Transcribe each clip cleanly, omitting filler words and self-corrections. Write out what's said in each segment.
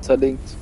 zerlegt.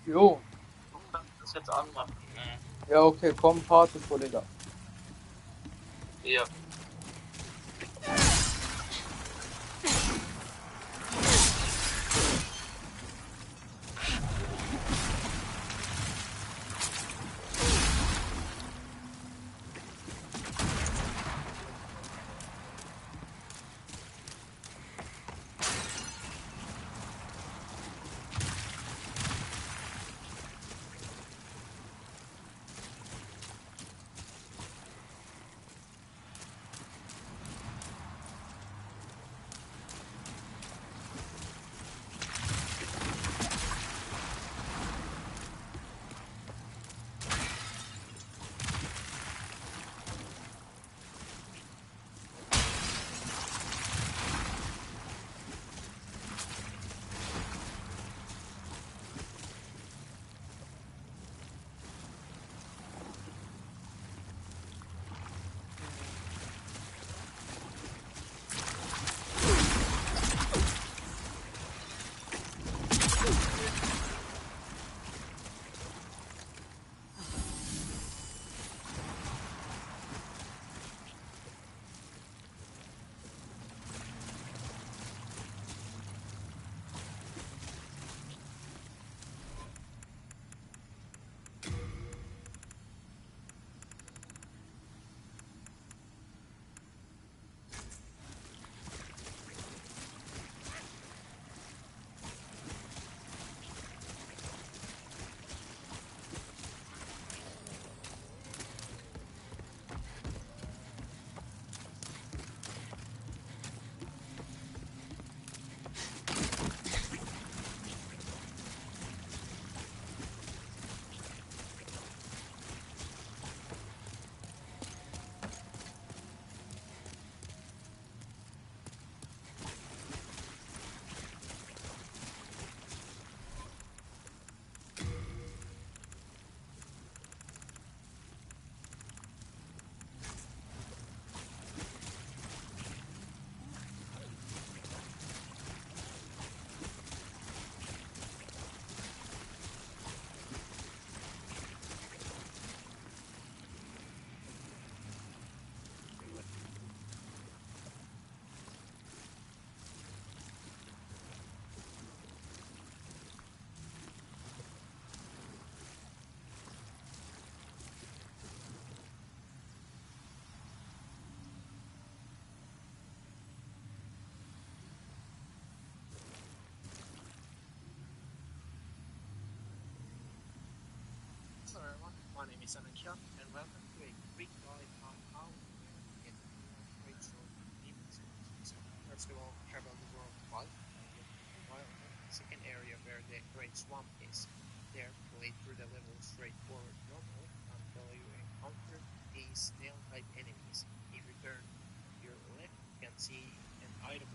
Jo. Du kannst das jetzt anmachen. Ja, okay, komm, Party, Digga. Ja. Hello everyone, my name is ng+1 and welcome to a quick guide on how to get great sword demons. So first of all, travel the world twice and get to the wild. Second area where the great swamp is. There, play through the level straightforward normally until you encounter these snail type enemies. If you turn to your left, you can see an item.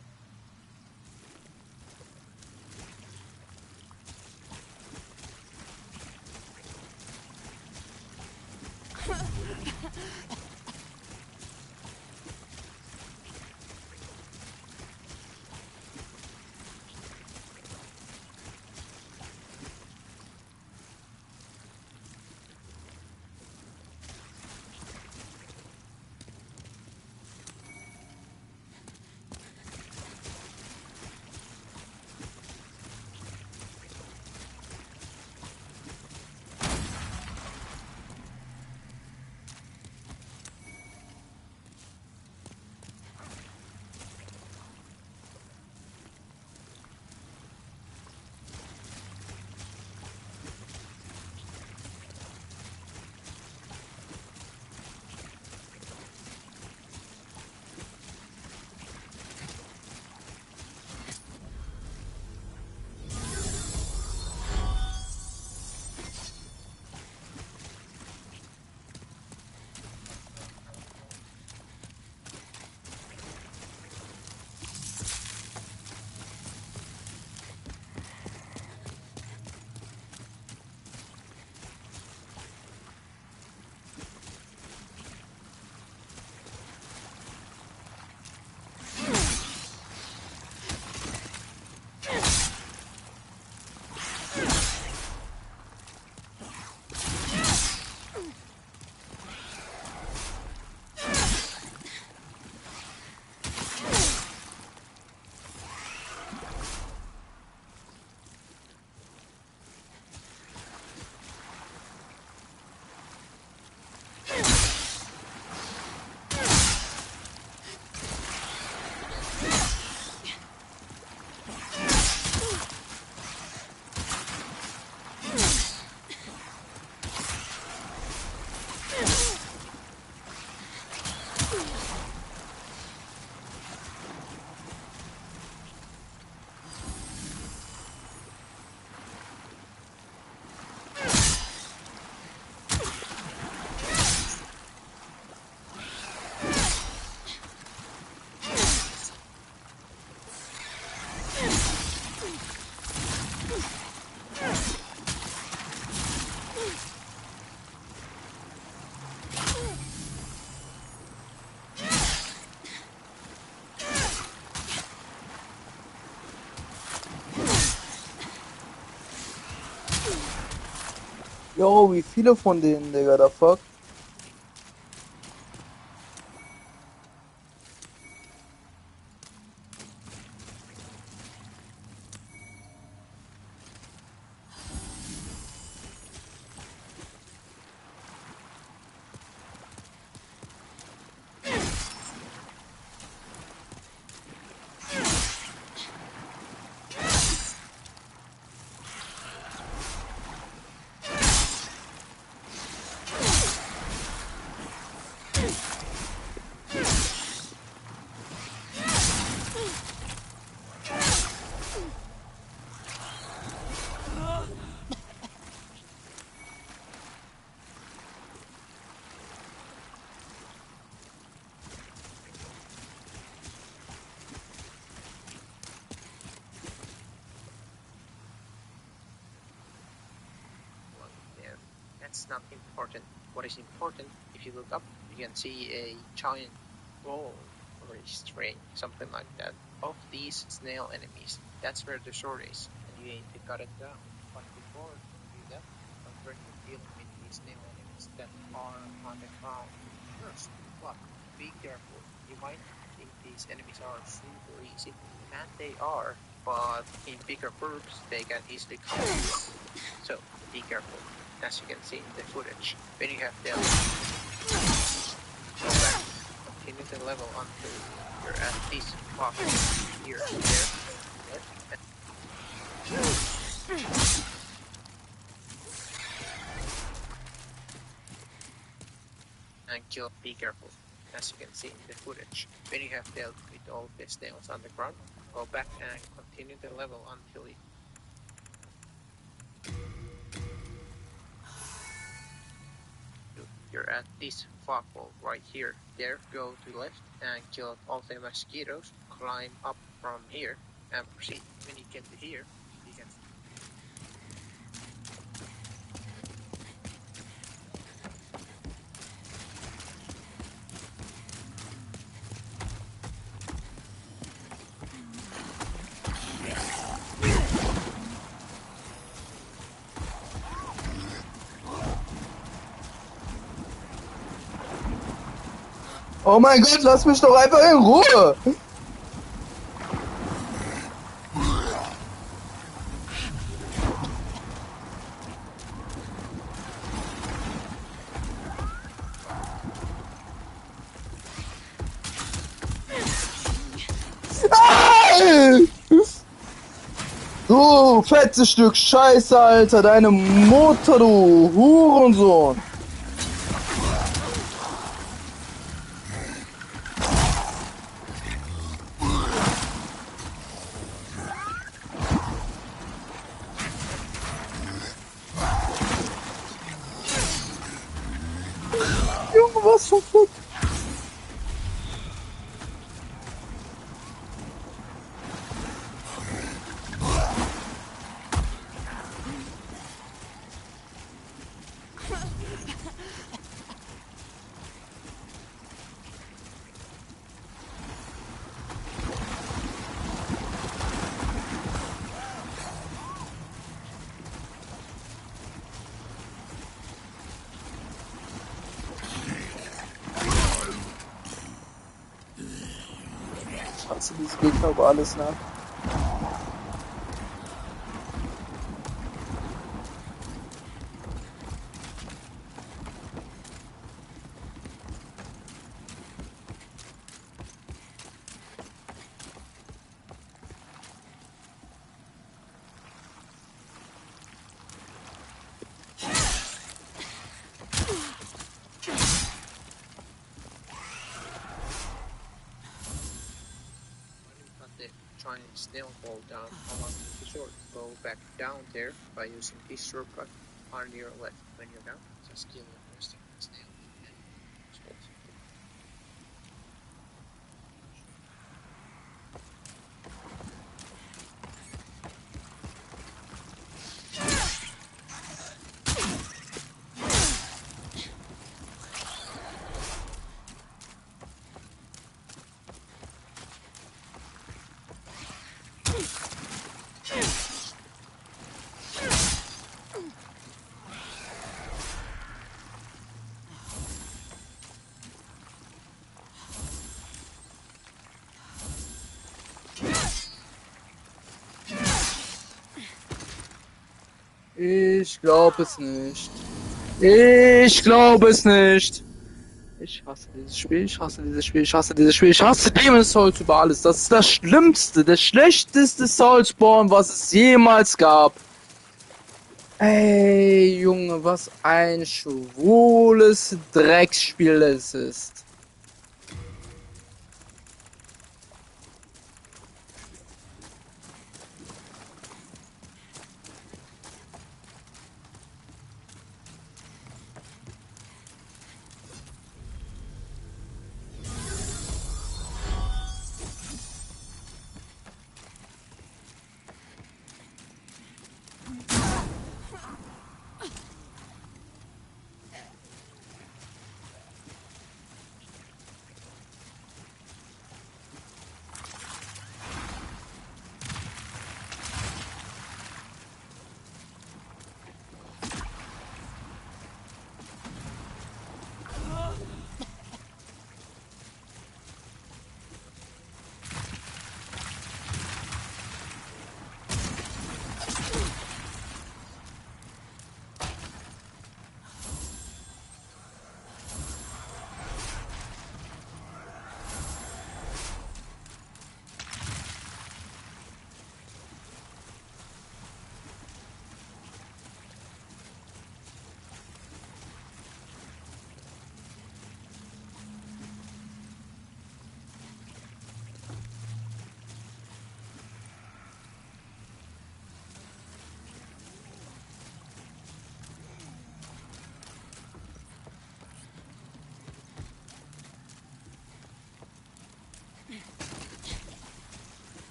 Jo, wie viele von denen, Digga, da fuck? Well, yeah, that's not important. What is important, if you look up, you can see a giant ball or a string, something like that, of these snail enemies. That's where the sword is, and you need to cut it down. But before you do that, don't forget dealing with these snail enemies that are on the ground first. But be careful. You might think these enemies are super easy, and they are, but in bigger groups they can easily come to you. So be careful. As you can see in the footage, when you have dealt, go back, continue the level until you're at this block here, there, left, and kill. Be careful. As you can see in the footage, when you have dealt with all the snails on the ground, go back and continue the level until you're at this flagpole right here. There, go to left and kill all the mosquitoes. Climb up from here and proceed. When you get to here, you can. Oh mein Gott, lass mich doch einfach in Ruhe! Ah! Du fettes Stück Scheiße, Alter, deine Mutter, du Hurensohn! Junge, was zum Fick? Ich hasse diese Gegner über alles, ne? When you cut the giant snail ball down along with the sword, go back down there by using this shortcut on your left. When you're down, just kill the first snail and sword. Ich glaube es nicht. Ich glaube es nicht. Ich hasse dieses Spiel, ich hasse dieses Spiel, ich hasse dieses Spiel, ich hasse Demon's Souls über alles. Das ist das schlimmste, das schlechteste Soulspawn, was es jemals gab. Ey, Junge, was ein schwules Drecksspiel es ist.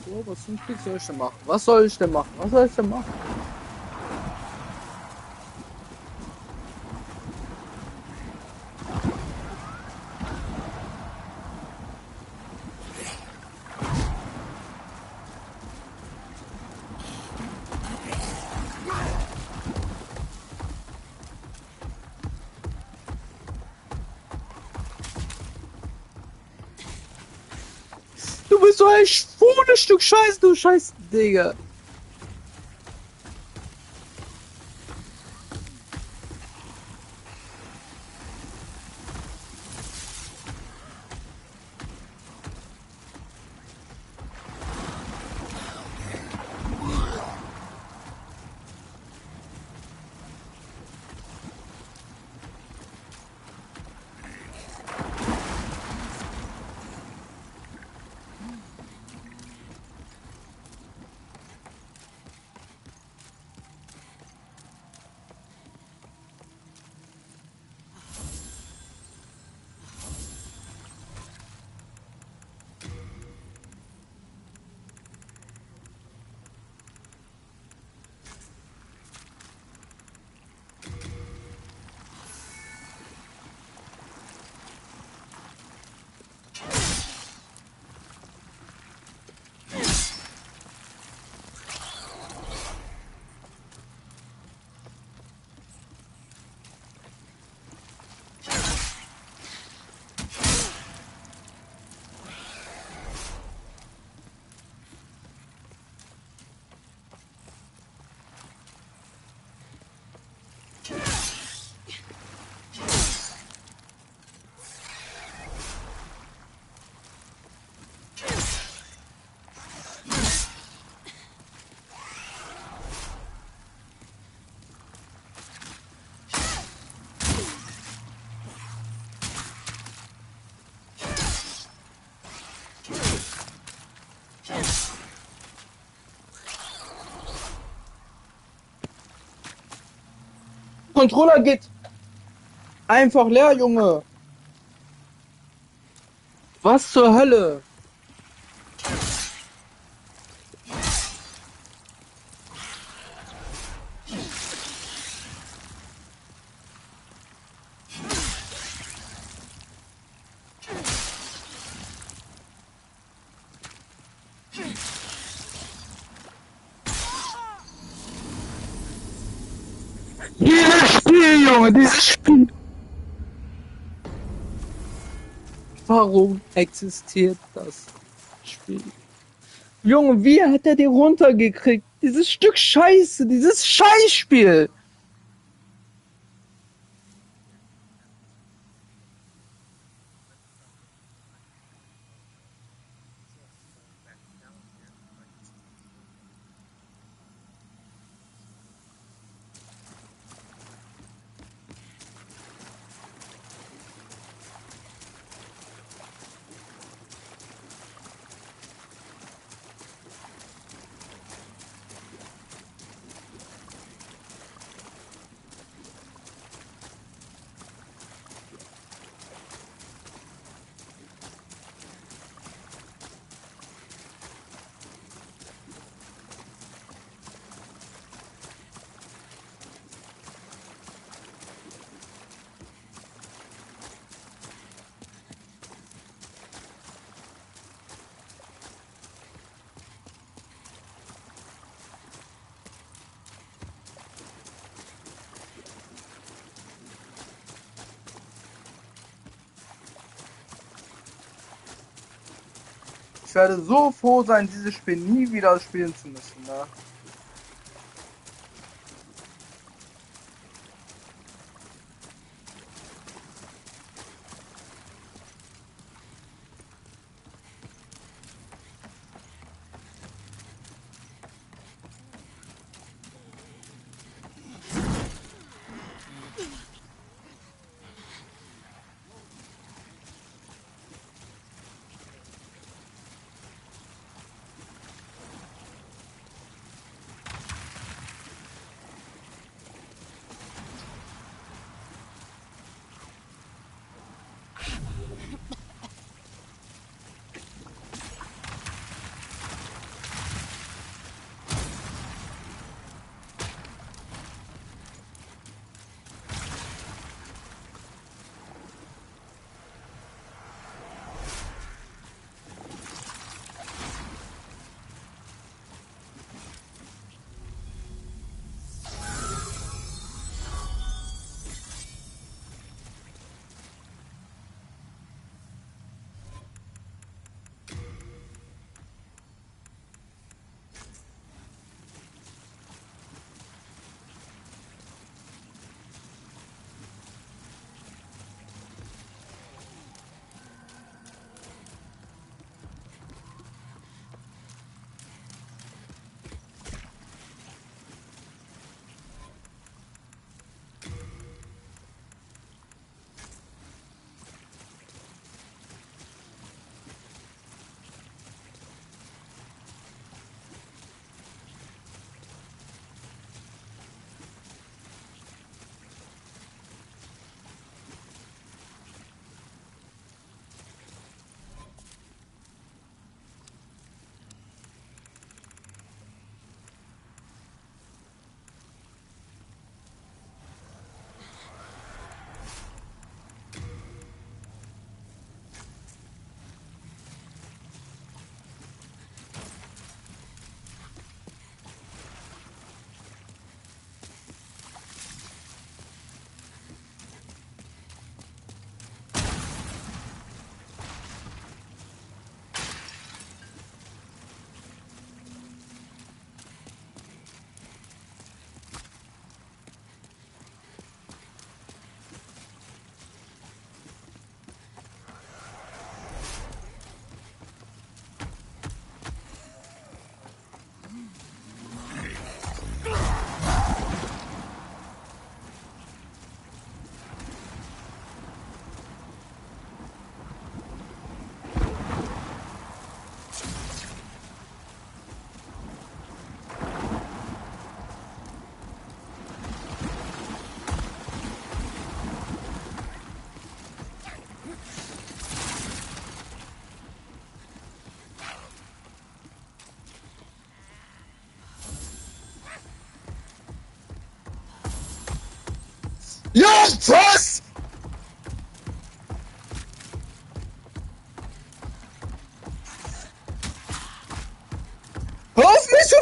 So, was zum Krieg soll ich denn machen? Was soll ich denn machen? Was soll ich denn machen? Du bist so ein schwules Stück Scheiß, du Scheiß Digga. Controller geht einfach leer, Junge. Was zur Hölle? Dieses Spiel, Junge, dieses Spiel. Warum existiert das Spiel? Junge, wie hat er den runtergekriegt? Dieses Stück Scheiße, dieses Scheißspiel. Ich werde so froh sein, dieses Spiel nie wieder spielen zu müssen. Ne?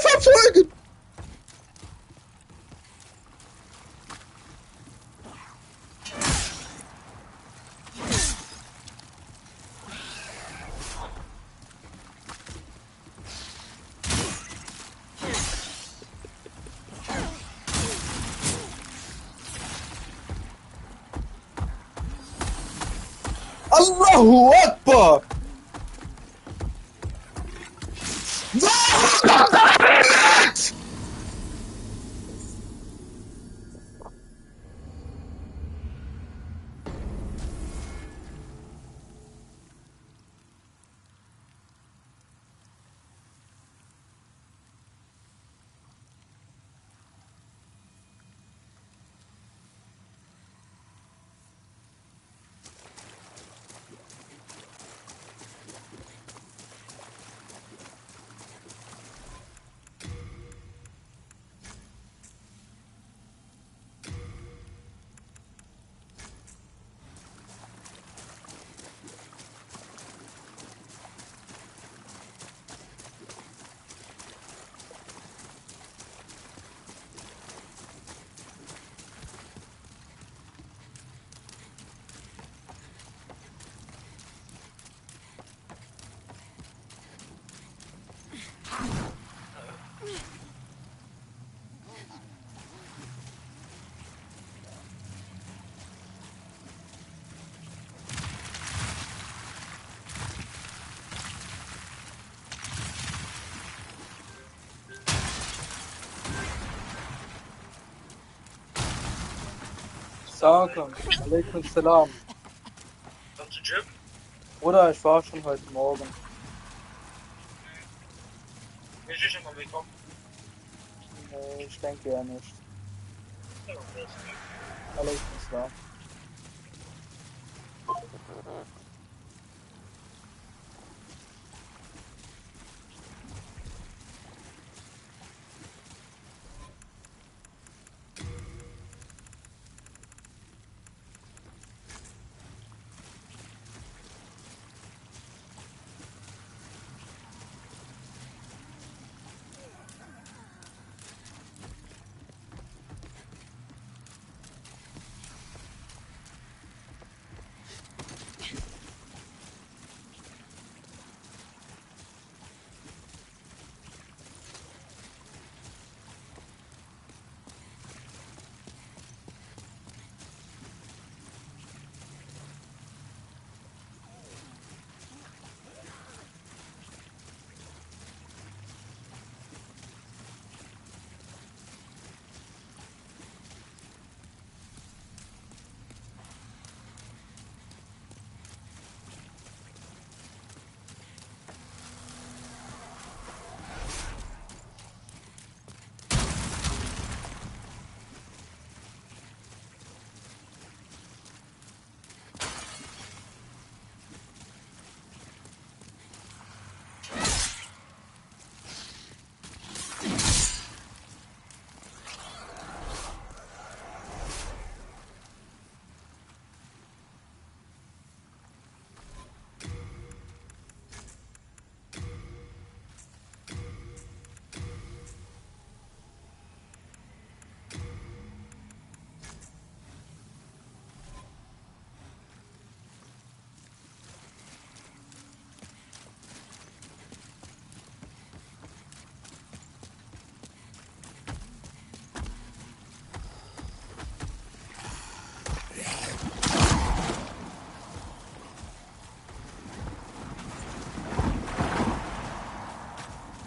verfolgen! Allahu Akbar! Salam, alaikum salam. Kommst du Gym? Oder ich war schon heute Morgen. Willst du schon mal willkommen? Nee, ich denke ja nicht. Ja, okay. Alaikum salam.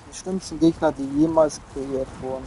Die schlimmsten Gegner, die jemals kreiert wurden.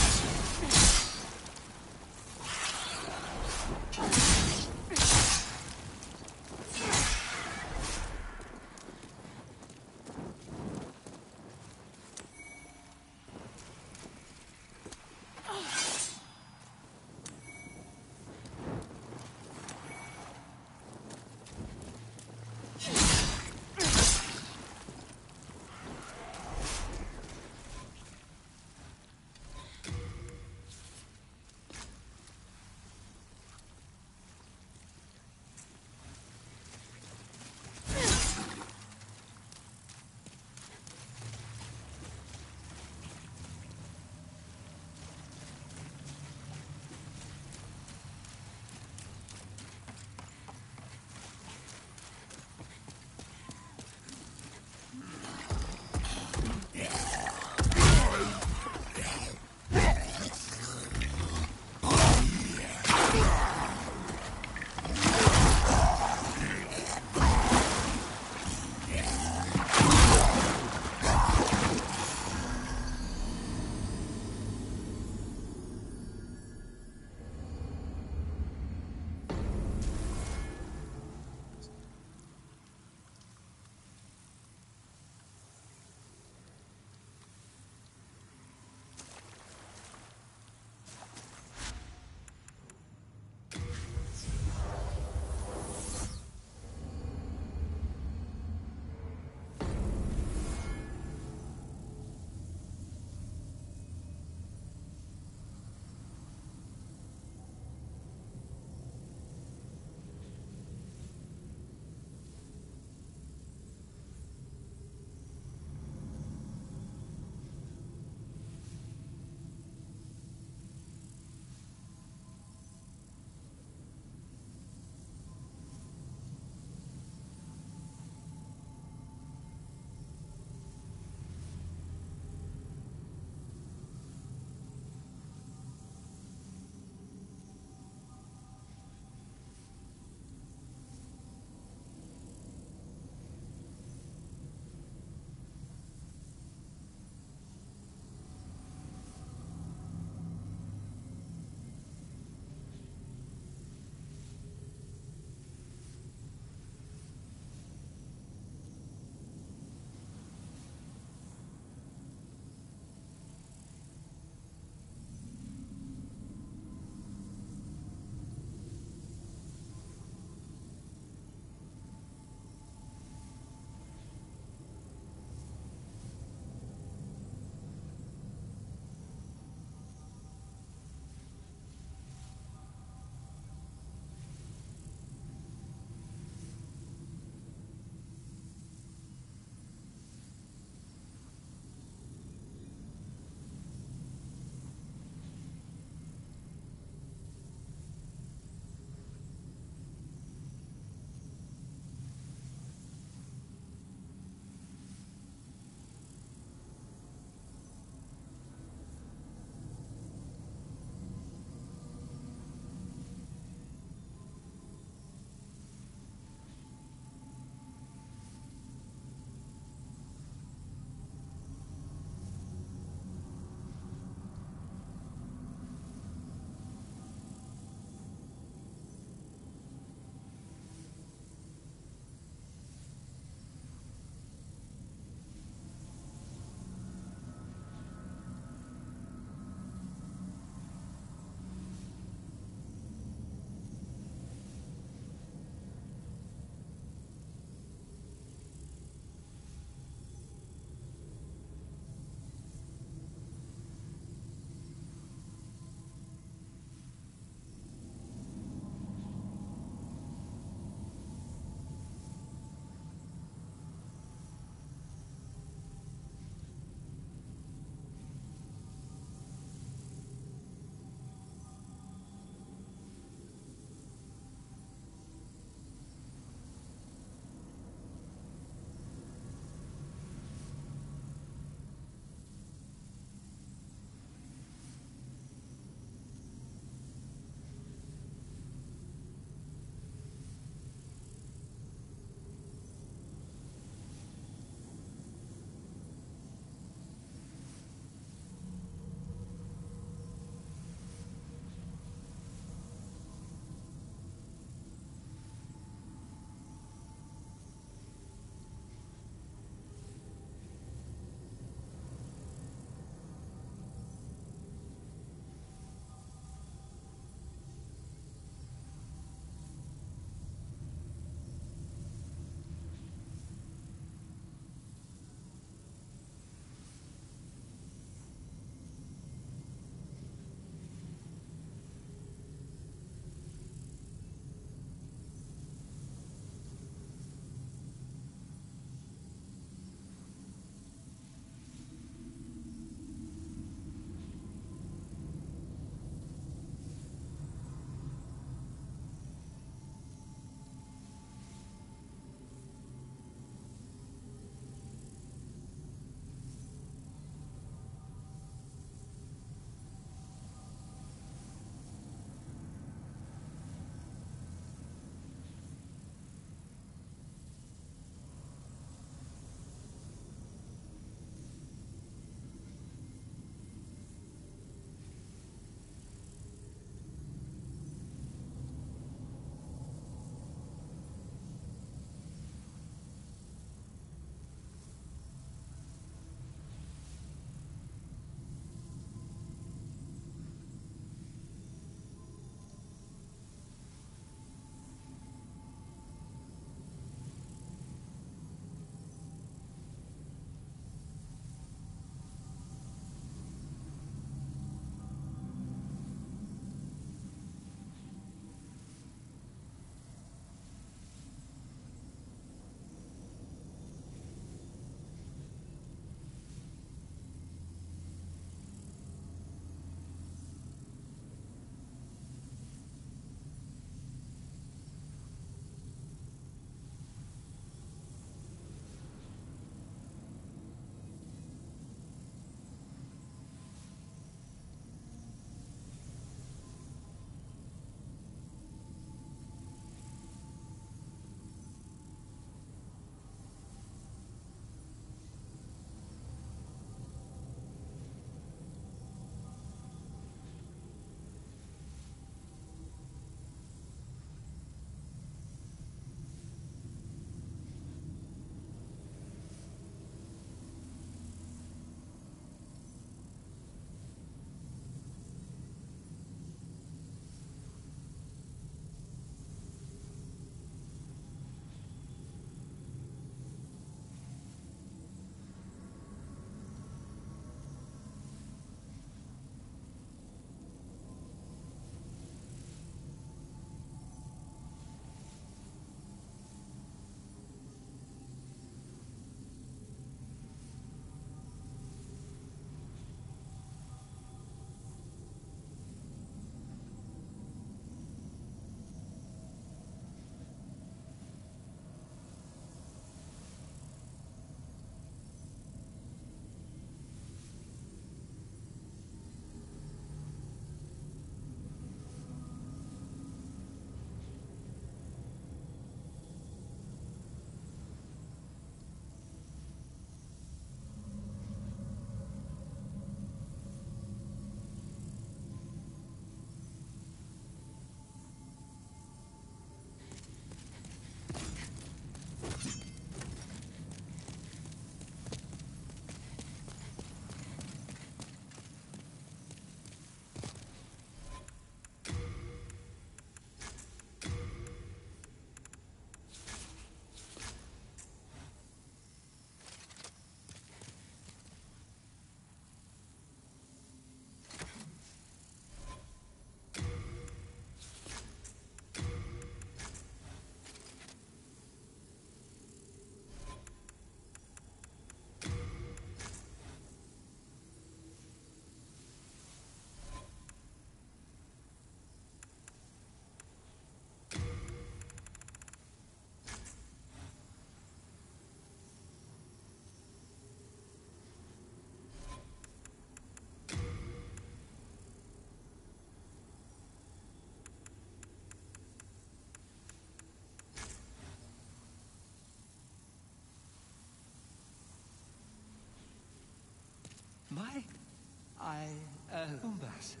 Ambassador.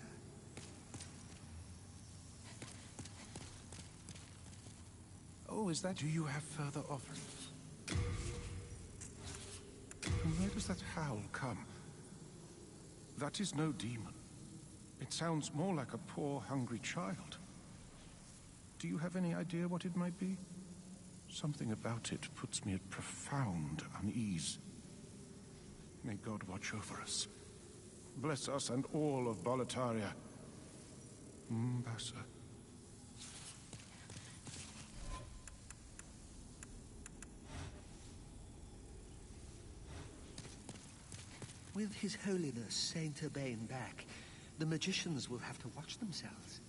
Oh, is that you? You have further offerings? From where does that howl come? That is no demon. It sounds more like a poor, hungry child. Do you have any idea what it might be? Something about it puts me at profound unease. May God watch over us. Bless us and all of Boletaria. Mbasa. With His Holiness Saint Urbain back, the magicians will have to watch themselves.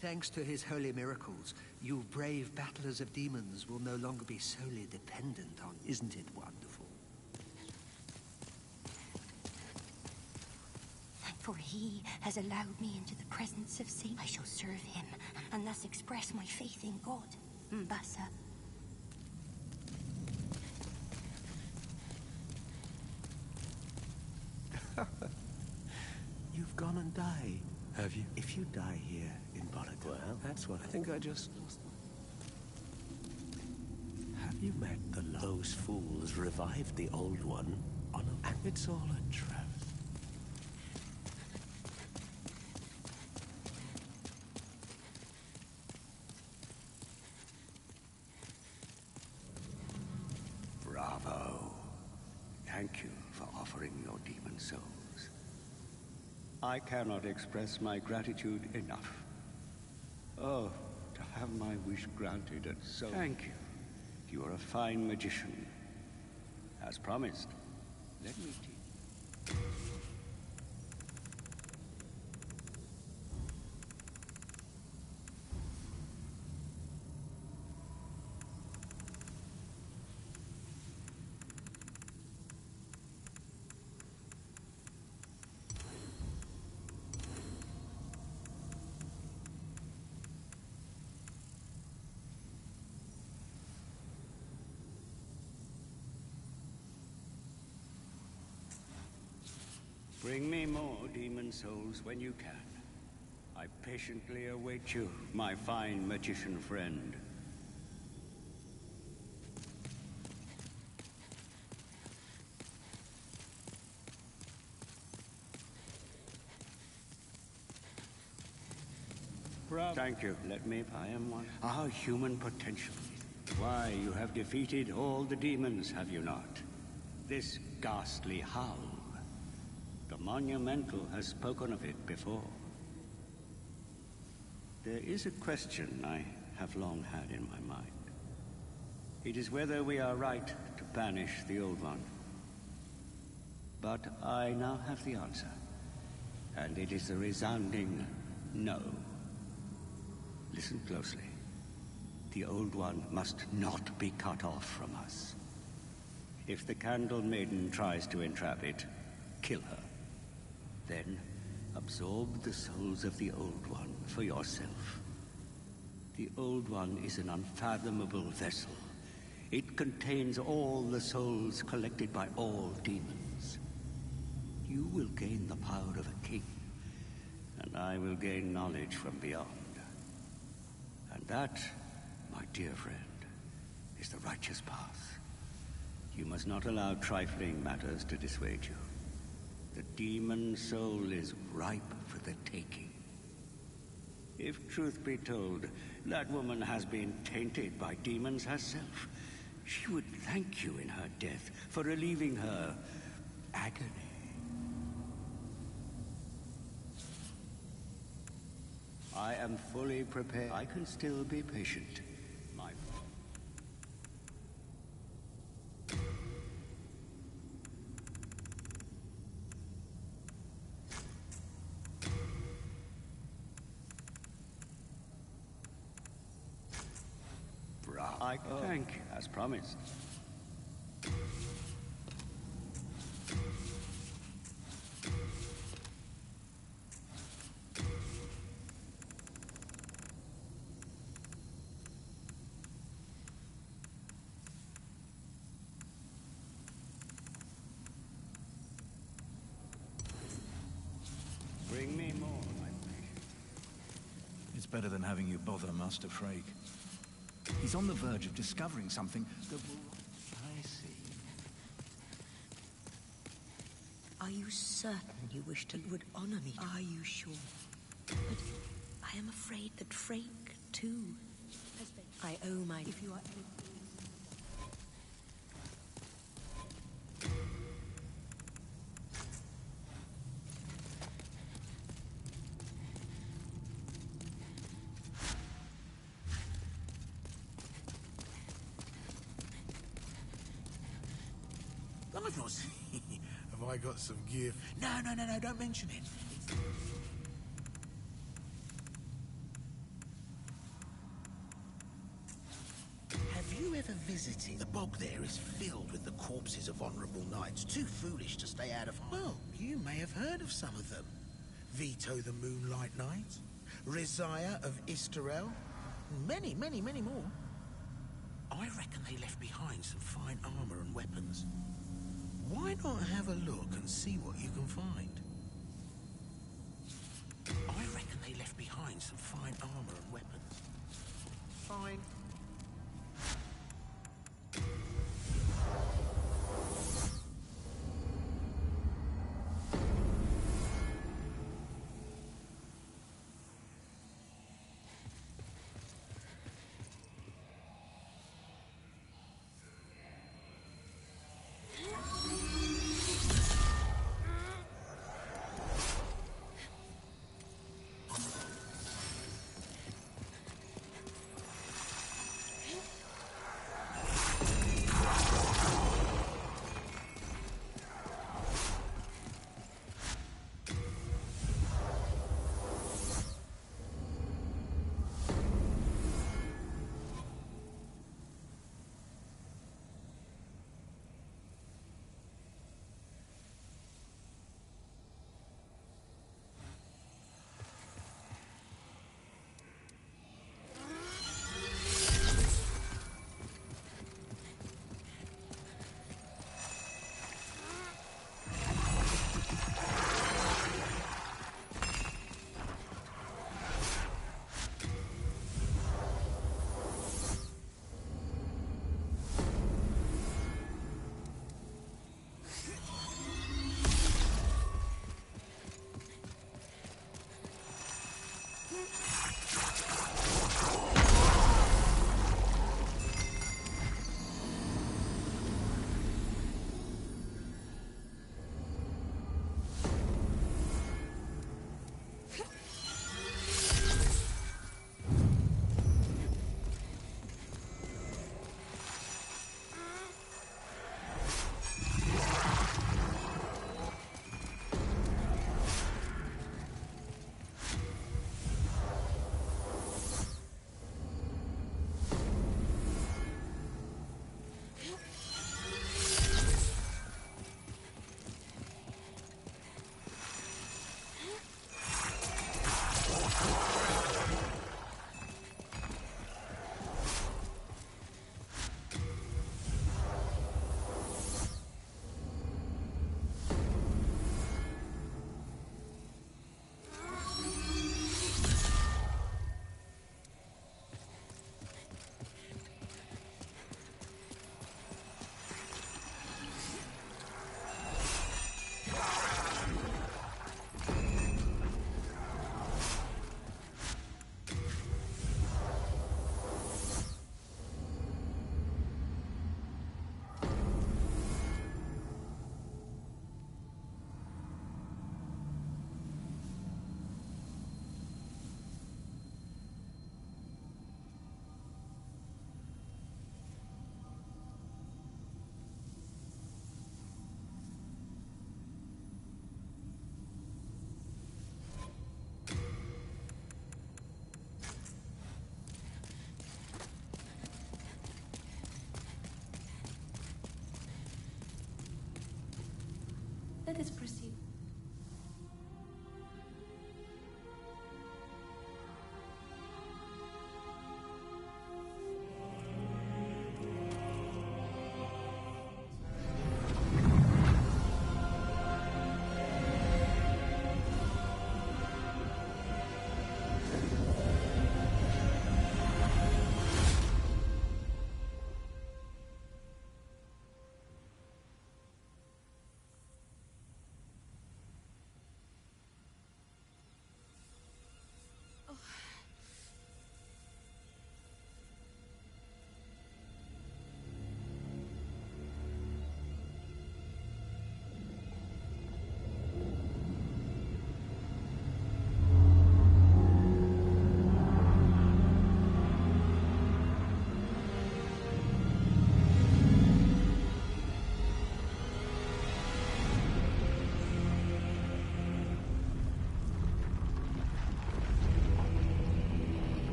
Thanks to his holy miracles, you brave battlers of demons will no longer be solely dependent on. Isn't it wonderful? For he has allowed me into the presence of Saint. I shall serve him, and thus express my faith in God. Mbasa. You've gone and died. Have you? If you die here in Boletaria... Well, that's what I think I just lost. Have you met the... Those fools revived the old one on a... And it's all a trap. Bravo. Thank you for offering your demon souls. I cannot express my gratitude enough. Oh, to have my wish granted and so... Thank you. You are a fine magician. As promised, let me teach. Bring me more demon souls when you can. I patiently await you, my fine magician friend. Bravo. Thank you. Let me, I am one. Our human potential. Why, you have defeated all the demons, have you not? This ghastly howl. The Monumental has spoken of it before. There is a question I have long had in my mind. It is whether we are right to banish the Old One. But I now have the answer. And it is a resounding no. Listen closely. The Old One must not be cut off from us. If the Candle Maiden tries to entrap it, kill her. Then, absorb the souls of the Old One for yourself. The Old One is an unfathomable vessel. It contains all the souls collected by all demons. You will gain the power of a king, and I will gain knowledge from beyond. And that, my dear friend, is the righteous path. You must not allow trifling matters to dissuade you. The demon soul is ripe for the taking. If truth be told, that woman has been tainted by demons herself. She would thank you in her death for relieving her agony. I am fully prepared. I can still be patient, my friend. I thank you, as promised. better than having you bother Master Frake. He's on the verge of discovering something that will... I see. Are you certain you wish to would honor me? Are you sure? But I am afraid that Frake, too, has been... I owe my... If you are... I've not seen... Have I got some gift? No, don't mention it. Have you ever visited? The bog there is filled with the corpses of honorable knights, too foolish to stay out of harm. Well, you may have heard of some of them. Vito the Moonlight Knight, Rizaya of Isterel, many more. I reckon they left behind some fine armor and weapons. Why not have a look and see what you can find? I reckon they left behind some fine armor and weapons. Fine.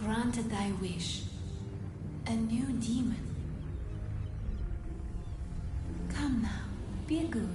granted thy wish. A new demon. Come now, be good.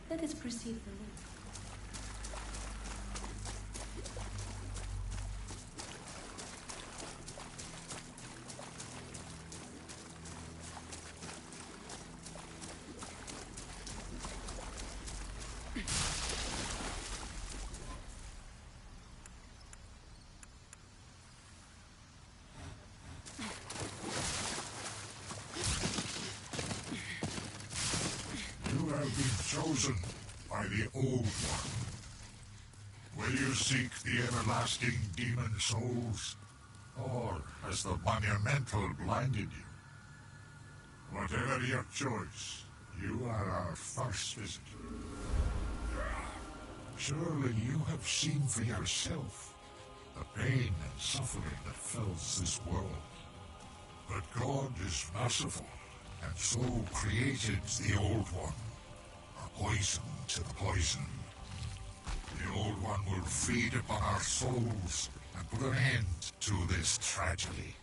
Let us proceed the loop. You have been chosen by the Old One. Will you seek the everlasting demon souls, or has the monumental blinded you? Whatever your choice, you are our first visitor. Surely you have seen for yourself the pain and suffering that fills this world. But God is merciful, and so created the Old One, a poison to the poison. The Old One will feed upon our souls and put an end to this tragedy.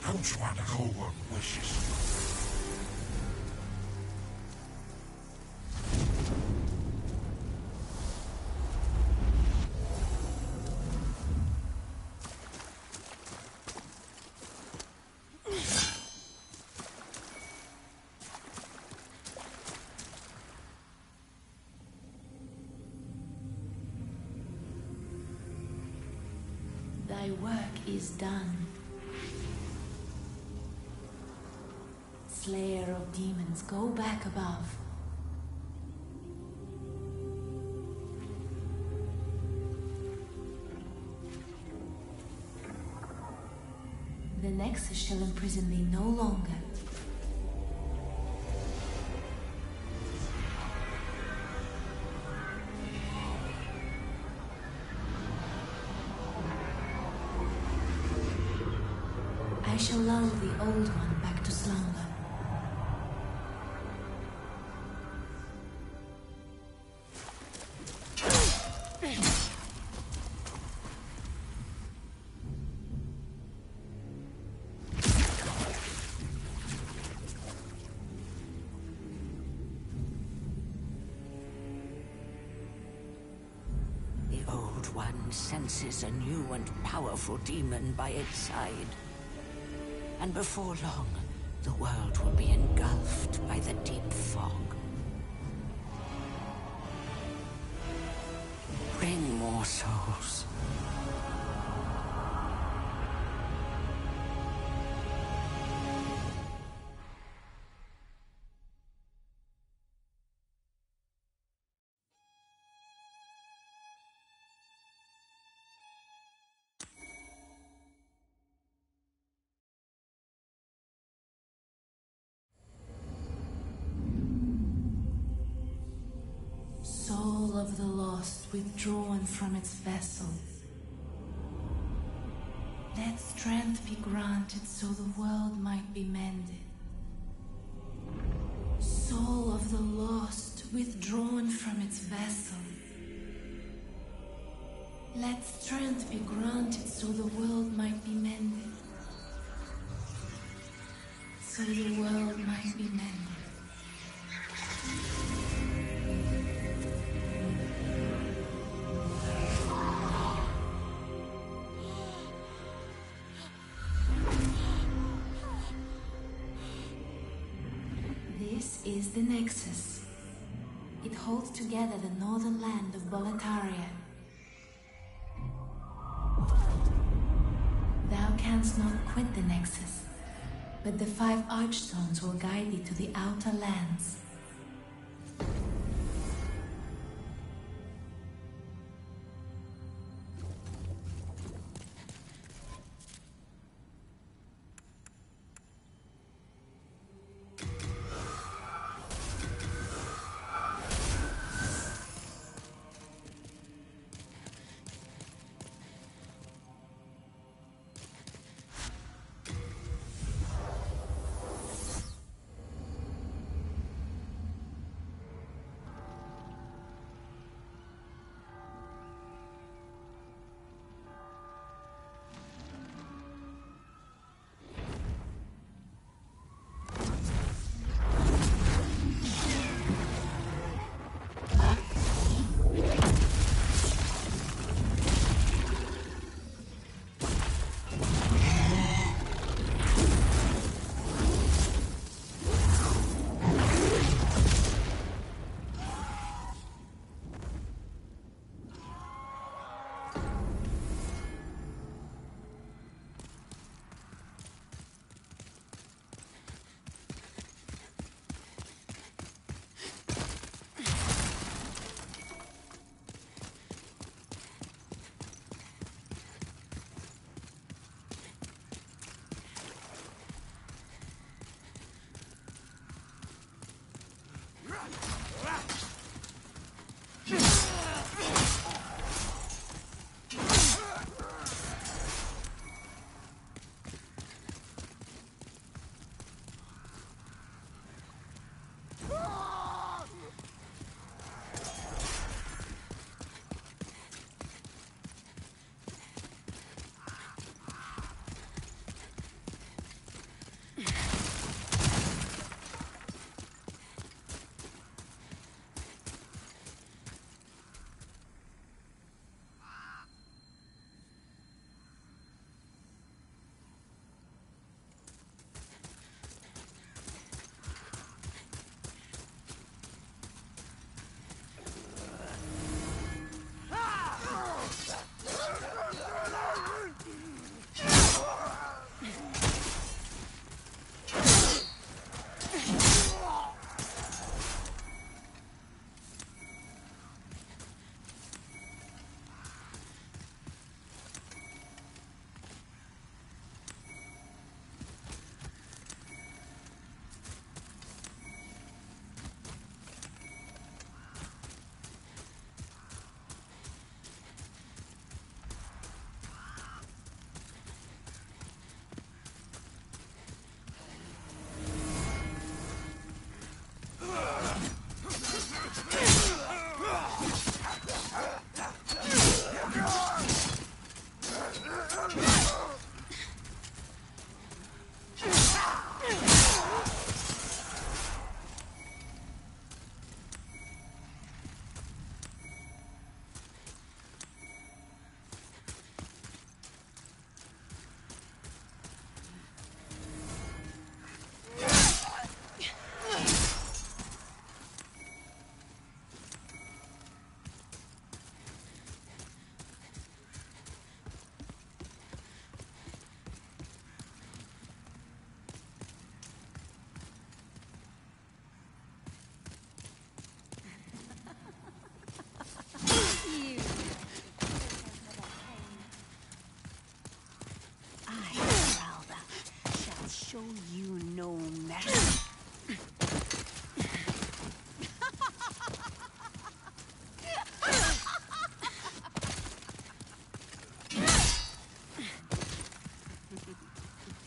Don't you want to go where wishes? Thy work is done. Slayer of demons, go back above. The Nexus shall imprison thee no longer. I shall lull the Old One back to slumber. ng+1 senses a new and powerful demon by its side. And before long, the world will be engulfed by the deep fog. Bring more souls. Soul of the lost withdrawn from its vessel. Let strength be granted so the world might be mended. Soul of the lost withdrawn from its vessel. Let strength be granted so the world might be mended. So the world might be mended. This is the Nexus. It holds together the northern land of Boletaria. Thou canst not quit the Nexus, but the 5 Archstones will guide thee to the outer lands.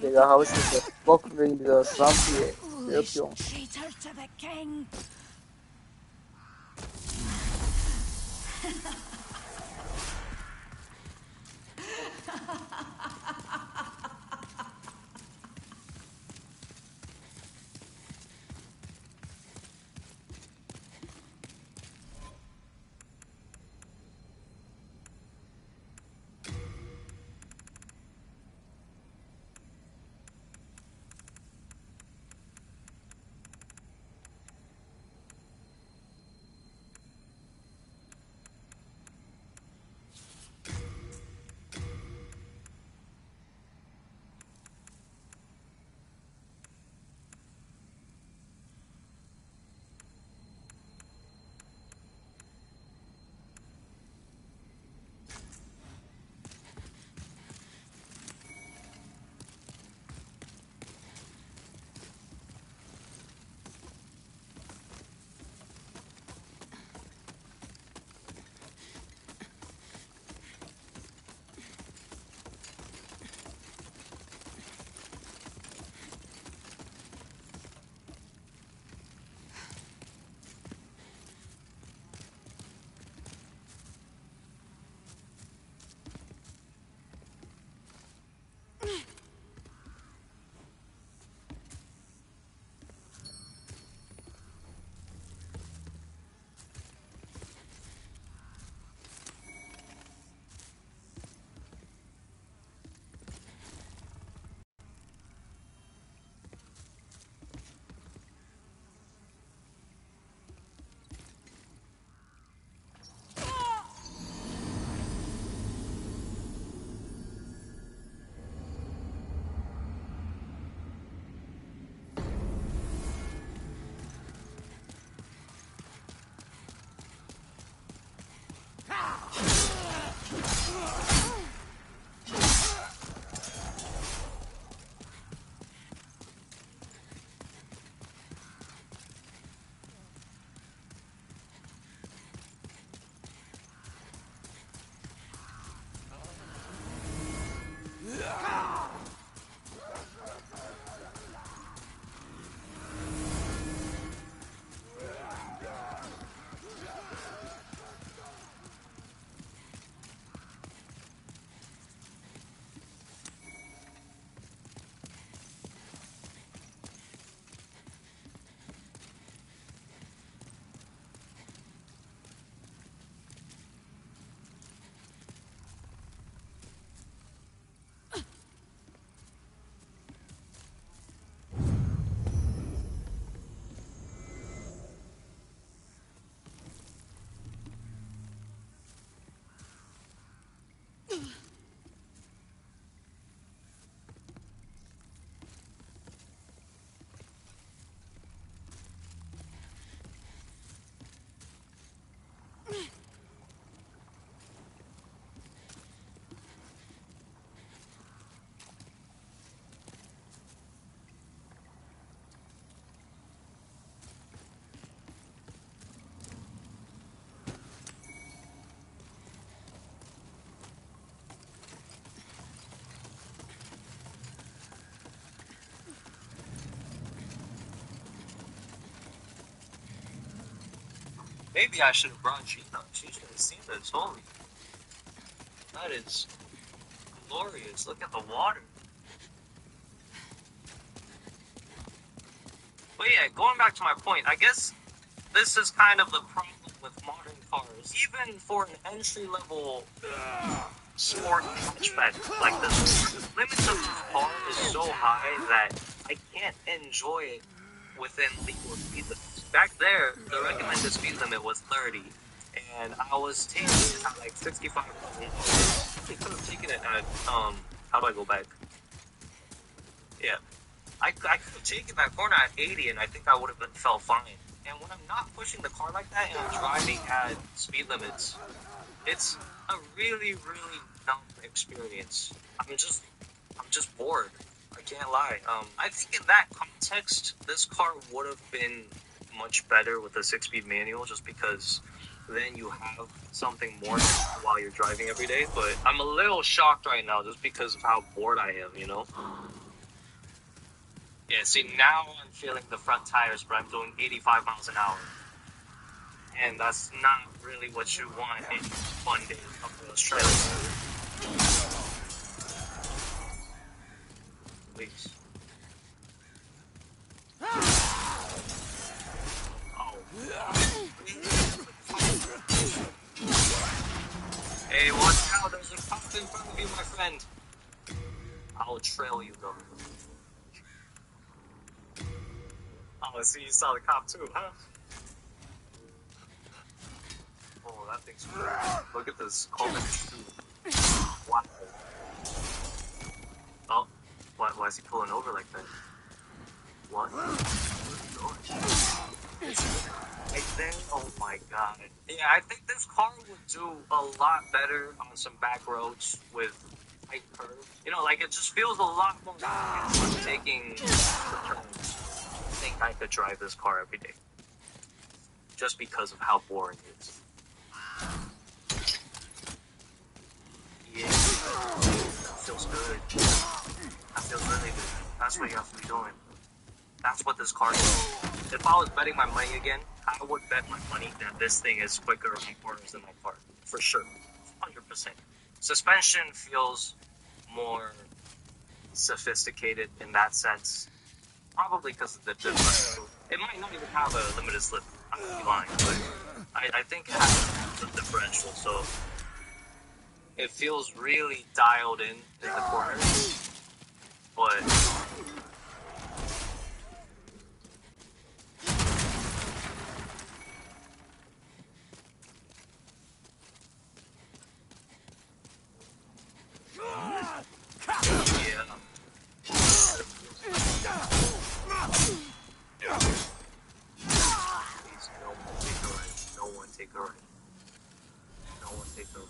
Digga, hab ich nicht Bock wegen dieser Swampy-Eröffnung. Cheater to the king. Maybe I should have brought Gina. She should have seen this. Holy. That is glorious. Look at the water. But yeah, going back to my point, I guess this is kind of the problem with modern cars. Even for an entry-level sport hatchback like this, the limits of this car is so high that I can't enjoy it within legal speed limits. Back there, the recommended speed limit was 30, and I was taking it at like 65. I could have taken it at, how do I go back? Yeah. I could have taken that corner at 80, and I think I would have felt fine. And when I'm not pushing the car like that, and I'm driving at speed limits, it's a really, really dumb experience. I'm just bored. I can't lie. I think in that context, this car would have been much better with a 6-speed manual, just because then you have something more while you're driving every day. But I'm a little shocked right now just because of how bored I am, you know? Yeah, see, now I'm feeling the front tires, but I'm doing 85 miles an hour. And that's not really what you want in one day of Australia. Please. Oh. Hey, watch out, there's a cop in front of you, my friend. I'll trail you, though. Oh, I see you saw the cop too, huh? Oh, that thing's cool. Look at this Coleman too. Wow. Oh, why is he pulling over like that? What? Right there? Oh my god. Yeah, I think this car would do a lot better on some back roads with tight curves. You know, like it just feels a lot more fun taking the turns. I think I could drive this car every day. Just because of how boring it is. Yeah, that feels good. That feels really good. That's what you have to be doing. That's what this car is. If I was betting my money again, I would bet my money that this thing is quicker on corners than my car. For sure. 100%. Suspension feels more sophisticated in that sense. Probably because of the differential. It might not even have a limited slip. I could be lying, but I think it has the differential, so it feels really dialed in the corners. But yeah. Please, no one take a right. No one take a right.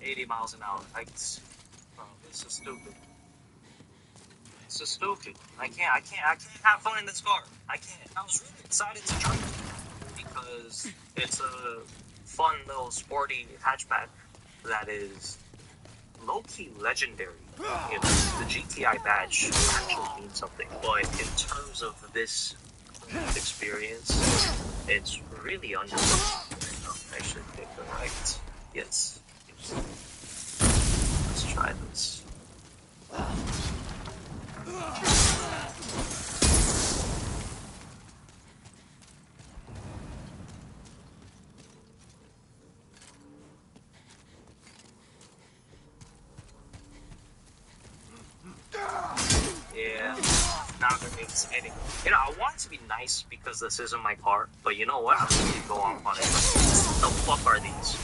80 miles an hour. Oh, this is stupid. This is stupid. I can't have fun in this car. I can't. I was really excited to drive it because it's a fun little sporty hatchback that is low-key legendary. You know, the GTI badge actually means something. But in terms of this experience, it's really underrated. Oh, I should take the right. Yes. Let's try this. Yeah, not gonna be exciting. You know, I want it to be nice because this isn't my car, but you know what? I'm just gonna go off on it. What the fuck are these?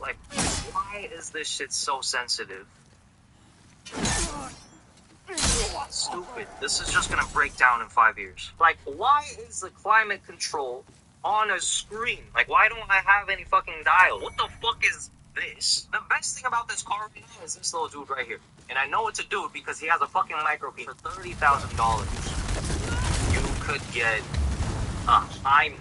Like, why is this shit so sensitive? Stupid. This is just gonna break down in 5 years. Like, why is the climate control on a screen? Like, why don't I have any fucking dial? What the fuck is this? The best thing about this car right now is this little dude right here. And I know it's a dude because he has a fucking micro key. For $30,000, you could get a high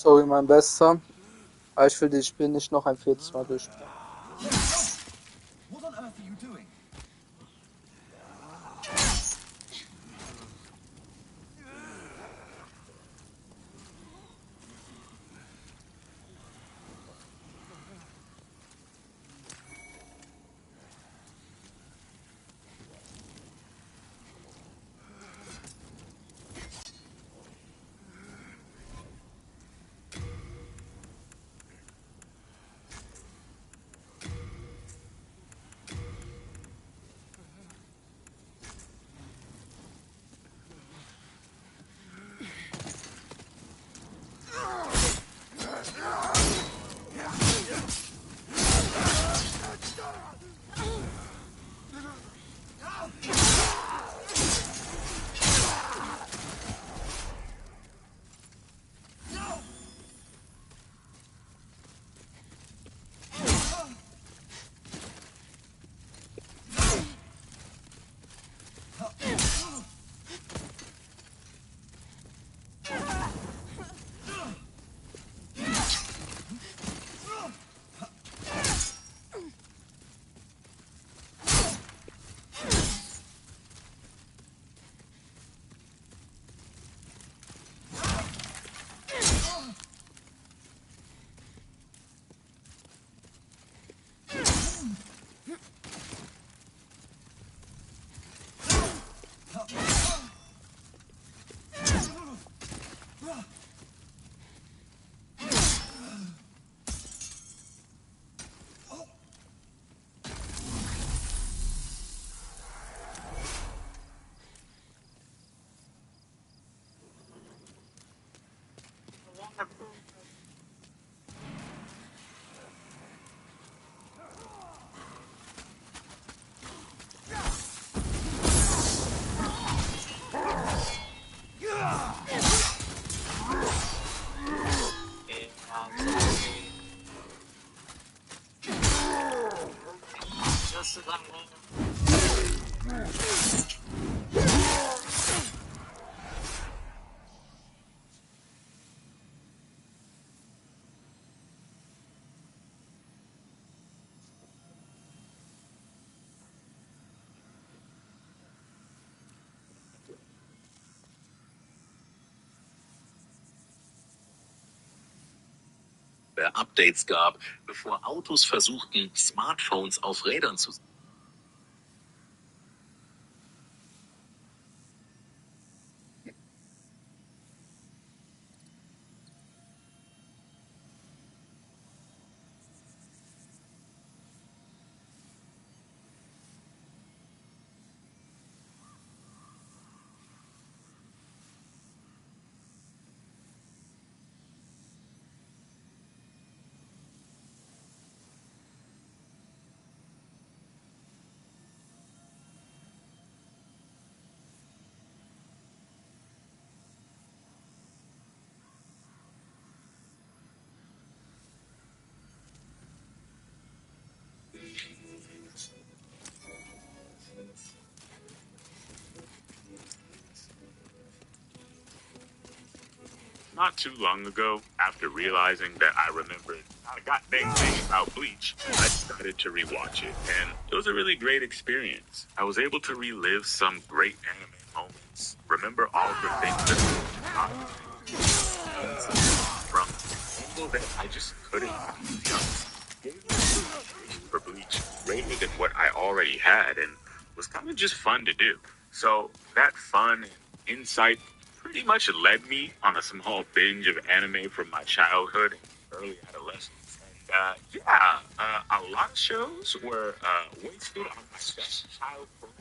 Sorry, mein Bester. Aber ich will das Spiel nicht noch ein viertes Mal durchspielen. What on earth are you doing? Updates gab, bevor Autos versuchten, Smartphones auf Rädern zu setzen. Not too long ago, after realizing that I remembered not a goddamn thing about Bleach, I decided to rewatch it, and it was a really great experience. I was able to relive some great anime moments, remember all the things that from an angle that I just couldn't gave me appreciation for Bleach greater than what I already had, and was kind of just fun to do. So that fun and insight pretty much led me on a small binge of anime from my childhood and early adolescence. And a lot of shows were wasted on my child brain.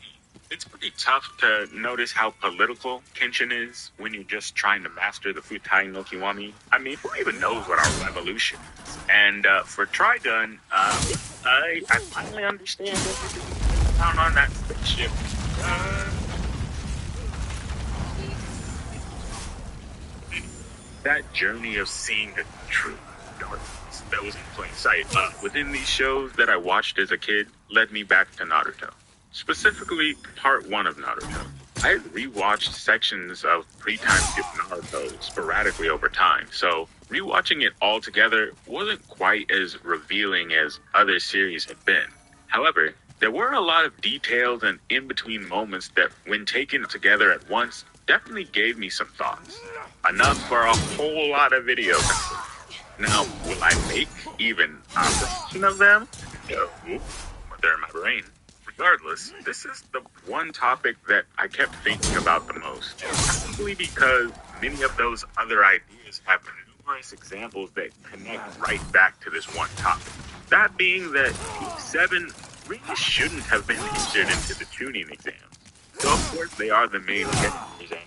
It's pretty tough to notice how political Kenshin is when you're just trying to master the Futai no Kiwami. I mean, who even knows what our revolution is? And for Trigun, I finally understand everything down on that spaceship. That journey of seeing the true darkness that was in plain sight within these shows that I watched as a kid led me back to Naruto. Specifically, part 1 of Naruto. I had rewatched sections of pre-time skip Naruto sporadically over time, so rewatching it all together wasn't quite as revealing as other series had been. However, there were a lot of details and in-between moments that, when taken together at once, definitely gave me some thoughts. Enough for a whole lot of videos. Now, will I make even a fraction of them? No, but they're in my brain. Regardless, this is the one topic that I kept thinking about the most. Probably because many of those other ideas have numerous examples that connect right back to this one topic. That being that Week 7 really shouldn't have been entered into the tuning exams. So of course they are the main characters and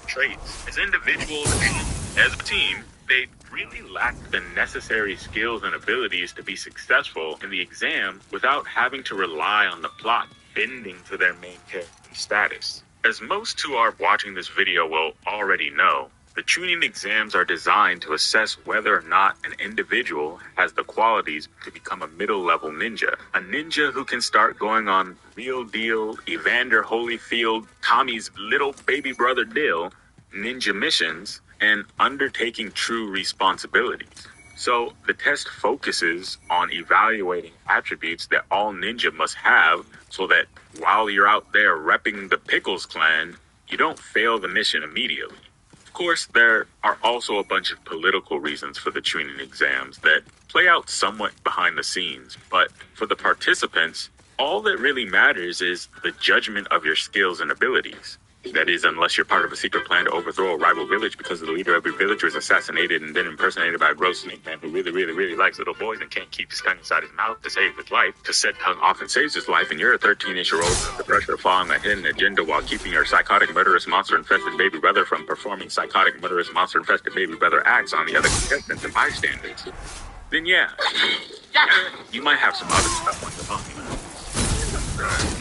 traits. As individuals and as a team, they really lack the necessary skills and abilities to be successful in the exam without having to rely on the plot bending to their main character status. As most who are watching this video will already know, the tuning exams are designed to assess whether or not an individual has the qualities to become a middle-level ninja. A ninja who can start going on Real Deal, Evander Holyfield, Tommy's little baby brother Dill, ninja missions, and undertaking true responsibilities. So the test focuses on evaluating attributes that all ninja must have so that while you're out there repping the Pickles clan, you don't fail the mission immediately. Of course, there are also a bunch of political reasons for the tuning exams that play out somewhat behind the scenes, but for the participants, all that really matters is the judgment of your skills and abilities. That is, unless you're part of a secret plan to overthrow a rival village because the leader of your village was assassinated and then impersonated by a gross snake man who really likes little boys and can't keep his tongue inside his mouth to save his life. Because said tongue often saves his life, and you're a 13-year-old with the pressure of following a hidden agenda while keeping your psychotic, murderous, monster-infested baby brother from performing psychotic, murderous, monster-infested baby brother acts on the other contestants and bystanders. Then yeah, you might have some other stuff on your mind.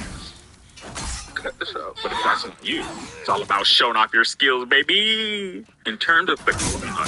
Cut this up, but it's not something you. It's all about showing off your skills, baby. In terms of the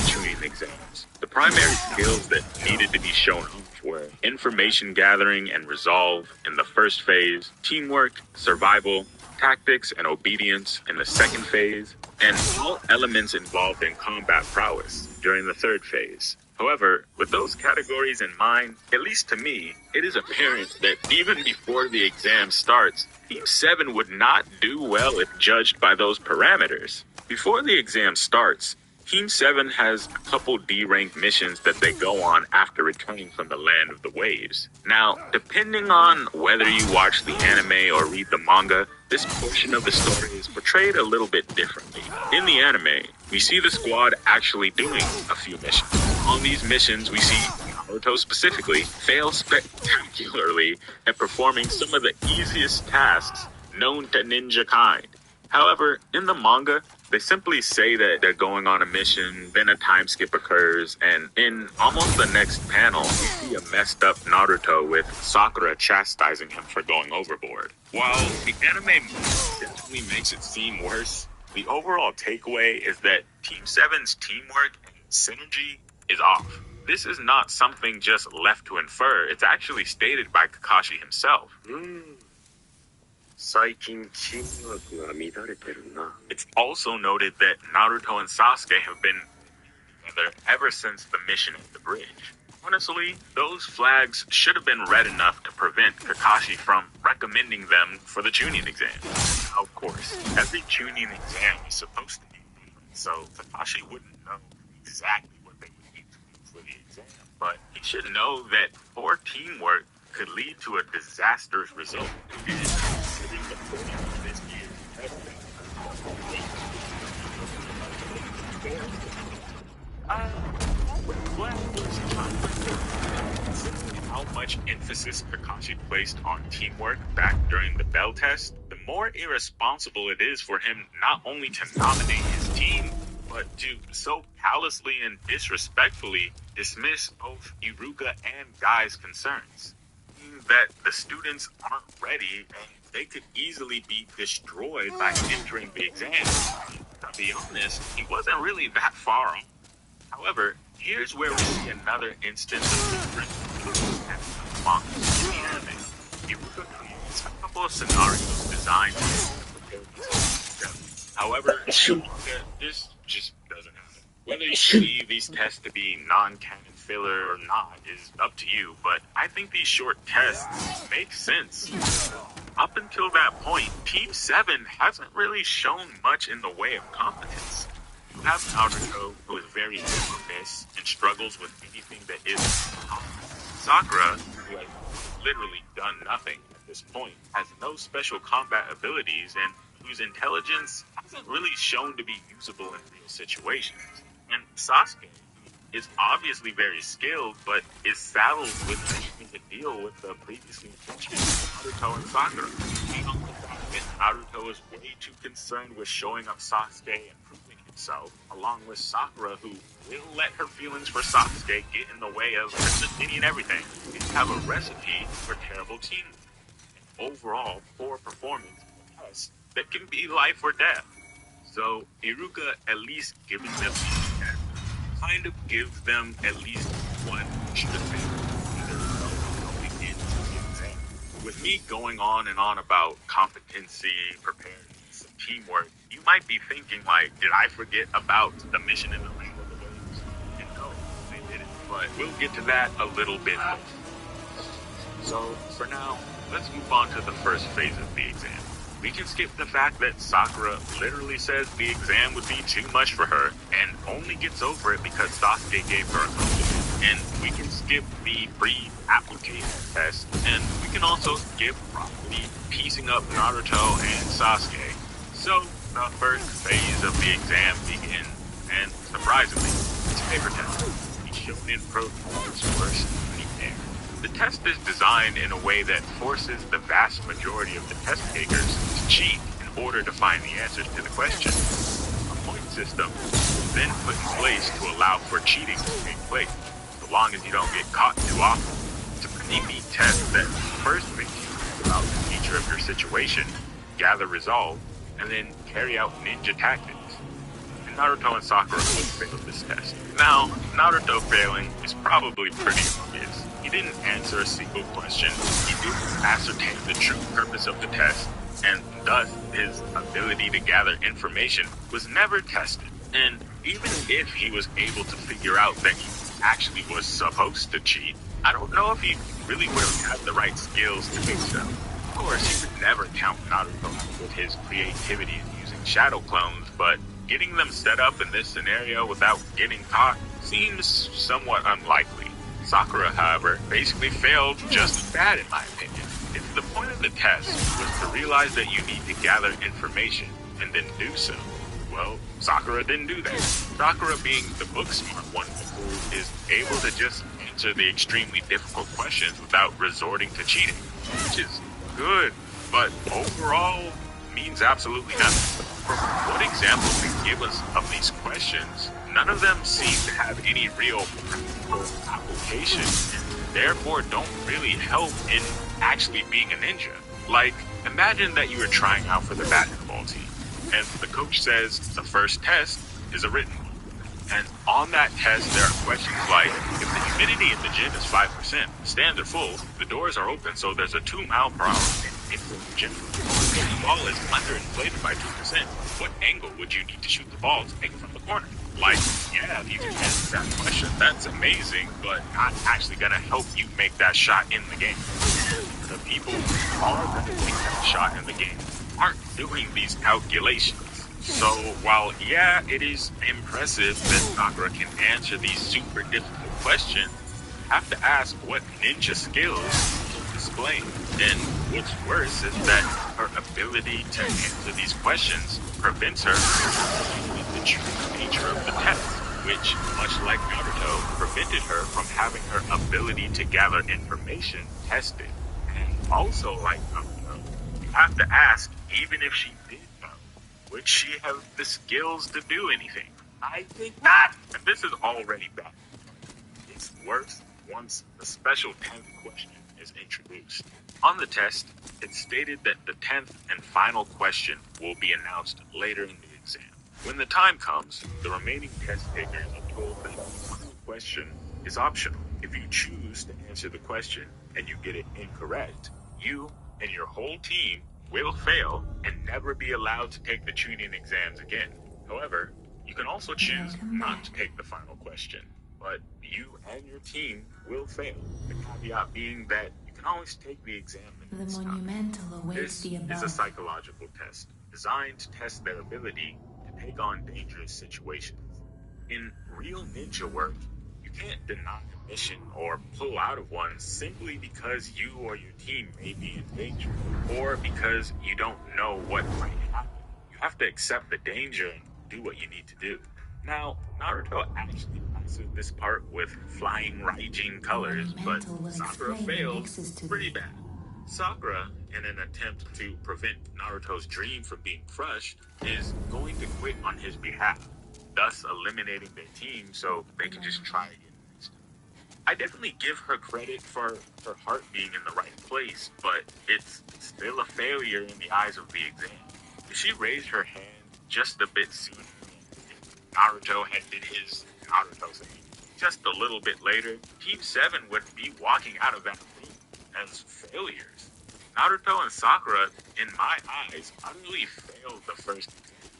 tuning exams, the primary skills that needed to be shown off were information gathering and resolve in the first phase, teamwork, survival, tactics, and obedience in the second phase, and all elements involved in combat prowess during the third phase. However, with those categories in mind, at least to me, it is apparent that even before the exam starts, Team 7 would not do well if judged by those parameters. Before the exam starts, Team 7 has a couple D-ranked missions that they go on after returning from the Land of the Waves. Now, depending on whether you watch the anime or read the manga, this portion of the story is portrayed a little bit differently. In the anime, we see the squad actually doing a few missions. On these missions, we see Naruto specifically fail spectacularly at performing some of the easiest tasks known to ninja kind. However, in the manga, they simply say that they're going on a mission, then a time skip occurs, and in almost the next panel, we see a messed up Naruto with Sakura chastising him for going overboard. While the anime definitely makes it seem worse, the overall takeaway is that Team 7's teamwork and synergy is off. This is not something just left to infer, it's actually stated by Kakashi himself. It's also noted that Naruto and Sasuke have been together ever since the mission at the bridge. Honestly, those flags should have been red enough to prevent Kakashi from recommending them for the Chunin exam. Of course, every Chunin exam is supposed to be different, so Kakashi wouldn't know exactly what they would need to do for the exam, but he should know that poor teamwork could lead to a disastrous result. How much emphasis Kakashi placed on teamwork back during the Bell test, the more irresponsible it is for him not only to nominate his team, but to so callously and disrespectfully dismiss both Iruka and Guy's concerns. That the students aren't ready and they could easily be destroyed by entering the exam. To be honest, he wasn't really that far off. However, here's where we see another instance of different in the anime. Iruka creates a couple of scenarios designed to prepare these. However, this just doesn't happen. Whether you believe these tests to be non-canon filler or not is up to you, but I think these short tests make sense. Up until that point, Team 7 hasn't really shown much in the way of competence. You have Naruto, who is very hit or miss and struggles with anything that isn't competence. Sakura, who has literally done nothing at this point, has no special combat abilities and whose intelligence hasn't really shown to be usable in real situations. And Sasuke is obviously very skilled, but is saddled with having to deal with the previously mentioned Naruto and Sakura. Naruto is way too concerned with showing up Sasuke and proving himself, along with Sakura, who will let her feelings for Sasuke get in the way of her opinion and everything. They have a recipe for terrible teamwork, and overall poor performance in the test that can be life or death. So Iruka at least giving them kind of gives them at least one extra thing going into the exam. With me going on and on about competency, preparedness, and teamwork, you might be thinking like, did I forget about the mission in the Land of the Waves? And no, I didn't. But we'll get to that a little bit later. So for now, let's move on to the first phase of the exam. We can skip the fact that Sakura literally says the exam would be too much for her and only gets over it because Sasuke gave her a compliment. And we can skip the pre-application test, and we can also skip properly piecing up Naruto and Sasuke. So the first phase of the exam begins, and surprisingly, it's paper test. The Shonen Protocol's first air. The test is designed in a way that forces the vast majority of the test takers to cheat in order to find the answers to the question. A point system is then put in place to allow for cheating to take place, so long as you don't get caught too often. It's a pretty neat test that first makes you think about the nature of your situation, gather resolve, and then carry out ninja tactics. And Naruto and Sakura both failed this test. Now, Naruto failing is probably pretty obvious. He He didn't answer a single question. He didn't ascertain the true purpose of the test, and thus his ability to gather information was never tested. And even if he was able to figure out that he actually was supposed to cheat, I don't know if he really would have had the right skills to do so. Of course, he would never count Naruto out with his creativity in using shadow clones, but getting them set up in this scenario without getting caught seems somewhat unlikely. Sakura, however, basically failed just as bad in my opinion. If the point of the test was to realize that you need to gather information and then do so, well, Sakura didn't do that. Sakura, being the book-smart one who is able to just answer the extremely difficult questions without resorting to cheating, which is good, but overall means absolutely nothing. From what examples they give us of these questions, none of them seem to have any real practical application, and therefore don't really help in actually being a ninja. Like, imagine that you are trying out for the basketball team, and the coach says the first test is a written one. And on that test, there are questions like, if the humidity in the gym is 5%, stands are full, the doors are open, so there's a 2 mile per hour wind in the gym. If the ball is underinflated by 2%, what angle would you need to shoot the ball to make it from the corner? Like, yeah, if you can answer that question, that's amazing, but not actually going to help you make that shot in the game. The people who are going to make that shot in the game aren't doing these calculations. So, while, yeah, it is impressive that Sakura can answer these super difficult questions, you have to ask what ninja skills she's displaying. And what's worse is that her ability to answer these questions prevents her from knowing the true nature of the test, which, much like Naruto, prevented her from having her ability to gather information tested. And also, like Naruto, you have to ask, even if she did know, would she have the skills to do anything? I think not! And this is already bad. It's worse once the special 10th question is introduced. On the test, it's stated that the 10th and final question will be announced later in the exam. When the time comes, the remaining test takers are told that the final question is optional. If you choose to answer the question and you get it incorrect, you and your whole team will fail and never be allowed to take the cheating exams again. However, you can also choose not to take the final question, but you and your team will fail. The caveat being that you can always take the exam the next time. Monumental awaits This the above. is a psychological test designed to test their ability to take on dangerous situations. In real ninja work, you can't deny a mission or pull out of one simply because you or your team may be in danger, or because you don't know what might happen. You have to accept the danger and do what you need to do. Now, Naruto actually passes this part with flying Raijin colors, but Sakura failed pretty bad. Sakura, in an attempt to prevent Naruto's dream from being crushed, is going to quit on his behalf, thus eliminating their team so they can just try again next time. I definitely give her credit for her heart being in the right place, but it's still a failure in the eyes of the exam. If she raised her hand just a bit sooner, and Naruto had did his Naruto thing just a little bit later, Team 7 would be walking out of that room as failures. Naruto and Sakura, in my eyes, utterly failed the first exam.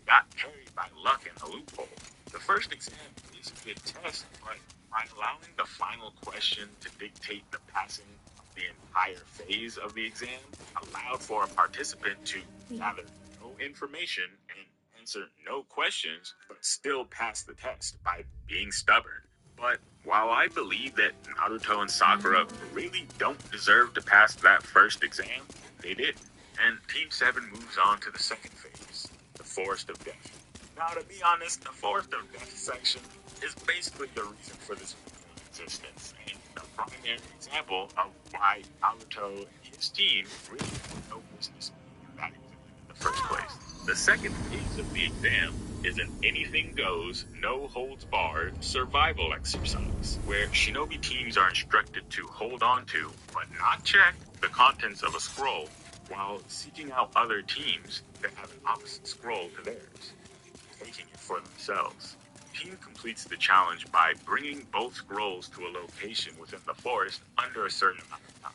Got carried by luck and a loophole. The first exam is a good test, but by allowing the final question to dictate the passing of the entire phase of the exam, allowed for a participant to gather no information and answer no questions, but still pass the test by being stubborn. But while I believe that Naruto and Sakura really don't deserve to pass that first exam, they did. And Team 7 moves on to the second phase, the Forest of Death. Now, to be honest, the Forest of Death section is basically the reason for this existence, and the primary example of why Naruto and his team really had no business being in that exam in the first place. The second phase of the exam is an anything goes, no holds barred survival exercise, where shinobi teams are instructed to hold on to, but not check, the contents of a scroll, while seeking out other teams that have an opposite scroll to theirs, taking it for themselves. team completes the challenge by bringing both scrolls to a location within the forest under a certain amount of time.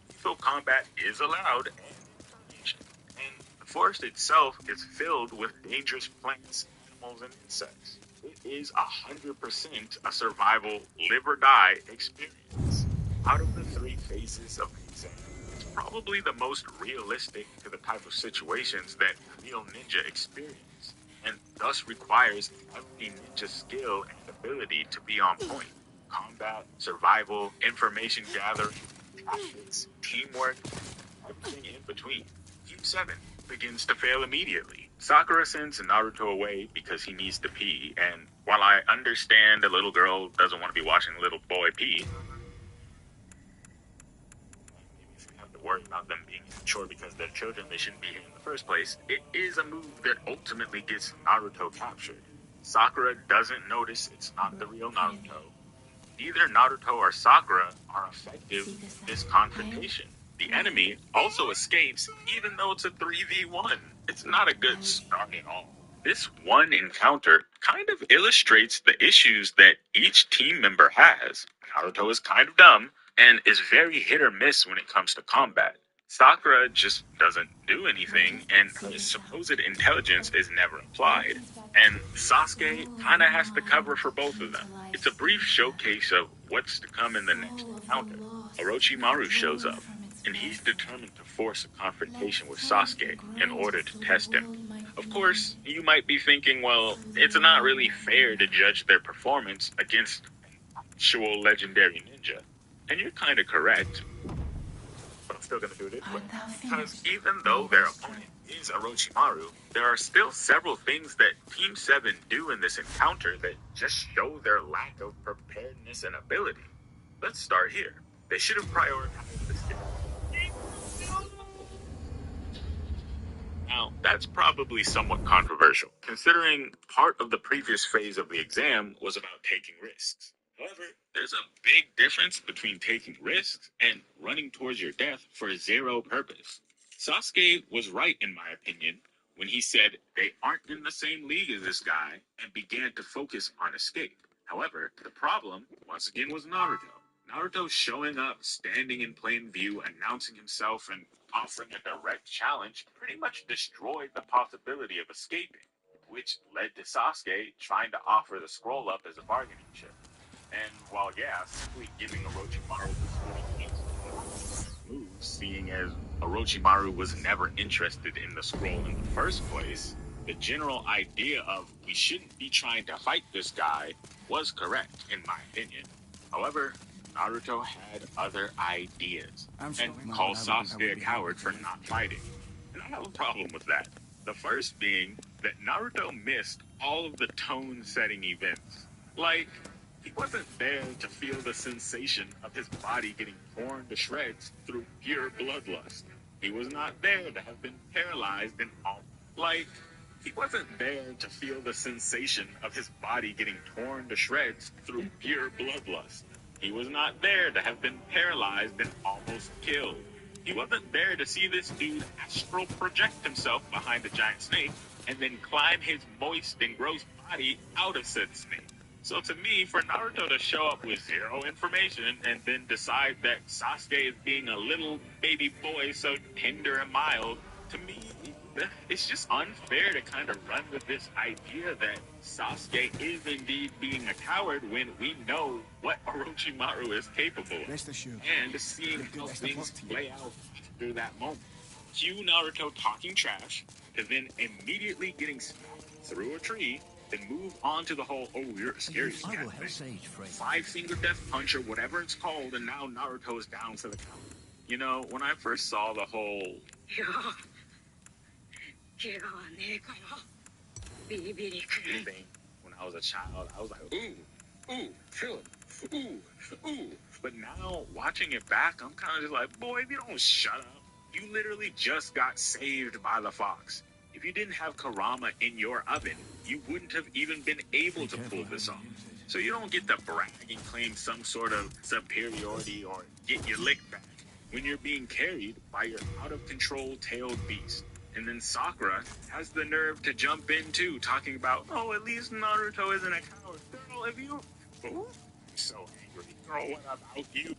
Lethal combat is allowed and the forest itself is filled with dangerous plants, animals, and insects. It is 100% a survival, live or die experience. Out of the 3 phases of the exam, it's probably the most realistic to the type of situations that real ninja experience, and thus requires every ninja skill and ability to be on point. Combat, survival, information gathering, tactics, teamwork, everything in between. Team 7 begins to fail immediately. Sakura sends Naruto away because he needs to pee, and while I understand a little girl doesn't want to be watching a little boy pee, have to worry about them being immature because they're children, they shouldn't be here in the first place. It is a move that ultimately gets Naruto captured. Sakura doesn't notice it's not the real Naruto. Neither Naruto or Sakura are effective in this confrontation. The enemy also escapes even though it's a 3v1. It's not a good start at all. This one encounter kind of illustrates the issues that each team member has. Naruto is kind of dumb and is very hit or miss when it comes to combat. Sakura just doesn't do anything, and her supposed intelligence is never applied. And Sasuke kinda has to cover for both of them. It's a brief showcase of what's to come in the next encounter. Orochimaru shows up, and he's determined to force a confrontation with Sasuke in order to test him. Of course, you might be thinking, well, it's not really fair to judge their performance against an actual legendary ninja. And you're kinda correct. But I'm still gonna do it anyway. Because even though their opponent is Orochimaru, there are still several things that Team 7 do in this encounter that just show their lack of preparedness and ability. Let's start here. They should have prioritized the skill. Now, that's probably somewhat controversial, considering part of the previous phase of the exam was about taking risks. However, there's a big difference between taking risks and running towards your death for zero purpose. Sasuke was right, in my opinion, when he said they aren't in the same league as this guy and began to focus on escape. However, the problem, once again, was Naruto. Naruto showing up, standing in plain view, announcing himself, and offering a direct challenge pretty much destroyed the possibility of escaping, which led to Sasuke trying to offer the scroll up as a bargaining chip. And while, yeah, simply giving Orochimaru the move, seeing as Orochimaru was never interested in the scroll in the first place, the general idea of we shouldn't be trying to fight this guy was correct, in my opinion. However, Naruto had other ideas and called Sasuke a coward for not fighting. And I have a problem with that. The first being that Naruto missed all of the tone-setting events. Like, he wasn't there to feel the sensation of his body getting torn to shreds through pure bloodlust. He was not there to have been paralyzed and all. Like, he wasn't there to feel the sensation of his body getting torn to shreds through pure bloodlust. He was not there to have been paralyzed and almost killed. He wasn't there to see this dude astral project himself behind a giant snake and then climb his moist and gross body out of said snake. So to me, for Naruto to show up with zero information and then decide that Sasuke is being a little baby boy so tender and mild, to me, it's just unfair to kind of run with this idea that Sasuke is indeed being a coward when we know what Orochimaru is capable of. And seeing how things play out after that moment. Cue Naruto talking trash, to then immediately getting smacked through a tree, then move on to the whole, oh, you're a scary cat thing. 5-finger death punch or whatever it's called, and now Naruto is down for the count. You know, when I first saw the whole thing when I was a child, I was like, ooh, kill him, ooh. But now, watching it back, I'm kind of just like, boy, if you don't shut up, you literally just got saved by the fox. If you didn't have Kurama in your oven, you wouldn't have even been able to pull this off. So you don't get to brag and claim some sort of superiority or get your lick back when you're being carried by your out-of-control tailed beast. And then Sakura has the nerve to jump in too, talking about, oh, at least Naruto isn't a coward. Girl, if you... Ooh, I'm so angry. Girl, what about you?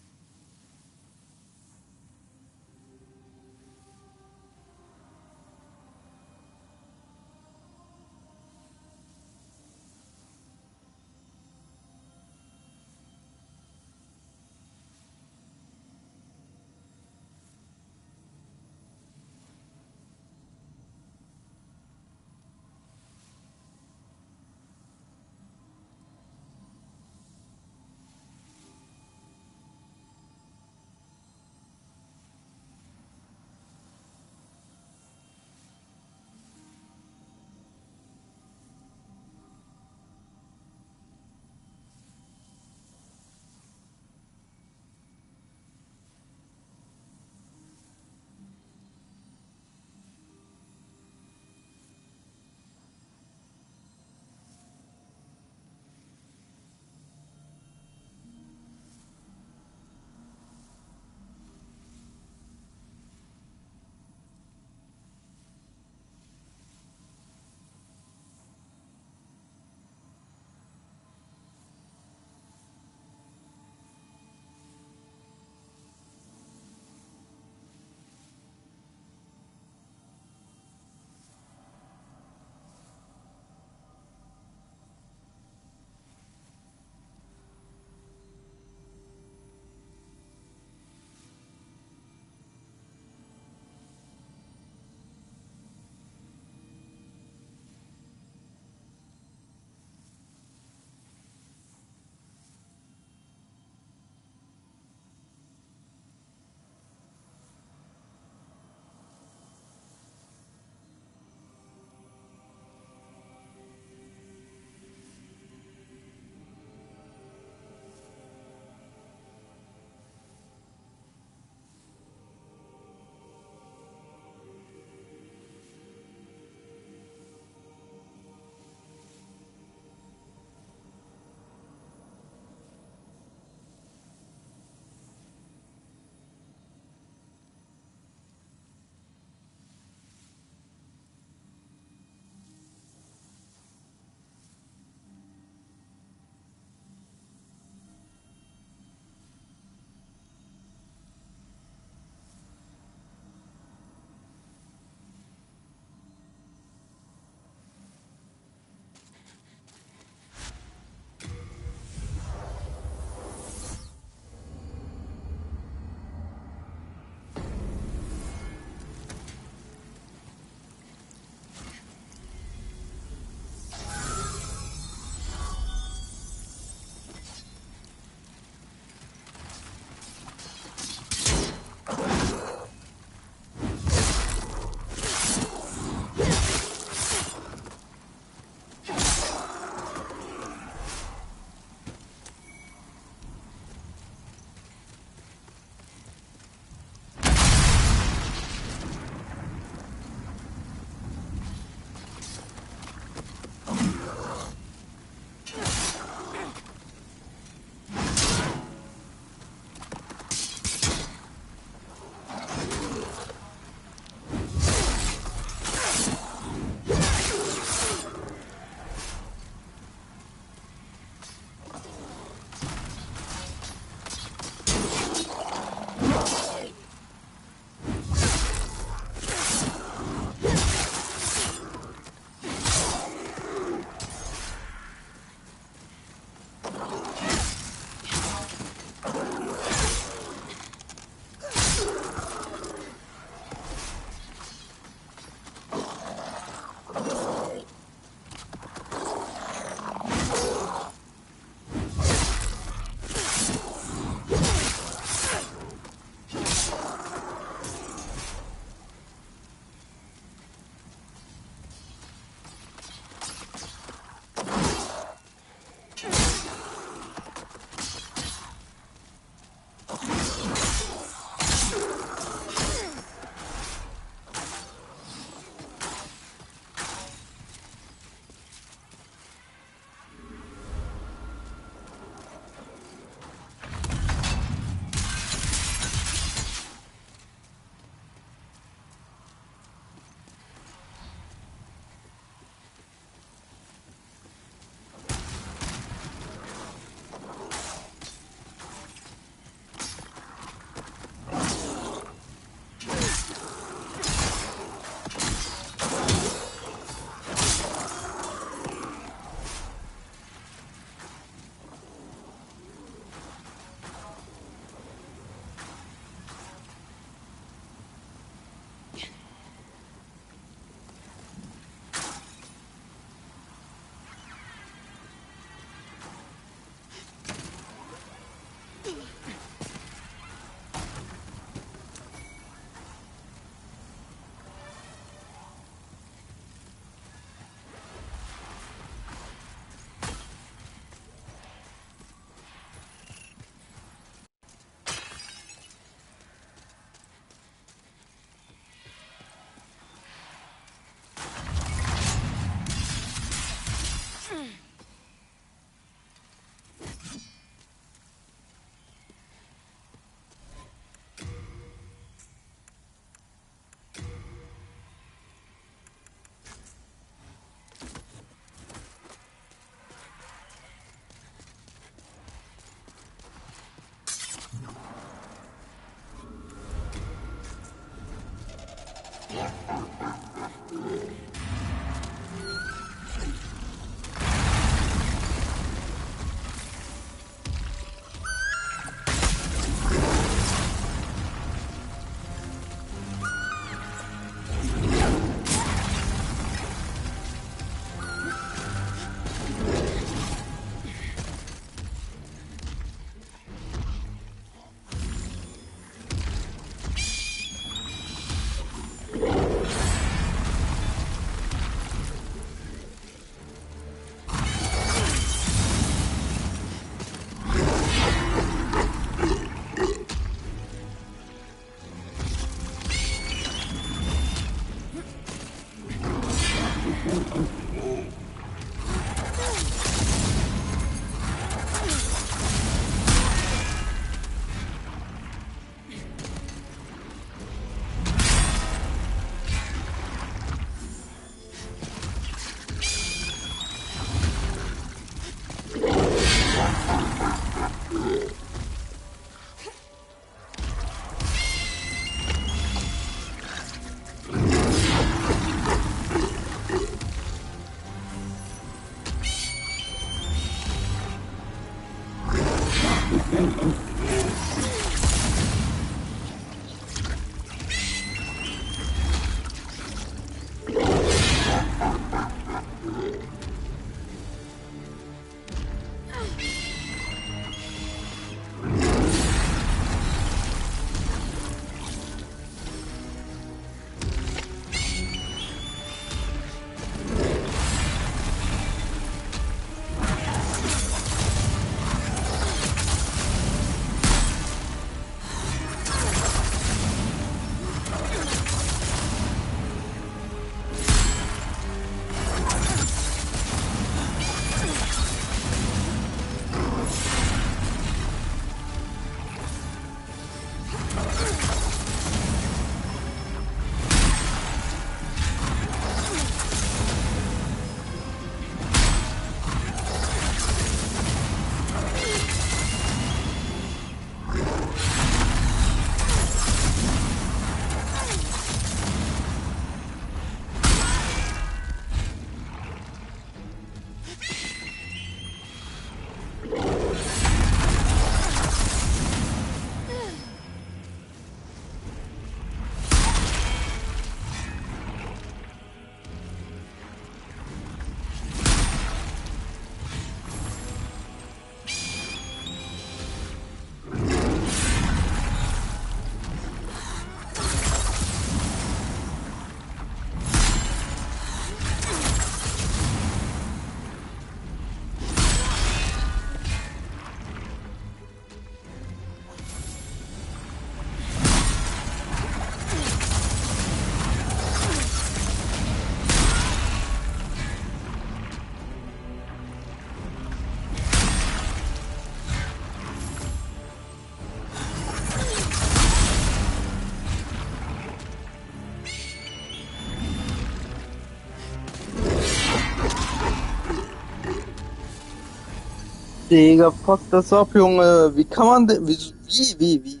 Digga, fuck das ab, Junge. Wie kann man denn... Wie?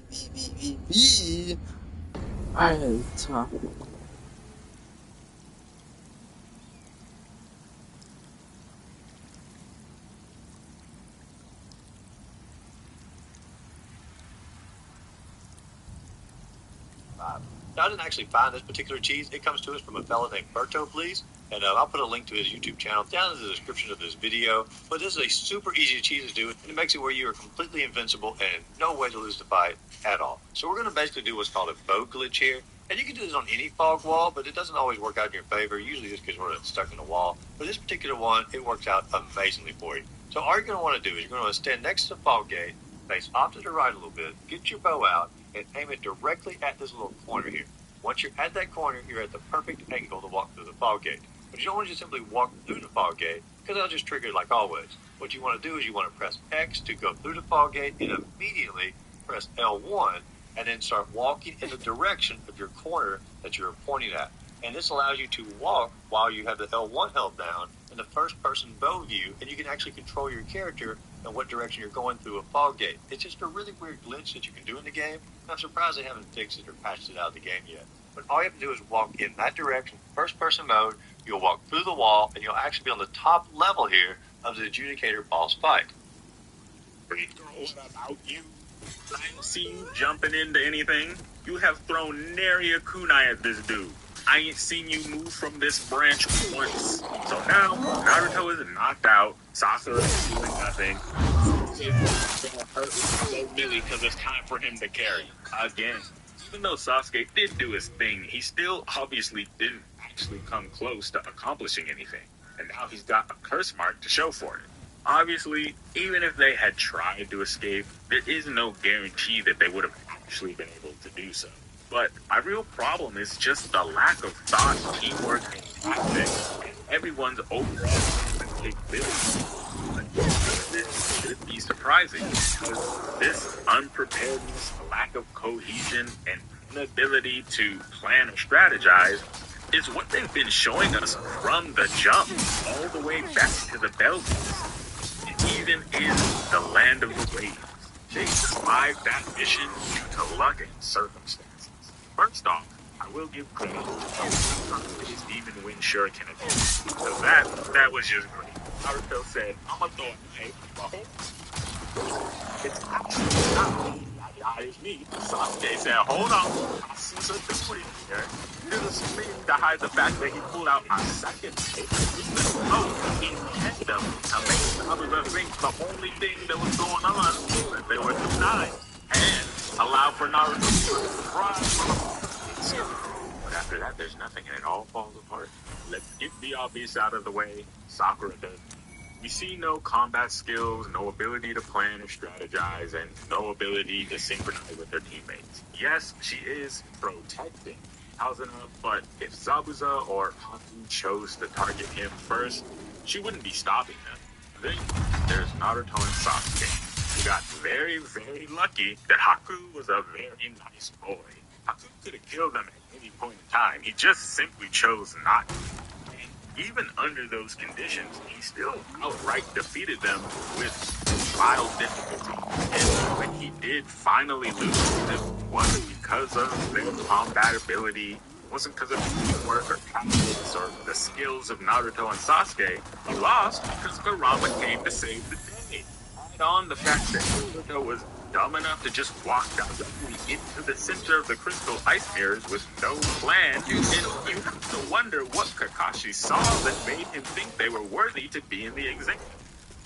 Alter. I didn't actually find this particular cheese. It comes to us from a fella named Berto, please. And I'll put a link to his YouTube channel down in the description of this video. But this is a super easy cheese to do, and it makes it where you are completely invincible and no way to lose the fight at all. So we're going to basically do what's called a bow glitch here. And you can do this on any fog wall, but it doesn't always work out in your favor, usually just because we're stuck in a wall. But this particular one, it works out amazingly for you. So all you're going to want to do is you're going to want to stand next to the fog gate, face off to the right a little bit, get your bow out, and aim it directly at this little corner here. Once you're at that corner, you're at the perfect angle to walk through the fog gate. But you don't want to just simply walk through the fog gate, because that'll just trigger it like always. What you want to do is you want to press X to go through the fog gate, and immediately press L1, and then start walking in the direction of your corner that you're pointing at. And this allows you to walk while you have the L1 held down in the first person bow view, and you can actually control your character and what direction you're going through a fog gate. It's just a really weird glitch that you can do in the game. I'm surprised they haven't fixed it or patched it out of the game yet. But all you have to do is walk in that direction, first person mode, you'll walk through the wall, and you'll actually be on the top level here of the Adjudicator boss fight. What about you? I ain't seen you jumping into anything. You have thrown nary a kunai at this dude. I ain't seen you move from this branch once. So now, Naruto is knocked out, Sasuke is doing nothing. It's gonna hurt so Millie because it's time for him to carry. Again. Even though Sasuke did do his thing, he still obviously didn't actually come close to accomplishing anything. And now he's got a curse mark to show for it. Obviously, even if they had tried to escape, there is no guarantee that they would have actually been able to do so. But my real problem is just the lack of thought, teamwork, and tactics, and everyone's overall capability. But this should be surprising because this unpreparedness, lack of cohesion, and inability to plan or strategize is what they've been showing us from the jump all the way back to the Belgians. And even in the land of the waves, they survived that mission due to luck and circumstances. First off, I will give credit to his demon wind shuriken again. So that was just great. Naruto said, I'm gonna throw a knife. It's actually not me. It's me. Sasuke said, hold on. I see something here. There's a screen to hide the fact that he pulled out a second tape. He intended them to make Naruto think the only thing that was going on was that they were denied and allow for Naruto to surprise. But after that, there's nothing and it all falls apart. Let's get the obvious out of the way. Sakura does. We see no combat skills, no ability to plan or strategize, and no ability to synchronize with her teammates. Yes, she is protecting Hazuna, but if Zabuza or Haku chose to target him first, she wouldn't be stopping them. Then there's Naruto and Sasuke, who got very, very lucky that Haku was a very nice boy. Haku could have killed them at any point in time. He just simply chose not to. Even under those conditions, he still outright defeated them with wild difficulty. And when he did finally lose, it wasn't because of their combat ability, it wasn't because of teamwork or tactics or the skills of Naruto and Sasuke. He lost because Kurama came to save the day. Add on the fact that Naruto was dumb enough to just walk directly into the center of the crystal ice mirrors with no plan, and you have to wonder what Kakashi saw that made him think they were worthy to be in the exam.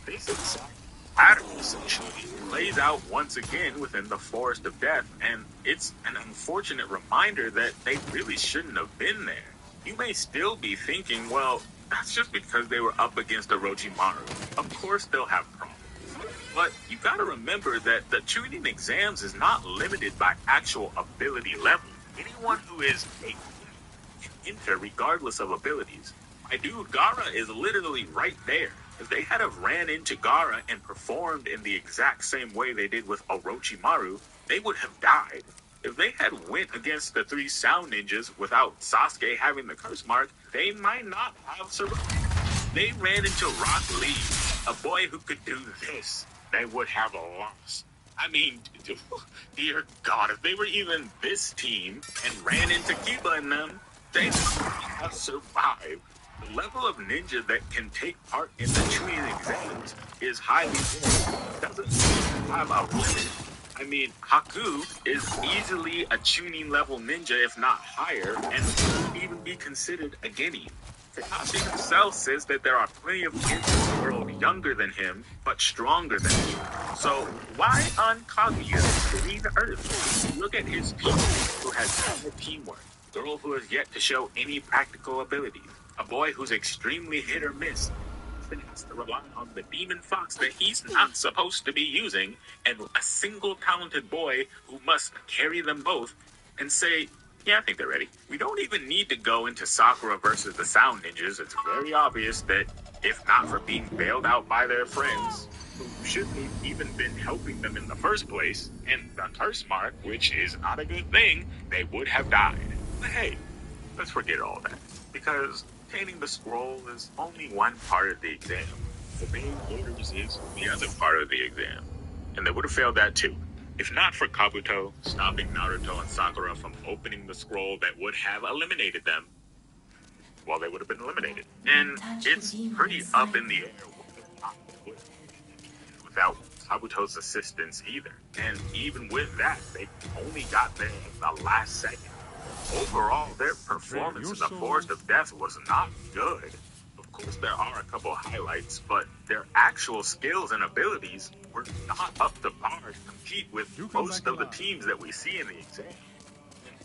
This exact pattern essentially plays out once again within the Forest of Death, and it's an unfortunate reminder that they really shouldn't have been there. You may still be thinking, well, that's just because they were up against Orochimaru. Of course they'll have problems. But you gotta remember that the Chunin exams is not limited by actual ability level. Anyone who is a can enter regardless of abilities. My dude Gaara is literally right there. If they had have ran into Gaara and performed in the exact same way they did with Orochimaru, they would have died. If they had went against the 3 sound ninjas without Sasuke having the curse mark, they might not have survived. They ran into Rock Lee, a boy who could do this. They would have lost. I mean, dear God, if they were even this team and ran into Kiba and them, they would have survived. The level of ninja that can take part in the Chunin exams is highly rare. It doesn't seem to have a limit. I mean, Haku is easily a Chunin level ninja, if not higher, and could even be considered a Genin. Kakashi himself says that there are plenty of kids in the world younger than him, but stronger than him. So why on Kaguya's green earth? Look at his people who has no teamwork, a girl who has yet to show any practical abilities, a boy who's extremely hit or miss, that has to rely on the demon fox that he's not supposed to be using, and a single talented boy who must carry them both and say, yeah, I think they're ready. We don't even need to go into Sakura versus the Sound Ninjas. It's very obvious that if not for being bailed out by their friends, who shouldn't have even been helping them in the first place, and the curse mark, which is not a good thing, they would have died. But hey, let's forget all that. Because obtaining the scroll is only one part of the exam. Obeying orders is the other part of the exam. And they would have failed that too. If not for Kabuto stopping Naruto and Sakura from opening the scroll that would have eliminated them, well, they would have been eliminated. And it's pretty up in the air without Kabuto's assistance either. And even with that, they only got there in the last second. Overall, their performance in the Forest of Death was not good. Of course, there are a couple highlights, but their actual skills and abilities were not up to par to compete with most of the teams that we see in the exam.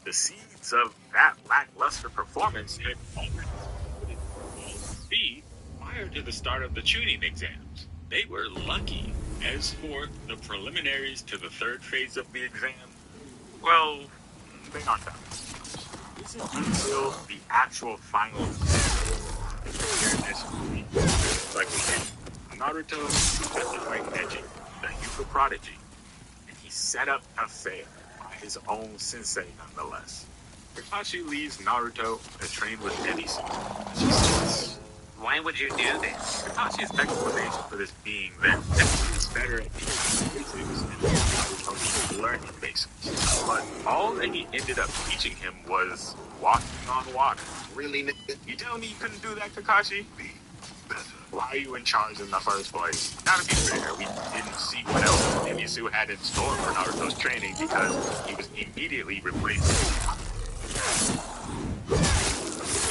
The seeds of that lackluster performance had already be prior to the start of the Chunin exams. They were lucky. As for the preliminaries to the 3rd phase of the exam, well, they aren't done. This is until the actual final fairness, like we said, Naruto had to fight Neji, the Yuka prodigy, and he set up to fail by his own sensei nonetheless. Kakashi leaves Naruto to train with Neji. She says, why would you do this? Kakashi's explanation for this being that Neji is better at teaching basics and Naruto needs to learn the basics. But all that he ended up teaching him was walking on water. Really, nigga? You telling me you couldn't do that, Kakashi? Why are you in charge in the first place? Now, to be fair, we didn't see what else Emisu had in store for Naruto's training because he was immediately replaced.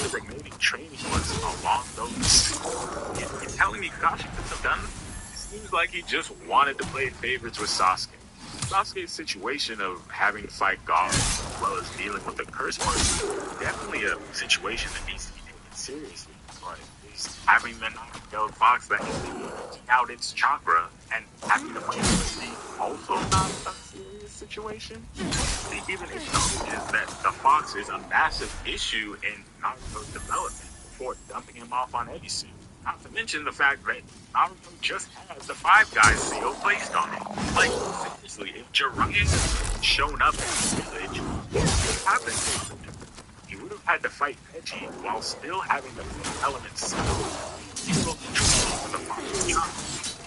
The remaining training was along those lines. You're telling me Kakashi couldn't have done it? It seems like he just wanted to play favorites with Sasuke. Sasuke's situation of having to fight gods as well as dealing with the curse mark is definitely a situation that needs to be taken seriously. But having the nine-tailed fox that is emptying out its chakra and having to fight the also not a serious situation. They even acknowledges that the fox is a massive issue in Naruto's development before dumping him off on Ebisu. Not to mention the fact that Naruto just has the Five Guys seal placed on him. Like, seriously, if Jiraiya had shown up in the village, what happened to him? He would have had to fight Neji while still having the elements sealed. He will for the final job,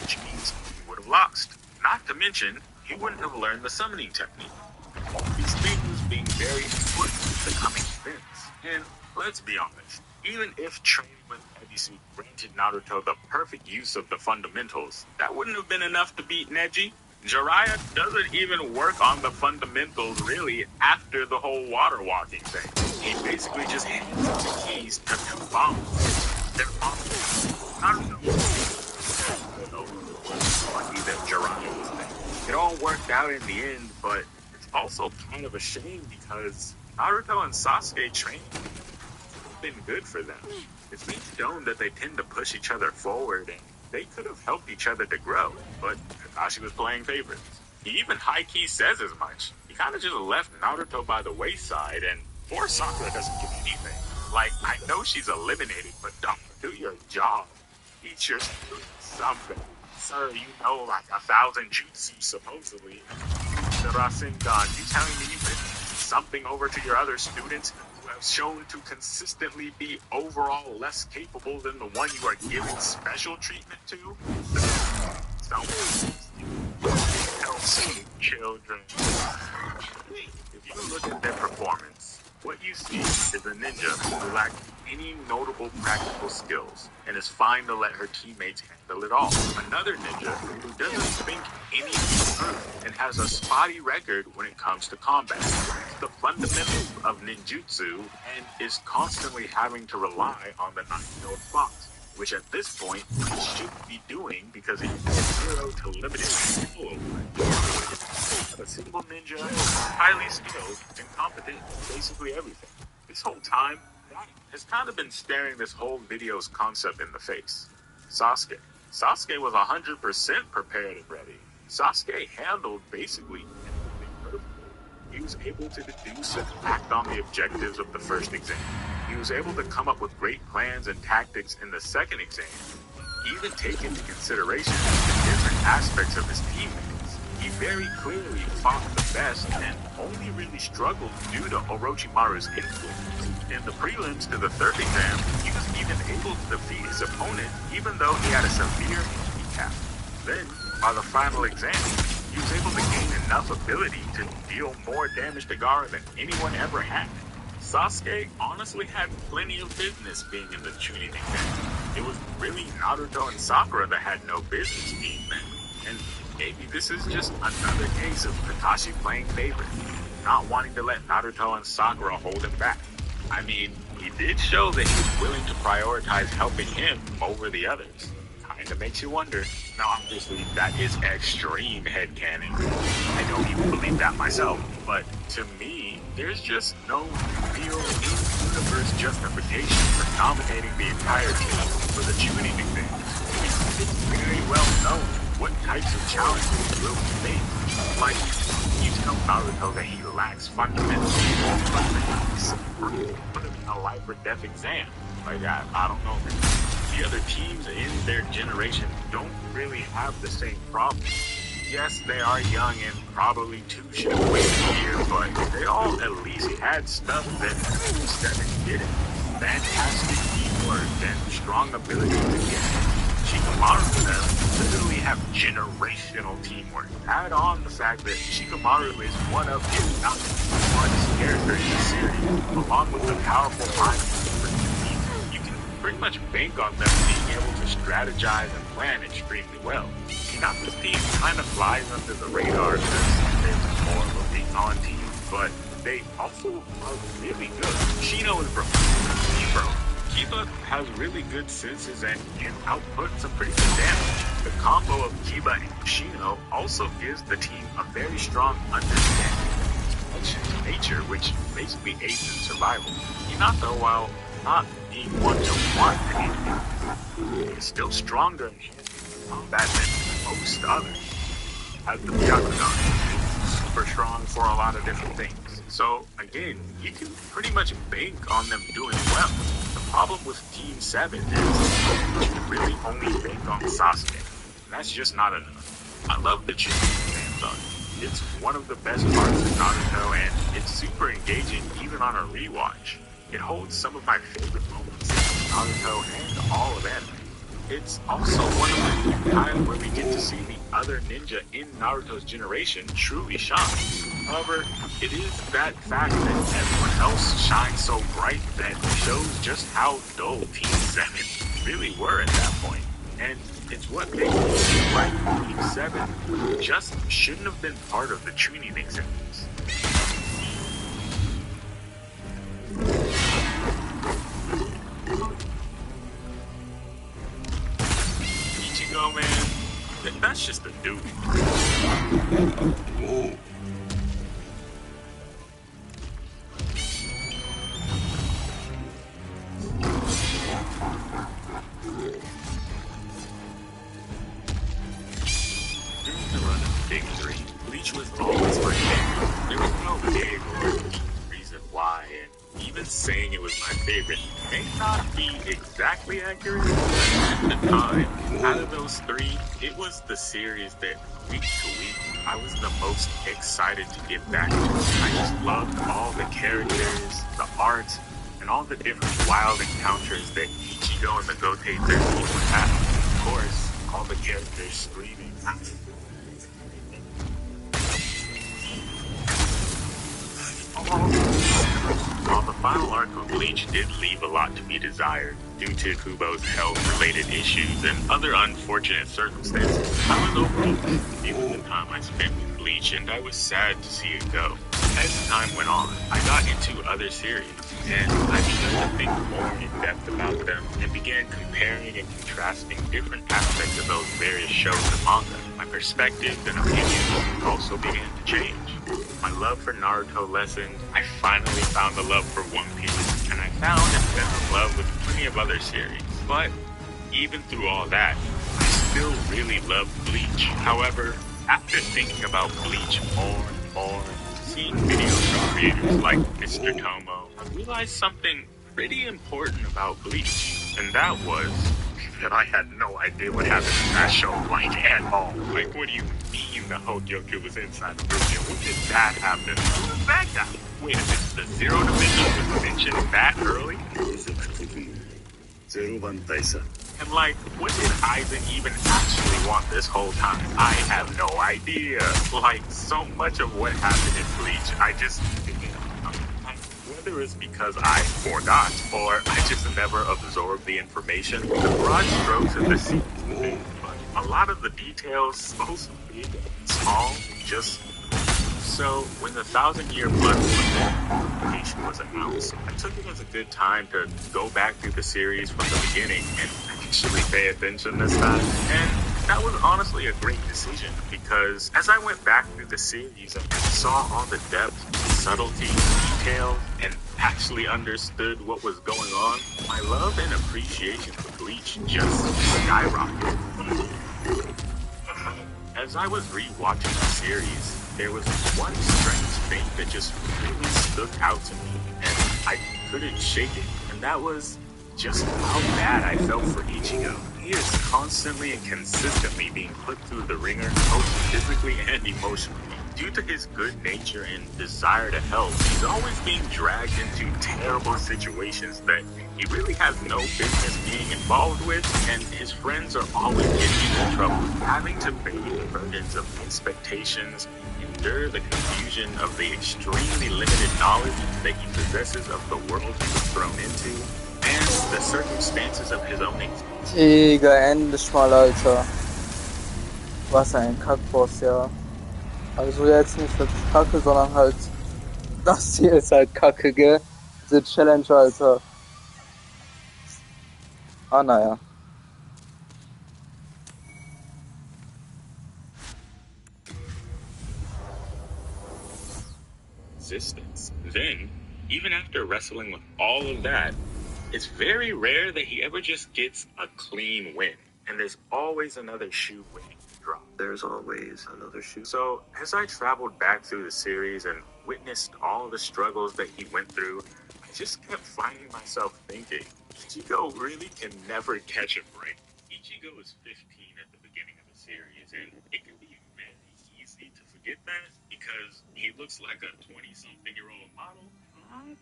which means he would have lost. Not to mention, he wouldn't have learned the summoning technique. All these things being very important to the coming events. And let's be honest, even if training with Ebisu granted Naruto the perfect use of the fundamentals, that wouldn't have been enough to beat Neji. Jiraiya doesn't even work on the fundamentals really after the whole water walking thing. He basically just hands the keys to two bombs. They're bombs. Naruto. Lucky that Jiraiya was there. It all worked out in the end, but it's also kind of a shame because Naruto and Sasuke training has been good for them. It's been shown that they tend to push each other forward and they could have helped each other to grow, but Kakashi was playing favorites. He even high-key says as much. He kind of just left Naruto by the wayside, and poor Sakura doesn't give anything. Like, I know she's eliminated, but don't do your job. Teach your students something. Sir, you know like 1,000 jutsu, supposedly. The Rasengan, you telling me you could something over to your other students who have shown to consistently be overall less capable than the one you are giving special treatment to? Don't help children. If you look at their performance, what you see is a ninja who lacks any notable practical skills and is fine to let her teammates handle it all. Another ninja who doesn't think any and has a spotty record when it comes to combat. The fundamentals of ninjutsu and is constantly having to rely on the nine-tailed fox, which at this point he should be doing because he has 0 to limited control over it. A single ninja, highly skilled and competent in basically everything. This whole time, that has kind of been staring this whole video's concept in the face. Sasuke. Sasuke was 100% prepared and ready. Sasuke handled basically everything perfectly. He was able to deduce and act on the objectives of the first exam. He was able to come up with great plans and tactics in the second exam. He even take into consideration the different aspects of his teammates. He very clearly fought the best and only really struggled due to Orochimaru's influence. In the prelims to the third exam, he was even able to defeat his opponent even though he had a severe handicap. Then, by the final exam, he was able to gain enough ability to deal more damage to Gaara than anyone ever had. Sasuke honestly had plenty of business being in the Chunin exam. It was really Naruto and Sakura that had no business being there. And maybe this is just another case of Kakashi playing favorite, not wanting to let Naruto and Sakura hold him back. I mean, he did show that he was willing to prioritize helping him over the others. Kinda makes you wonder. Now, obviously, that is extreme headcanon. I don't even believe that myself, but to me, there's just no real in-universe justification for nominating the entire team for the Chunin exam. It's very well known what types of challenges will be faced. Like, you tell Naruto that he lacks fundamentals, but put him in a life or death exam. Like, I don't know. the other teams in their generation don't really have the same problem. Yes, they are young and probably two should have waited a year, but they all at least had stuff that 7 didn't. Fantastic teamwork and strong ability to get Shikamaru and them literally have generational teamwork. Add on the fact that Shikamaru is one of, if not the smartest character in the series, along with the powerful mind of the team. You can pretty much bank on them being able to strategize and plan extremely well. Hinata's team kind of flies under the radar because they're more of a recon team, but they also are really good. Shino is broke. Kiba has really good senses and can output some pretty good damage. The combo of Kiba and Shino also gives the team a very strong understanding of nature, which basically aids in survival. Hinata, while not being 1-to-1, is still stronger in combat than most others. As the Byakugan, super strong for a lot of different things. So again, you can pretty much bank on them doing well. The problem with Team 7 is you can really only bank on Sasuke. And that's just not enough. I love the Chunin fans on it. It's one of the best parts of Naruto, and it's super engaging even on a rewatch. It holds some of my favorite moments in Naruto and all of anime. It's also one of the times where we get to see the other ninja in Naruto's generation truly shine. However, it is that fact that everyone else shines so bright that shows just how dull Team 7 really were at that point. And it's what makes me feel like Team 7 just shouldn't have been part of the Chunin examples. Ichigo, man, that's just a dude. Whoa. Big 3. Bleach was always my favorite. There was no big or reason why, and even saying it was my favorite may not be exactly accurate. At the time, out of those 3, it was the series that week to week I was the most excited to get back to. I just loved all the characters, the art, and all the different wild encounters that Ichigo and the Gote 13 would have. Of course, all the characters screaming. While the final arc of Bleach did leave a lot to be desired due to Kubo's health-related issues and other unfortunate circumstances, I was overall happy with the time I spent with Bleach, and I was sad to see it go. As time went on, I got into other series, and I began to think more in depth about them and began comparing and contrasting different aspects of those various shows and manga. My perspectives and opinions also began to change. My love for Naruto lessened. I finally found a love for One Piece, and I found and fell in love with plenty of other series. But even through all that, I still really loved Bleach. However, after thinking about Bleach more and more, seeing videos from creators like Mr. Tomo, I realized something pretty important about Bleach, and that was that I had no idea what happened in that show, like, at all. Like, what do you mean the Hogyoku was inside the Rukia? When did that happen? Who was that guy? Wait a minute, the Zero Division was mentioned that early? And like, what did Aizen even actually want this whole time? I have no idea. Like, so much of what happened in Bleach, I just... Whether it's because I forgot or I just never absorbed the information, the broad strokes of the scene, but a lot of the details, so big and small, just... So, when the 1,000-Year Blood publication was announced, I took it as a good time to go back through the series from the beginning and actually pay attention this time. And that was honestly a great decision, because as I went back through the series and saw all the depth, subtlety, detail, and actually understood what was going on, my love and appreciation for Bleach just skyrocketed. As I was rewatching the series, there was one strange thing that just really stuck out to me, and I couldn't shake it, and that was just how bad I felt for Ichigo. He is constantly and consistently being put through the ringer, both physically and emotionally. Due to his good nature and desire to help, he's always being dragged into terrible situations that he really has no business being involved with, and his friends are always getting into trouble. Having to bear the burdens of expectations, endure the confusion of the extremely limited knowledge that he possesses of the world he was thrown into, and the circumstances of his own existence. Digga, endlich mal, Alter. Was ein Kackboss, ja. Also jetzt nicht wirklich Kacke, sondern halt, das hier ist halt Kacke, gell? Diese Challenge, Alter. Ah, naja. Existence. Then, even after wrestling with all of that, it's very rare that he ever just gets a clean win. And there's always another shoe waiting to drop. There's always another shoe. So, as I traveled back through the series and witnessed all the struggles that he went through, I just kept finding myself thinking, Ichigo really can never catch a break. Ichigo is 15 at the beginning of the series, and it can be very easy to forget that because he looks like a 20-something-year-old model.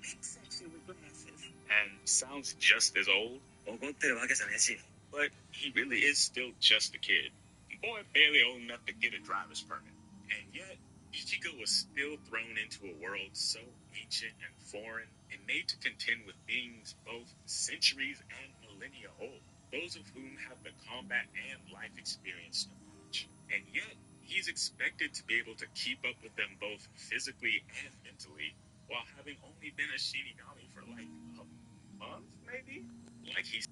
Big sexy with glasses. And sounds just as old. But he really is still just a kid. Boy barely old enough to get a driver's permit. And yet, Ichigo was still thrown into a world so ancient and foreign and made to contend with beings both centuries and millennia old, those of whom have the combat and life experience to match. And yet, he's expected to be able to keep up with them both physically and mentally, while having only been a Shinigami for like a month, maybe? Like he's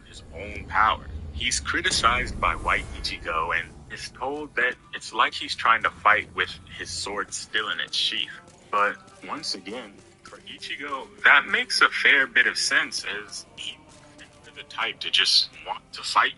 his own power. He's criticized by White Ichigo and is told that it's like he's trying to fight with his sword still in its sheath. But once again, for Ichigo, that makes a fair bit of sense, as he was never the type to just want to fight.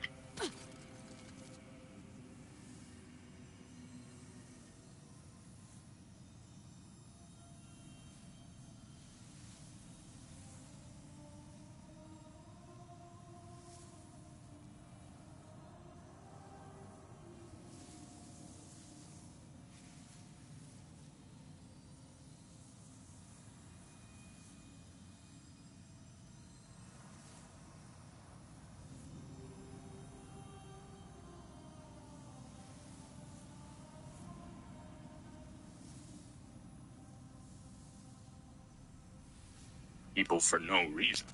People for no reason.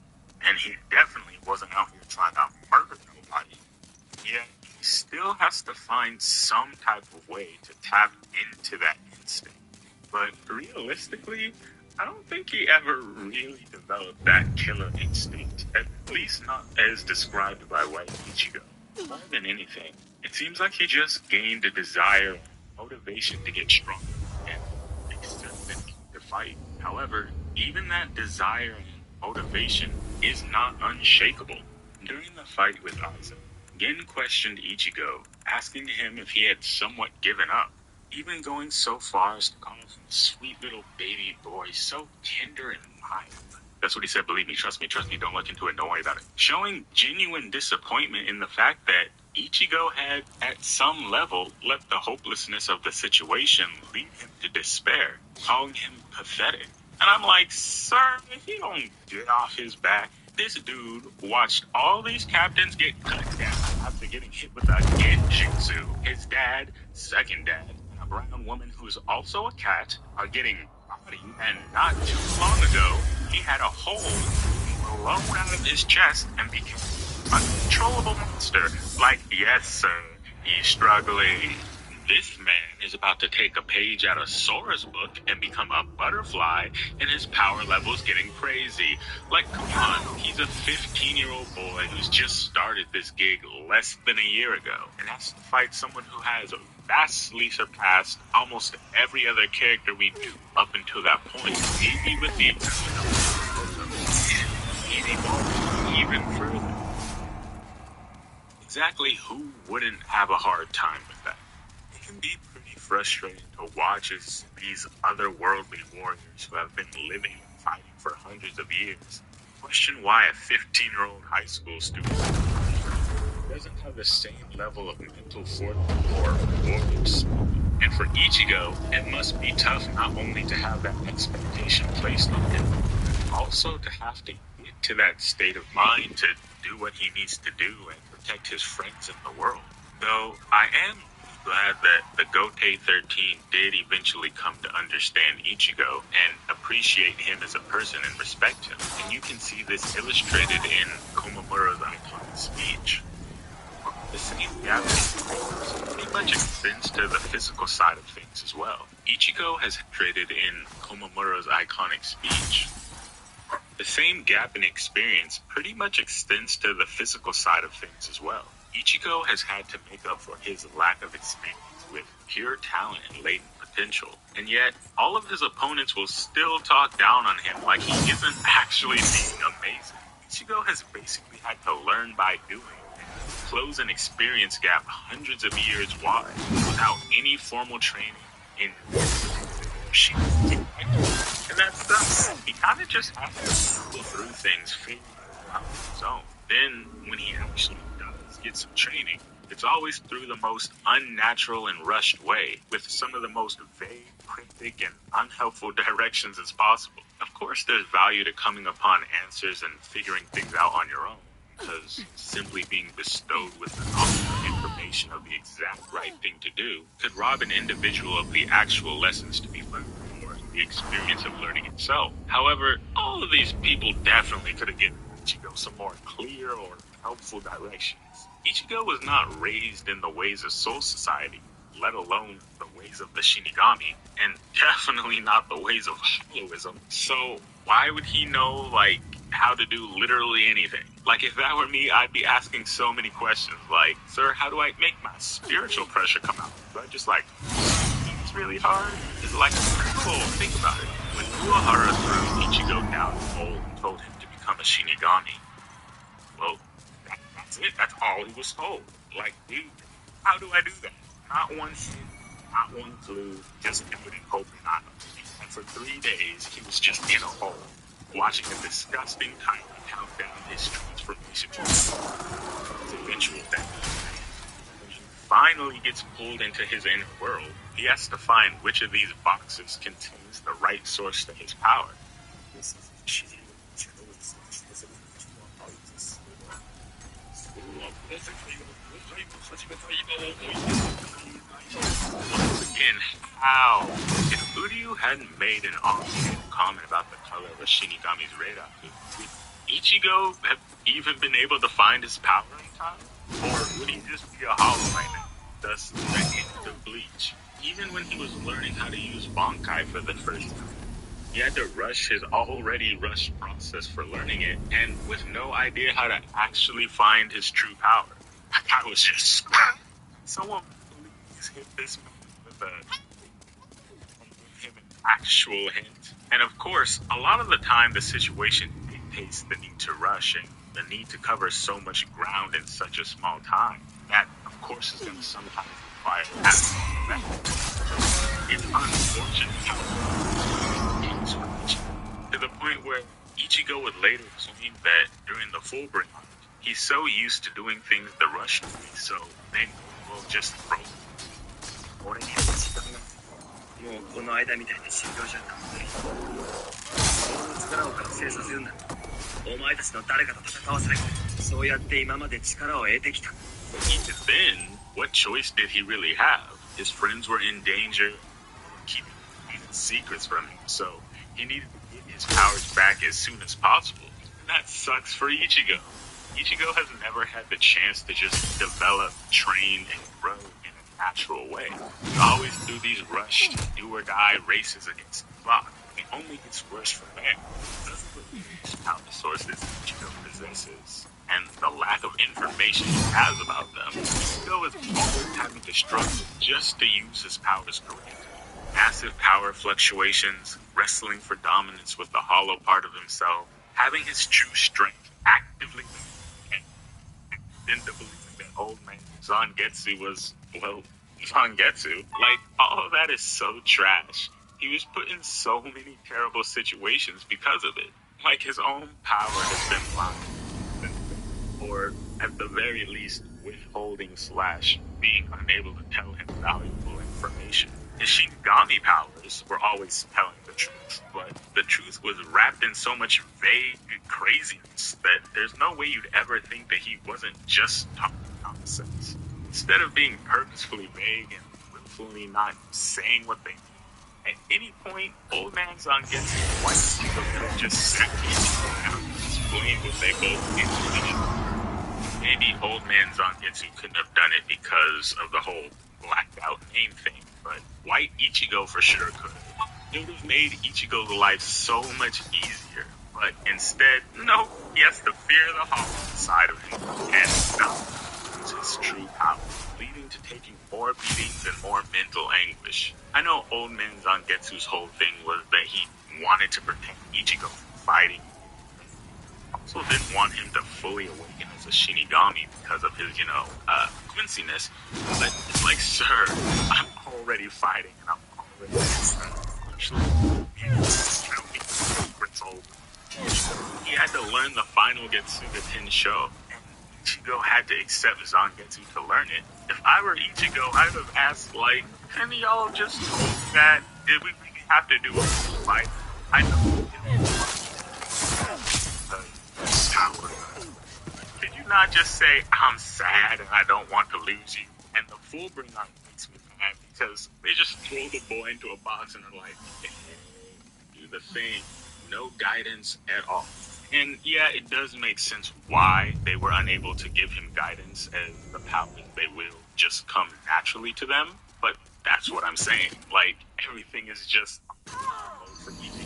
And he definitely wasn't out here trying to murder nobody. Yet, he still has to find some type of way to tap into that instinct. But realistically, I don't think he ever really developed that killer instinct, at least not as described by White Ichigo. More than anything, it seems like he just gained a desire and motivation to get stronger and accept and keep the fight. However, even that desire and motivation is not unshakable. During the fight with Aizen, Gin questioned Ichigo, asking him if he had somewhat given up, even going so far as to call him a sweet little baby boy, so tender and mild. That's what he said, believe me, trust me, don't look into it, don't worry about it. Showing genuine disappointment in the fact that Ichigo had, at some level, let the hopelessness of the situation lead him to despair, calling him pathetic. And I'm like, sir, if he don't get off his back, this dude watched all these captains get cut down after getting hit with a genjutsu. His dad, second dad, and a brown woman who's also a cat are getting bodied, and not too long ago, he had a hole blown out of his chest and became an uncontrollable monster. Like, yes, sir, he's struggling. This man is about to take a page out of Sora's book and become a butterfly, and his power level's getting crazy. Like, come on, he's a 15-year-old boy who's just started this gig less than a year ago, and has to fight someone who has vastly surpassed almost every other character we knew up until that point. Maybe with the exception of he's evolved even further. Exactly who wouldn't have a hard time with that? It can be pretty frustrating to watch as these otherworldly warriors who have been living and fighting for hundreds of years question why a 15-year-old high school student doesn't have the same level of mental fortitude or warriors. And for Ichigo, it must be tough not only to have that expectation placed on him, but also to have to get to that state of mind to do what he needs to do and protect his friends in the world. Though I am glad that the Gotei 13 did eventually come to understand Ichigo and appreciate him as a person and respect him. And you can see this illustrated in Komamura's iconic speech. The same gap pretty much extends to the physical side of things as well. Ichigo has traded in Komamura's iconic speech. The same gap in experience pretty much extends to the physical side of things as well. Ichigo has had to make up for his lack of experience with pure talent and latent potential. And yet, all of his opponents will still talk down on him like he isn't actually being amazing. Ichigo has basically had to learn by doing, close an experience gap hundreds of years wide without any formal training in and that stuff. He kind of just has to go through things, figure it out on his own. Then, when he actually does get some training, it's always through the most unnatural and rushed way, with some of the most vague, cryptic, and unhelpful directions as possible. Of course, there's value to coming upon answers and figuring things out on your own, because simply being bestowed with the knowledge and information of the exact right thing to do could rob an individual of the actual lessons to be learned, or the experience of learning itself. However, all of these people definitely could have given Ichigo some more clear or helpful directions. Ichigo was not raised in the ways of Soul Society, let alone the ways of the Shinigami, and definitely not the ways of Hollowism. So why would he know, like, how to do literally anything. Like, if that were me, I'd be asking so many questions like, sir, how do I make my spiritual pressure come out? Do I just, like, it's really hard? It's like, cool, think about it. When Uehara threw Ichigo down the hole and told him to become a Shinigami, well, that's it. That's all he was told. Like, dude, how do I do that? Not one hit, not one clue, just do it and hope you're not. And for 3 days, he was just in a hole, watching a disgusting timer count down his transformation. His eventual death. When he finally gets pulled into his inner world, he has to find which of these boxes contains the right source to his power. This is once again, how? If Uryu hadn't made an offhand comment about the color of a Shinigami's radar, would Ichigo have even been able to find his power in time? Or would he just be a hollow right now? Thus, the end of Bleach. Even when he was learning how to use Bankai for the first time, he had to rush his already rushed process for learning it, and with no idea how to actually find his true power. I was just someone please hit this man with him an actual hint. And of course, a lot of the time the situation dictates the need to rush and the need to cover so much ground in such a small time. That, of course, is going to sometimes require action. It's unfortunate to the point where Ichigo would later claim that during the full bring up, he's so used to doing things the Russian way, so then we'll just throw. 俺には時間がもうこの間みたいな修行じゃなくて俺の力を覚醒させるんだ。お前たちの誰かと戦わせる。そうやって今まで力を得てきた。 Even then, what choice did he really have? His friends were in danger, keeping secrets from him, so he needed to get his powers back as soon as possible. And that sucks for Ichigo. Ichigo has never had the chance to just develop, train, and grow in a natural way. He always do these rushed, do-or-die races against the clock. It only gets worse from there. Doesn't believe how the sources Ichigo possesses and the lack of information he has about them. Ichigo is always having to struggle just to use his powers correctly. Massive power fluctuations, wrestling for dominance with the hollow part of himself, having his true strength actively into believing that old man Zangetsu was, well, Zangetsu. Like, all of that is so trash. He was put in so many terrible situations because of it. Like, his own power has been blocked. Or, at the very least, withholding / being unable to tell him valuable information. His Shinigami powers were always telling the truth, but the truth was wrapped in so much vague craziness that there's no way you'd ever think that he wasn't just talking nonsense. Instead of being purposefully vague and willfully not saying what they mean, at any point, old man Zangetsu and White Ichigo could have just sat down and explained what they both needed. Maybe old man Zangetsu couldn't have done it because of the whole blacked out name thing, but White Ichigo for sure could. It would have made Ichigo's life so much easier, but instead, no, he has to fear the hollow side of him and not use his true power, leading to taking more beatings and more mental anguish. I know old man Zangetsu's whole thing was that he wanted to protect Ichigo from fighting. Also didn't want him to fully awaken as a Shinigami because of his, quinciness. But it's like, sir, I'm already fighting and I'm already He had to learn the final Getsuga Tensho, and Ichigo had to accept Zangetsu to learn it. If I were Ichigo, I'd have asked, like, can y'all just told me that? Did we really have to do a full fight? I know. Could you not just say, I'm sad and I don't want to lose you? And the full bring on makes me mad because they just throw the boy into a box and are like, hey, do the thing. No guidance at all. And yeah, it does make sense why they were unable to give him guidance, as the powers they will just come naturally to them. But that's what I'm saying. Like, everything is just for easy.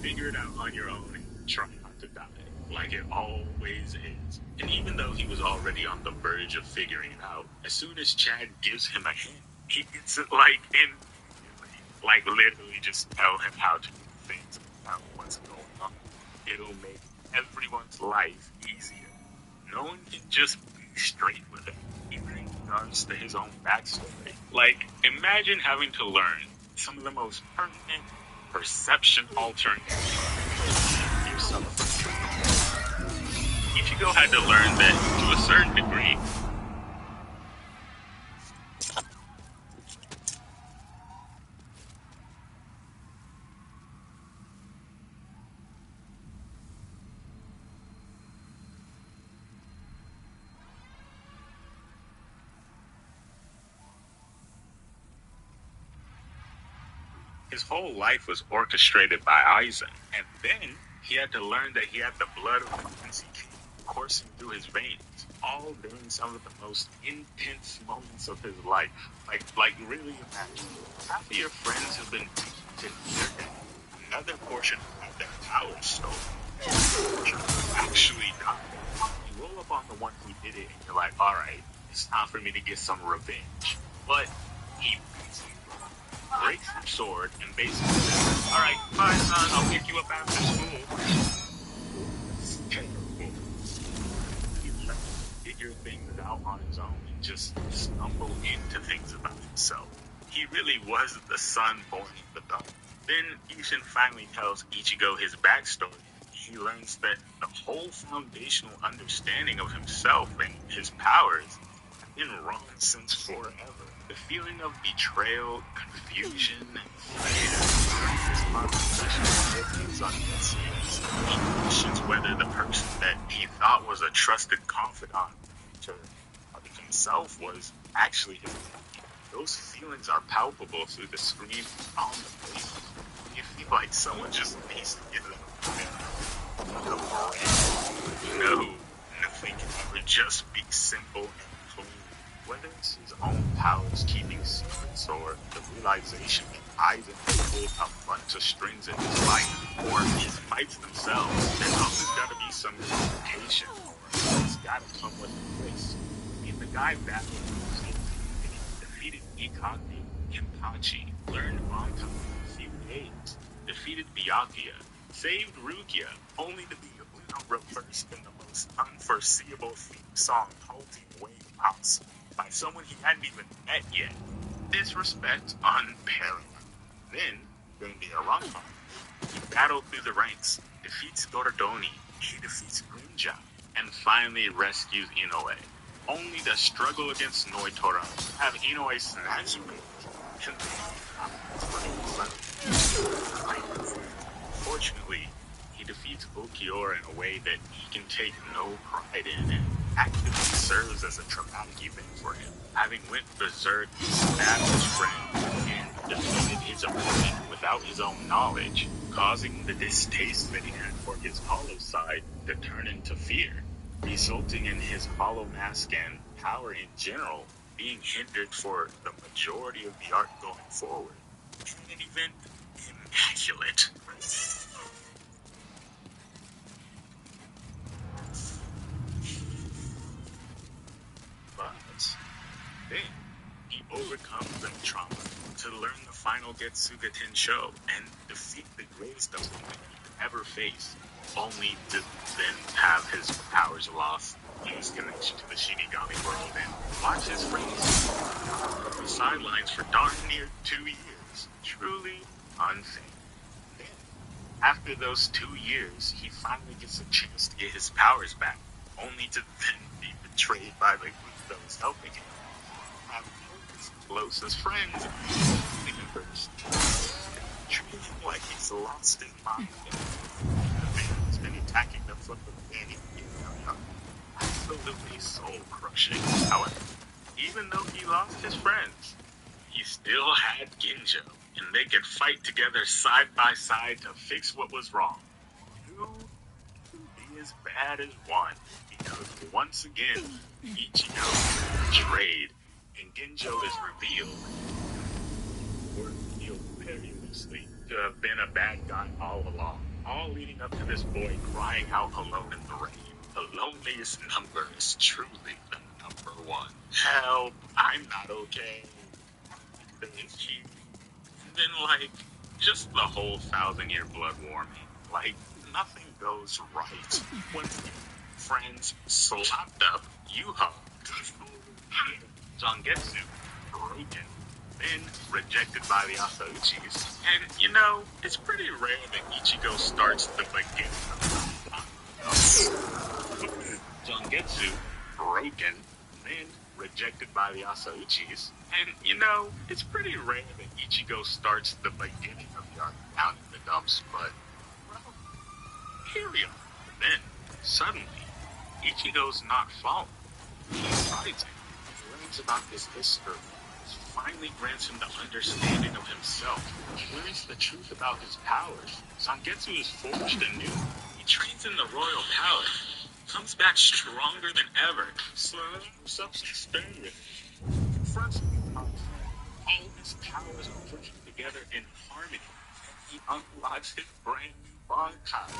Figure it out on your own. try not to die, like it always is. And even though he was already on the verge of figuring it out, as soon as Chad gives him a hint, he gets it like literally just tell him how to do things about what's going on. It'll make everyone's life easier. No one can just be straight with it, even in regards to his own backstory. Like, imagine having to learn some of the most pertinent, perception-altering yourself. Ichigo had to learn that, to a certain degree, his whole life was orchestrated by Aizen, and then he had to learn that he had the blood of the Quincy King coursing through his veins, all during some of the most intense moments of his life. Like really imagine, half of your friends have been beaten to near death, another portion have their powers stolen, actually died. You roll up on the one who did it, and you're like, alright, it's time for me to get some revenge. But he breaks your sword and basically says, alright, bye son, I'll pick you up after school. It's terrible. He let figure things out on his own and just stumble into things about himself. He really was the son born in the dark. Then Ishin finally tells Ichigo his backstory. He learns that the whole foundational understanding of himself and his powers have been wrong since forever. The feeling of betrayal, confusion, and fear his conversation on his he questions whether the person that he thought was a trusted confidant to himself was actually his enemy. Those feelings are palpable through the screen on the page. You feel like someone just pieced together. No, nothing can ever just be simple and clean. Whether it's his own powers keeping secrets or the realization that Aizen pulled a bunch of strings in his life, or his fights themselves, there's always got to be some communication, or it's got to come with a twist. I mean, the guy battled defeated Dikkatli, Kenpachi, learned Bankai in a few days, defeated Byakuya, saved Rukia, only to be reversed in the most unforeseeable theme song halting wave pops by someone he hadn't even met yet. Disrespect unparalleled. Then, during the Arankan, he battled through the ranks, defeats Dorodoni, he defeats Grinja, and finally rescues Inoue. Only to struggle against Noitora, have Inoue snatch him, Fortunately, he defeats Ulquiorra in a way that he can take no pride in and actively serves as a traumatic event for him. Having went berserk, stabbed his friend, and defeated his opponent without his own knowledge, causing the distaste that he had for his hollow side to turn into fear, resulting in his hollow mask and power in general being hindered for the majority of the arc going forward. An event immaculate. But then he overcomes the trauma to learn the final Getsuga Tensho and defeat the greatest opponent he could ever face, only to then have his powers lost, lose connection to the Shinigami world, and watch his friends on the sidelines for darn near 2 years. Truly unfair. Then, after those 2 years, he finally gets a chance to get his powers back, only to then be betrayed by the group that was helping him. Have his closest friends in the universe treating him like he's lost his mind. The man has been attacking them from the beginning. Absolutely soul-crushing. However, even though he lost his friends, he still had Ginjo, and they could fight together side by side to fix what was wrong. Two could be as bad as one, because once again, Ichigo is betrayed, and Ginjo is revealed very loosely to have been a bad guy all along. all leading up to this boy crying out alone in the rain. The loneliest number is truly the number one. Help, I'm not okay. Then just the whole 1,000-year blood warming. Nothing goes right. When friends slopped up, Yuho, Zangetsu, broken, then rejected by the Asauchis. And, it's pretty rare that Ichigo starts the beginning of Zangetsu, broken, then rejected by the Asauchis. And, it's pretty rare that Ichigo starts the beginning of the arc down in the dumps, but, well, here we are. Then, suddenly, Ichigo's not falling. He rides it, learns about his history, finally grants him the understanding of himself. He learns the truth about his powers. Zangetsu is forged anew. He trains in the royal palace, comes back stronger than ever, slams up some stone, confronts all his powers are pushing together in harmony. He unlocks his brand new Bankai.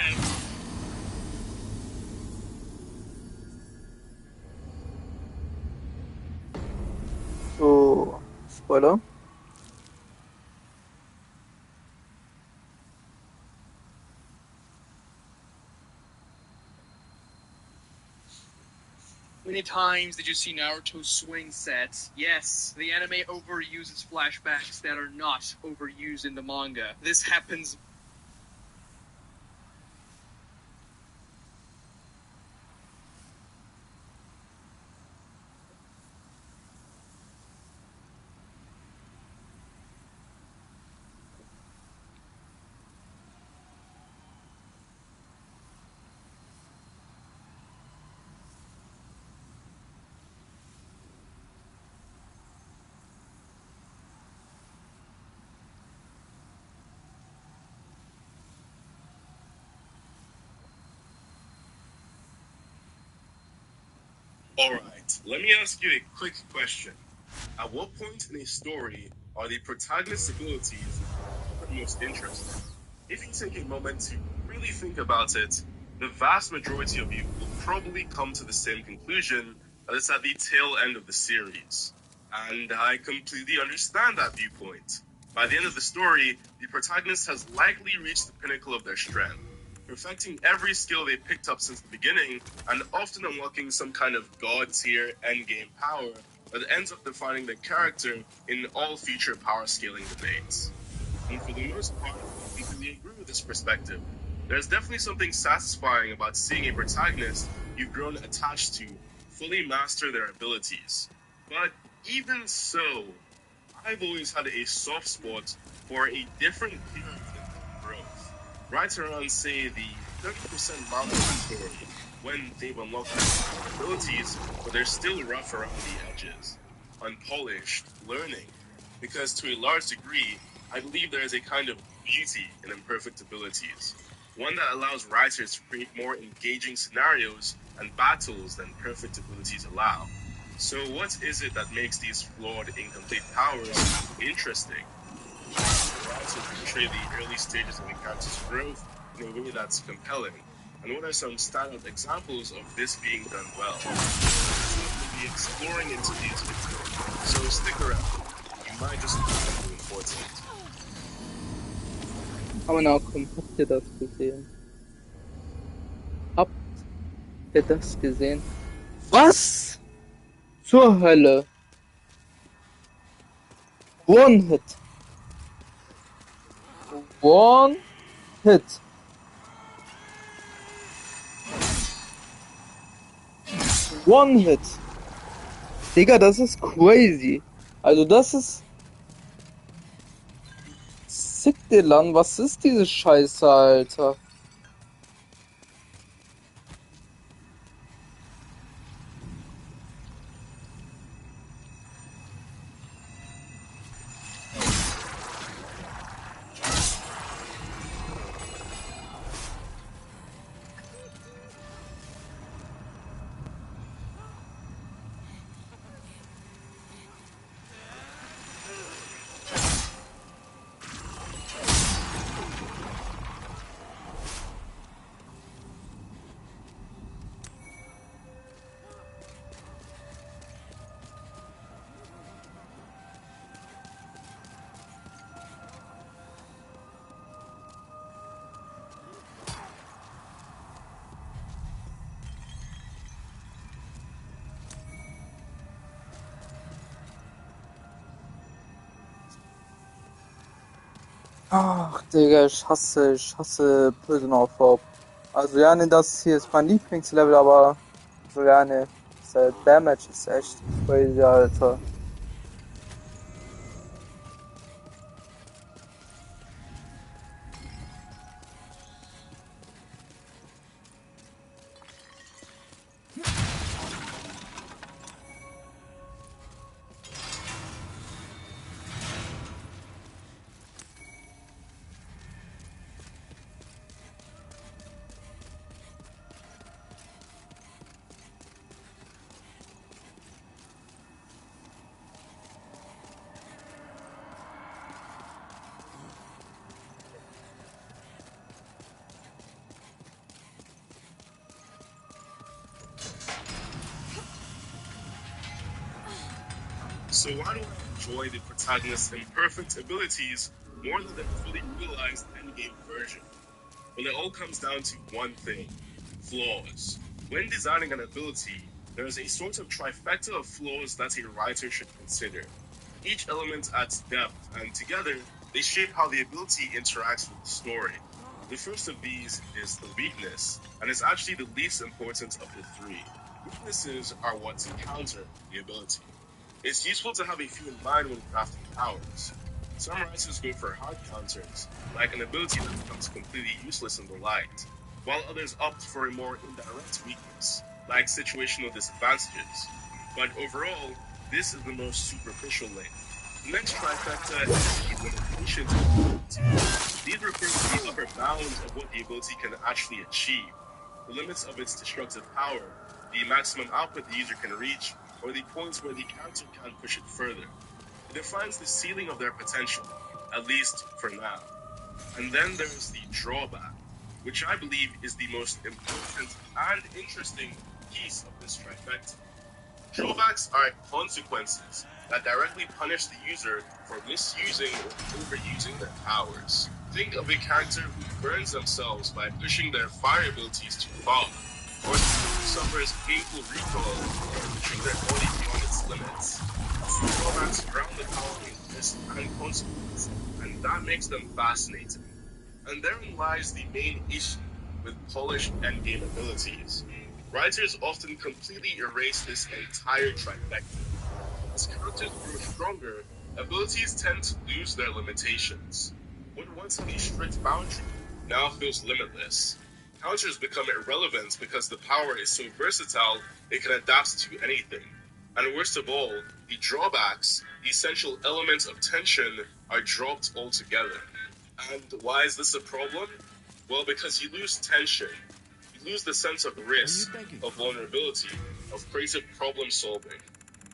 And So, Spoiler. Many times did you see Naruto swing sets? Yes, the anime overuses flashbacks that are not overused in the manga. This happens. Alright, let me ask you a quick question. At what point in a story are the protagonist's abilities the most interesting? If you take a moment to really think about it, the vast majority of you will probably come to the same conclusion that it's at the tail end of the series. And I completely understand that viewpoint. By the end of the story, the protagonist has likely reached the pinnacle of their strength, perfecting every skill they picked up since the beginning, and often unlocking some kind of god-tier endgame power that ends up defining the character in all future power scaling debates. And for the most part, I completely agree with this perspective. There's definitely something satisfying about seeing a protagonist you've grown attached to fully master their abilities. But even so, I've always had a soft spot for a different period of growth. Right around, say, the 30% mark of the story, when they've unlocked their abilities, but they're still rough around the edges, unpolished, learning. Because to a large degree, I believe there is a kind of beauty in imperfect abilities, one that allows writers to create more engaging scenarios and battles than perfect abilities allow. So what is it that makes these flawed, incomplete powers interesting? To portray the early stages of a character's growth in a way that's compelling. And what are some standout examples of this being done well? We'll be exploring into these videos, so stick around. You might just find something important. Aber na komm, habt ihr das gesehen? Habt ihr das gesehen? Was zur Hölle? One Hit. One Hit. One Hit. Digga, das ist crazy. Also das ist... Sick Dylan, was ist diese Scheiße, Alter? Ach, Digga, ich hasse Prisoner of Hope. Also, ja, ne, das hier ist mein Lieblingslevel, aber so, ja, ne, der Damage ist echt crazy, Alter. So why do I enjoy the protagonist's imperfect abilities more than the fully realized endgame version? Well, it all comes down to one thing: flaws. When designing an ability, there is a sort of trifecta of flaws that a writer should consider. Each element adds depth, and together, they shape how the ability interacts with the story. The first of these is the weakness, and is actually the least important of the three. Weaknesses are what counter the ability. It's useful to have a few in mind when crafting powers. Some writers go for hard counters, like an ability that becomes completely useless in the light, while others opt for a more indirect weakness, like situational disadvantages. But overall, this is the most superficial link. The next trifecta is the limitations of the ability. These refer to the upper bounds of what the ability can actually achieve, the limits of its destructive power, the maximum output the user can reach, or the points where the character can't push it further. It defines the ceiling of their potential, at least for now. And then there's the drawback, which I believe is the most important and interesting piece of this trifecta. Drawbacks are consequences that directly punish the user for misusing or overusing their powers. Think of a character who burns themselves by pushing their fire abilities too far, or someone who suffers painful recoil by pushing their body beyond its limits. All drawbacks around the power exist and consequence, and that makes them fascinating. And therein lies the main issue with polished endgame abilities. Writers often completely erase this entire trifecta. As characters grow stronger, abilities tend to lose their limitations. What once had a strict boundary now feels limitless. Counters become irrelevant because the power is so versatile it can adapt to anything. And worst of all, the drawbacks, the essential elements of tension, are dropped altogether. And why is this a problem? Well, because you lose tension. You lose the sense of risk, of vulnerability, of creative problem solving.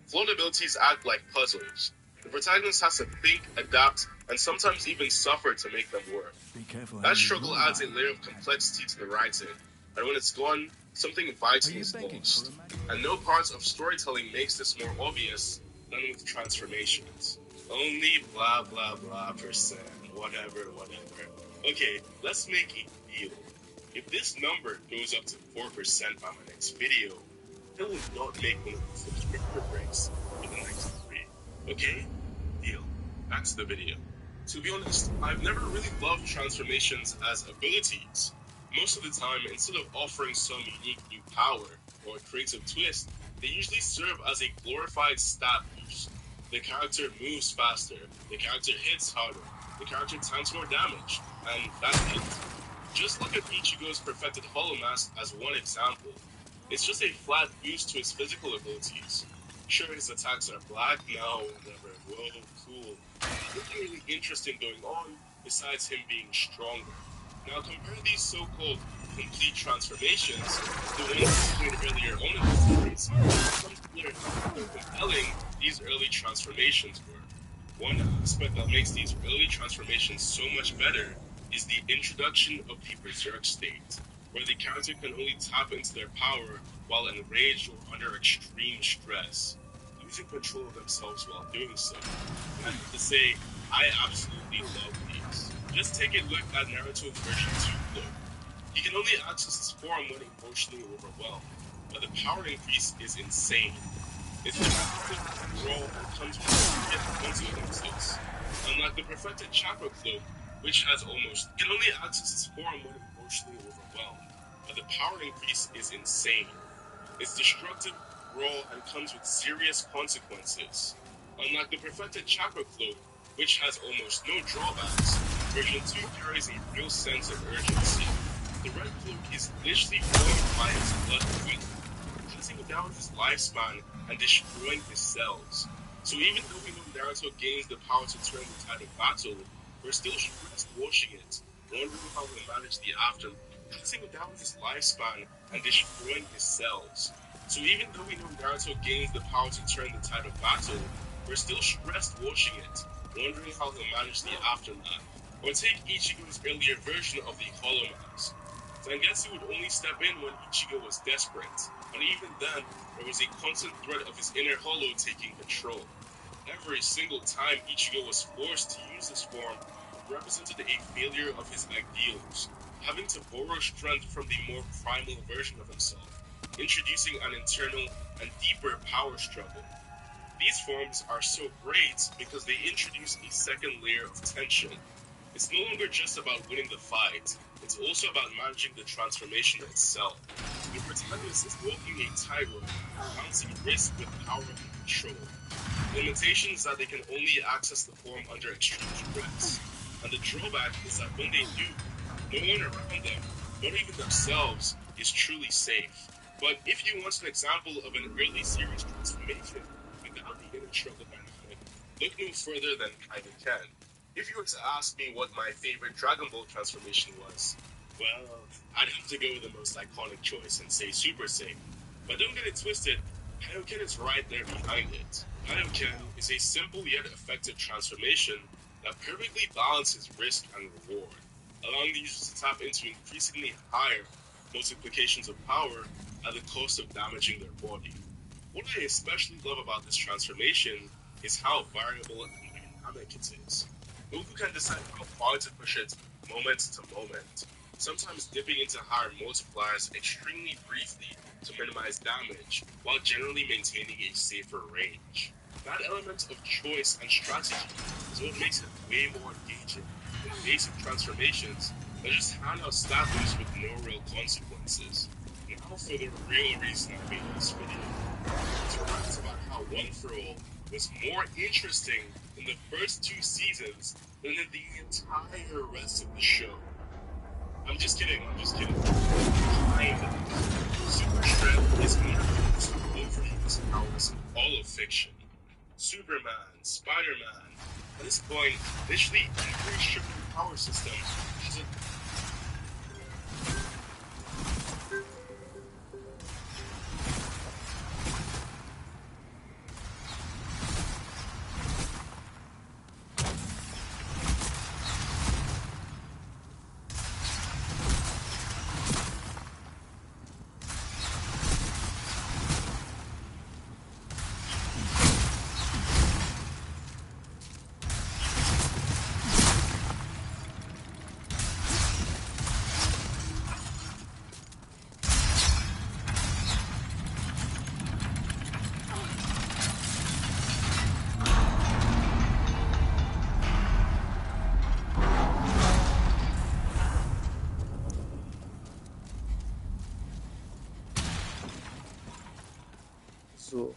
Flawed abilities act like puzzles. The protagonist has to think, adapt, and sometimes even suffer to make them work. Be careful. That struggle adds a layer of complexity to the writing, and when it's gone, something vital is lost. And no part of storytelling makes this more obvious than with transformations. Only blah blah blah percent, whatever. Okay, let's make a deal. If this number goes up to 4% by my next video, I will not make one of the subscription breaks for the next 3. Okay? Deal. Back to the video. To be honest, I've never really loved transformations as abilities. Most of the time, instead of offering some unique new power or a creative twist, they usually serve as a glorified stat boost. The character moves faster, the character hits harder, the character tanks more damage, and that's it. Just look at Ichigo's perfected Hollow Mask as one example. It's just a flat boost to his physical abilities. Sure, his attacks are black now, whatever. Whoa, cool. Nothing really interesting going on besides him being stronger. Now compare these so-called complete transformations to the ones we played earlier on in the series. It becomes clear how compelling these early transformations were. One aspect that makes these early transformations so much better is the introduction of the Berserk state, where the character can only tap into their power while enraged or under extreme stress, losing control of themselves while doing so. And I have to say, I absolutely love these. Just take a look at Naruto's version 2 cloak. He can only access his form when emotionally overwhelmed, but the power increase is insane. It's the raw and comes with a consequences. Unlike the perfected chakra cloak, which has almost can only access its form when emotionally overwhelmed, but the power increase is insane. It's destructive, raw, and comes with serious consequences. Unlike the perfected chakra cloak, which has almost no drawbacks, version 2 carries a real sense of urgency. The red cloak is literally formed by its blood quickly, cutting down his lifespan and destroying his cells. So even though we know Naruto gains the power to turn the tide of battle, we're still stressed watching it, wondering how he'll manage the aftermath, cutting down his lifespan and destroying his cells. So even though we know Naruto gains the power to turn the tide of battle, we're still stressed watching it, wondering how he'll manage the aftermath. Or take Ichigo's earlier version of the Hollow Mask. Zangetsu would only step in when Ichigo was desperate, and even then, there was a constant threat of his inner hollow taking control. Every single time Ichigo was forced to use this form, it represented a failure of his ideals, having to borrow strength from the more primal version of himself, introducing an internal and deeper power struggle. These forms are so great because they introduce a second layer of tension. It's no longer just about winning the fight, it's also about managing the transformation itself. The protagonist is walking a tightrope, balancing risk with power and control. The limitation is that they can only access the form under extreme stress. And the drawback is that when they do, no one around them, not even themselves, is truly safe. But if you want an example of an early series transformation without the inner struggle dynamic, look no further than Kaioken. If you were to ask me what my favorite Dragon Ball transformation was, well, I'd have to go with the most iconic choice and say Super Saiyan. But don't get it twisted, Kaioken is right there behind it. Kaioken is a simple yet effective transformation that perfectly balances risk and reward, allowing the users to tap into increasingly higher multiplications of power at the cost of damaging their body. What I especially love about this transformation is how variable and dynamic it is. Goku can decide how far to push it moment to moment, sometimes dipping into higher multipliers extremely briefly to minimize damage, while generally maintaining a safer range. That element of choice and strategy is what makes it way more engaging than basic transformations that just hand out stat boosts with no real consequences. Now for the real reason I made this video. To rant about how One For All was more interesting in the first 2 seasons than in the entire rest of the show. I'm just kidding. Kind of. Super strength is one of the most overused powers in all of fiction. Superman, Spider-Man, at this point, literally every shipping power system has a So.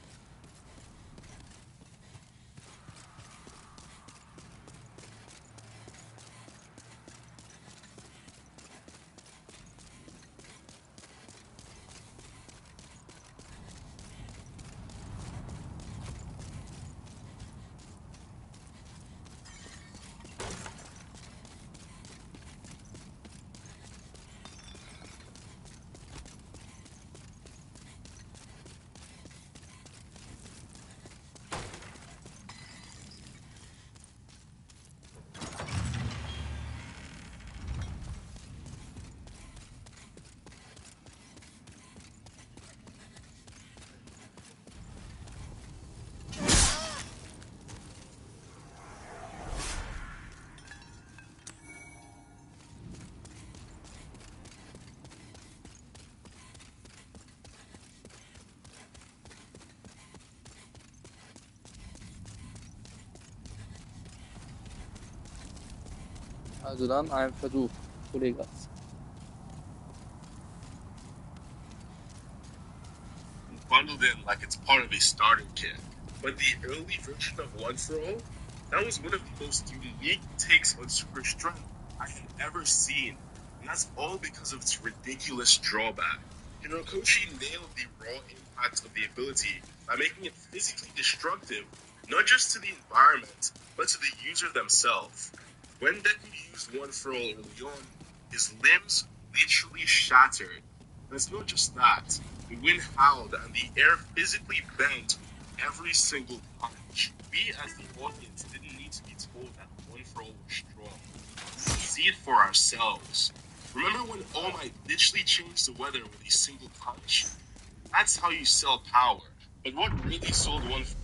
Also dann ein Versuch, Kollegas. Bundled in like it's part of a starter kit. But the early version of One for All, that was one of the most unique takes on super strength I had ever seen. And that's all because of its ridiculous drawback. Hirokoshi nailed the raw impact of the ability by making it physically destructive, not just to the environment, but to the user themselves. When Deku used One for All early on, his limbs literally shattered. And it's not just that. The wind howled and the air physically bent every single punch. We as the audience didn't need to be told that One for All was strong. We could see it for ourselves. Remember when All Might literally changed the weather with a single punch? That's how you sell power. But what really sold One for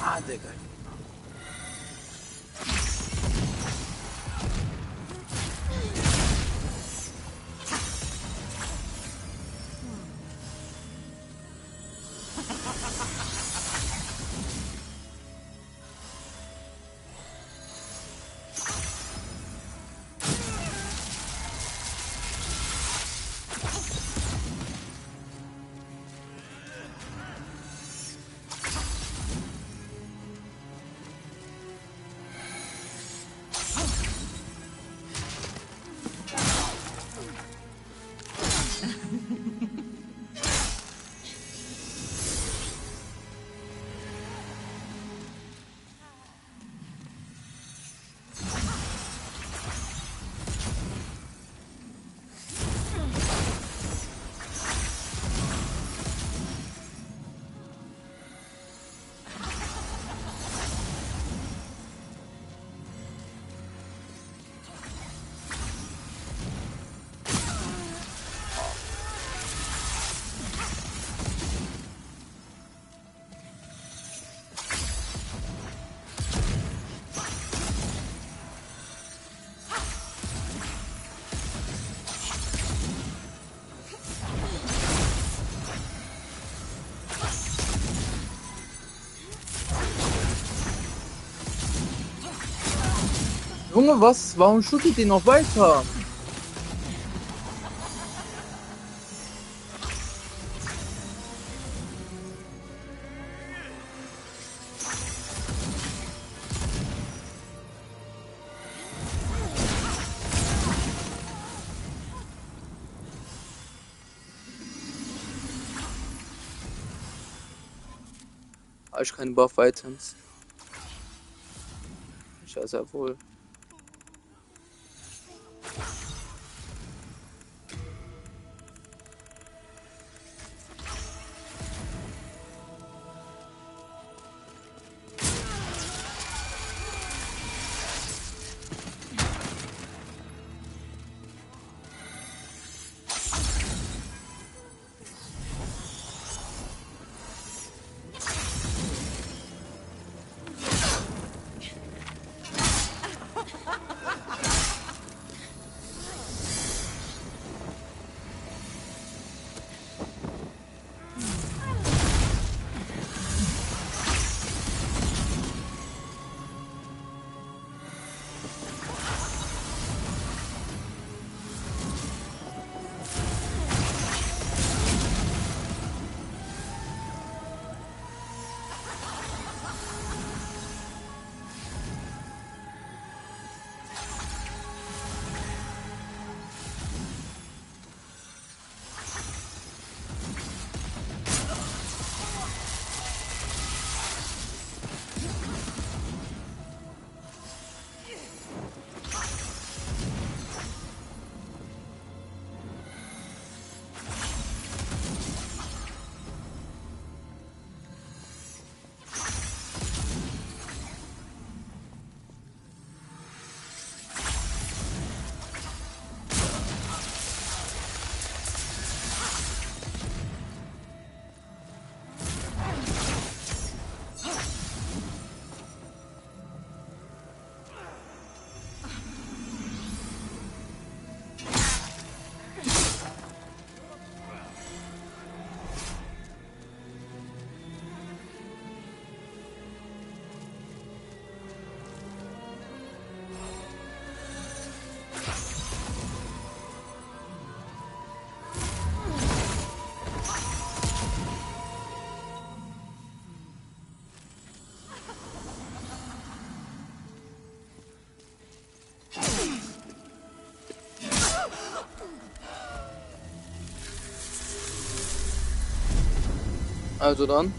Ah, Digga. Junge, was? Warum shootet die noch weiter? Habe ich keine Buff-Items? Ich weiß ja wohl. Also dann.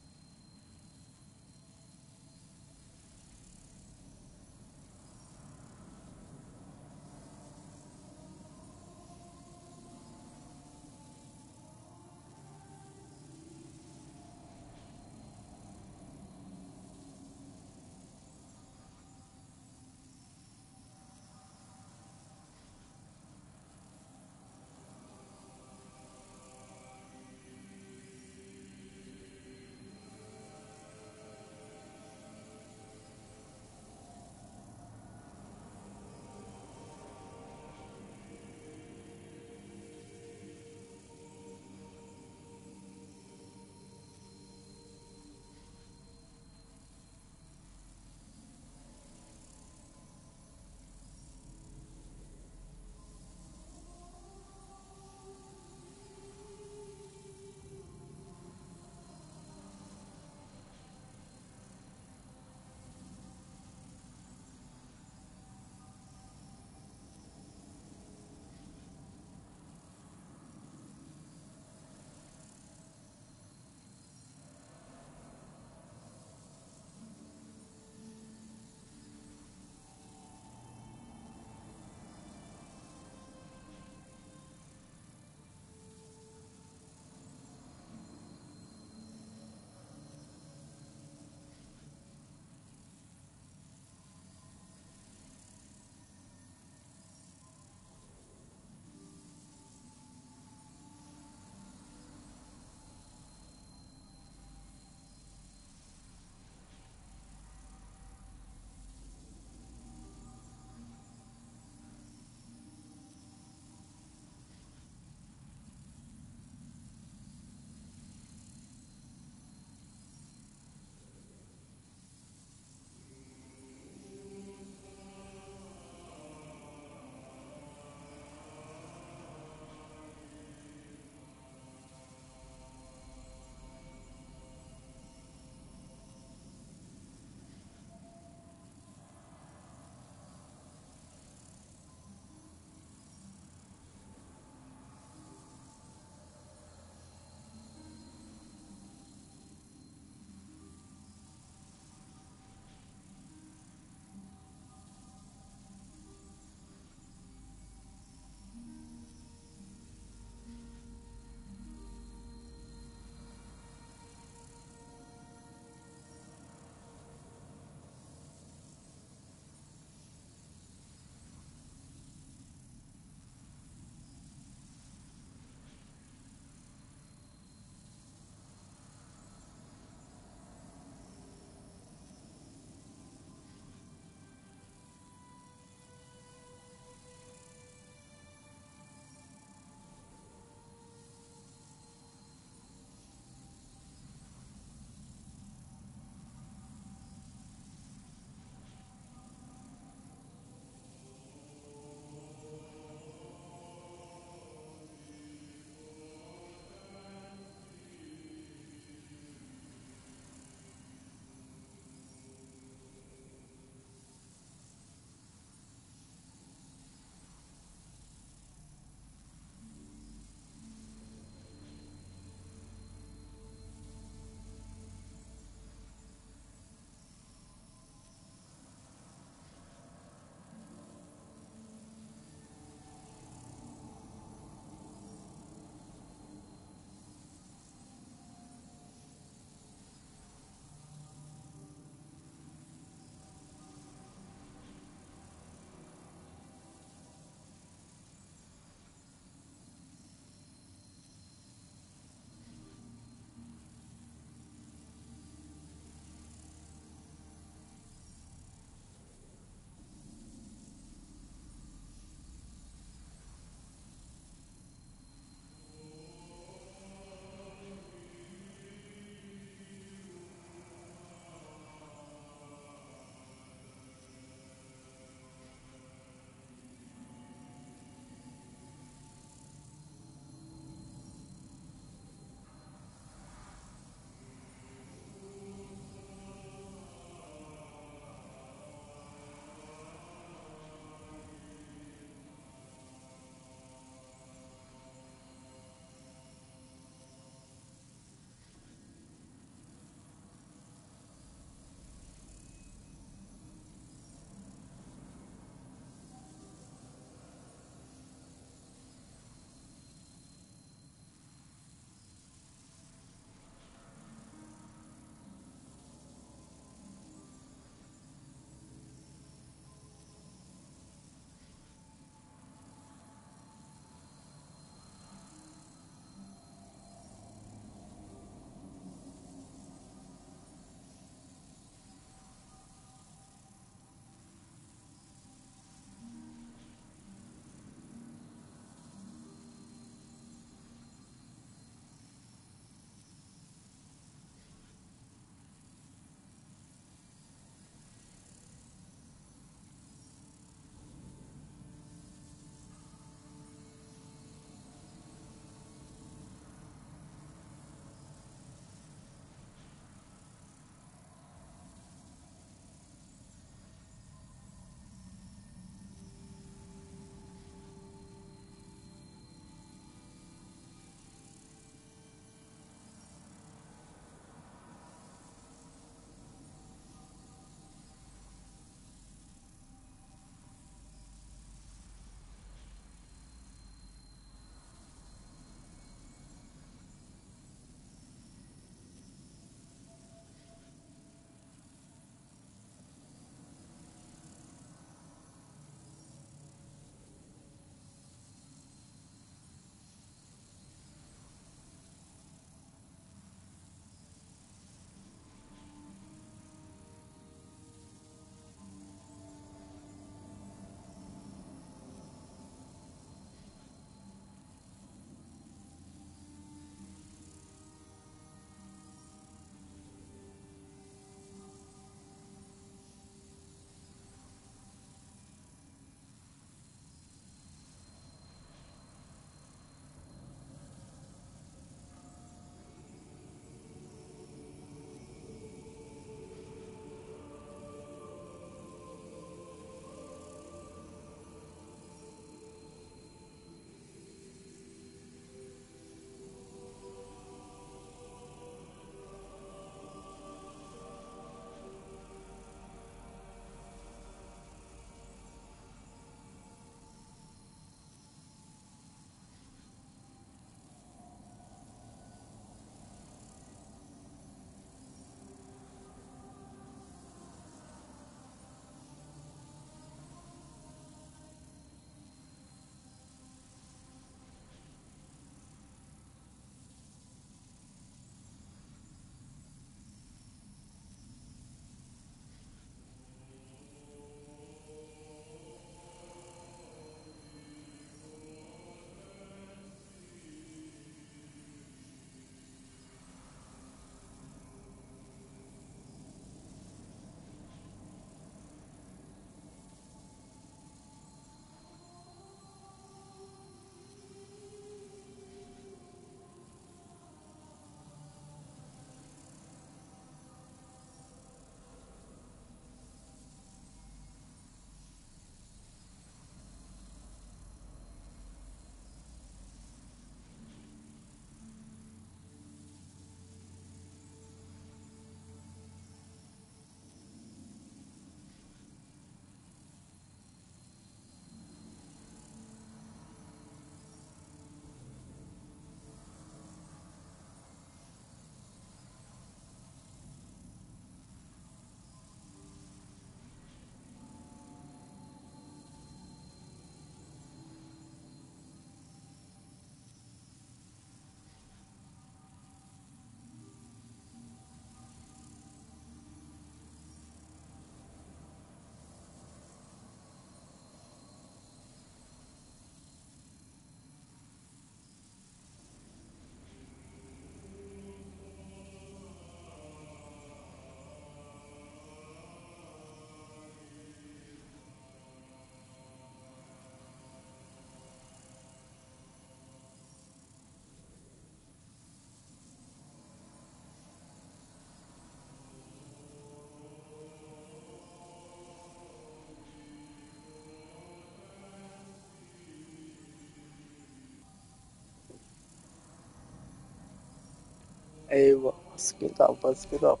Ey, was geht ab? Was geht ab?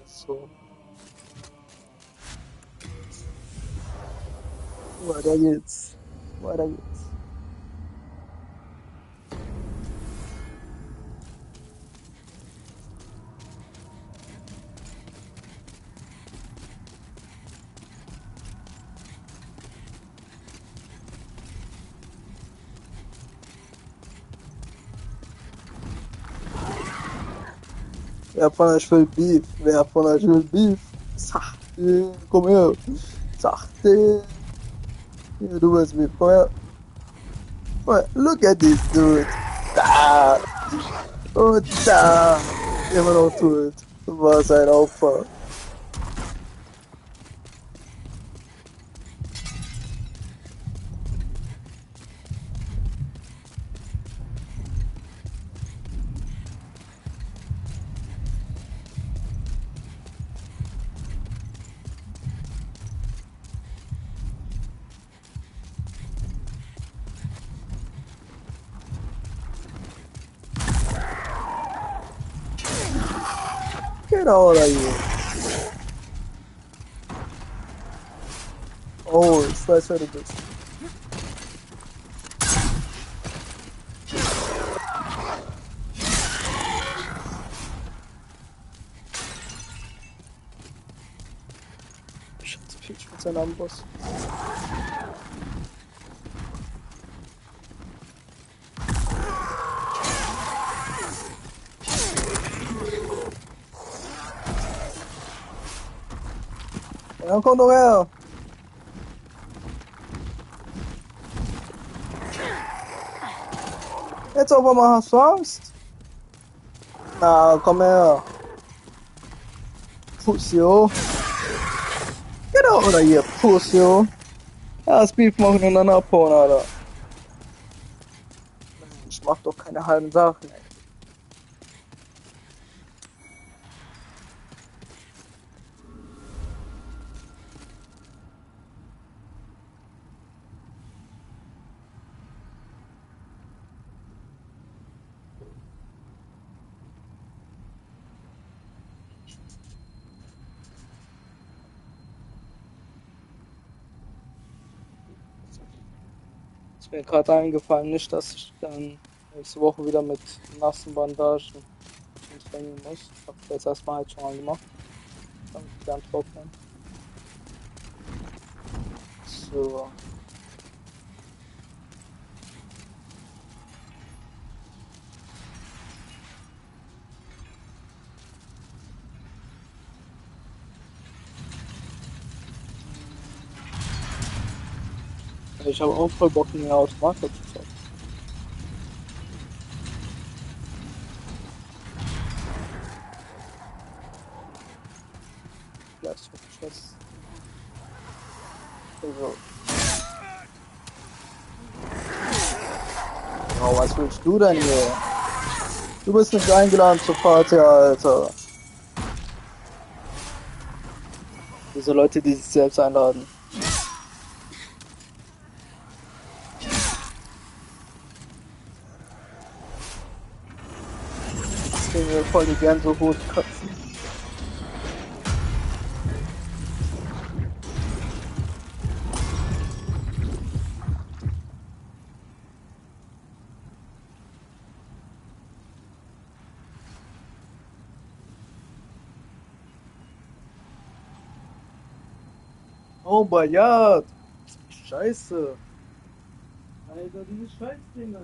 So. Weiter geht's. Weiter geht's. Wer von euch will Beef? Wer von euch will Beef? Sachte, komm her. Sachte. Hier, du willst Beef, komm her. Look at this dude. Da. Und da. Immer noch tot. Was ein Opfer. Genau da hier. Oh, ich weiß, wer du bist. Schatz, Peach mit seinem Amboss. Ja, komm doch her. Jetzt auf einmal hast du Angst. Na, komm her. Pussio. Genau, oder hier, Pussio. Ja, das Beef machen und dann abhauen, Alter. Ich mach doch keine halben Sachen, ey. Ist mir gerade eingefallen, nicht, dass ich dann nächste Woche wieder mit nassen Bandagen ins Training muss. Ich habe jetzt erstmal halt schon mal gemacht, damit die dann trocknen. So. Ich habe auch voll Bock, mir Automata zu zocken. Vielleicht so Stress. Also. Oh, was willst du denn hier? Du bist nicht eingeladen zur Party, Alter. Diese Leute, die sich selbst einladen. Das kriegen wir voll die gern so gut kotzen. Oh mein Gott! Scheiße! Alter, diese Scheißdinger!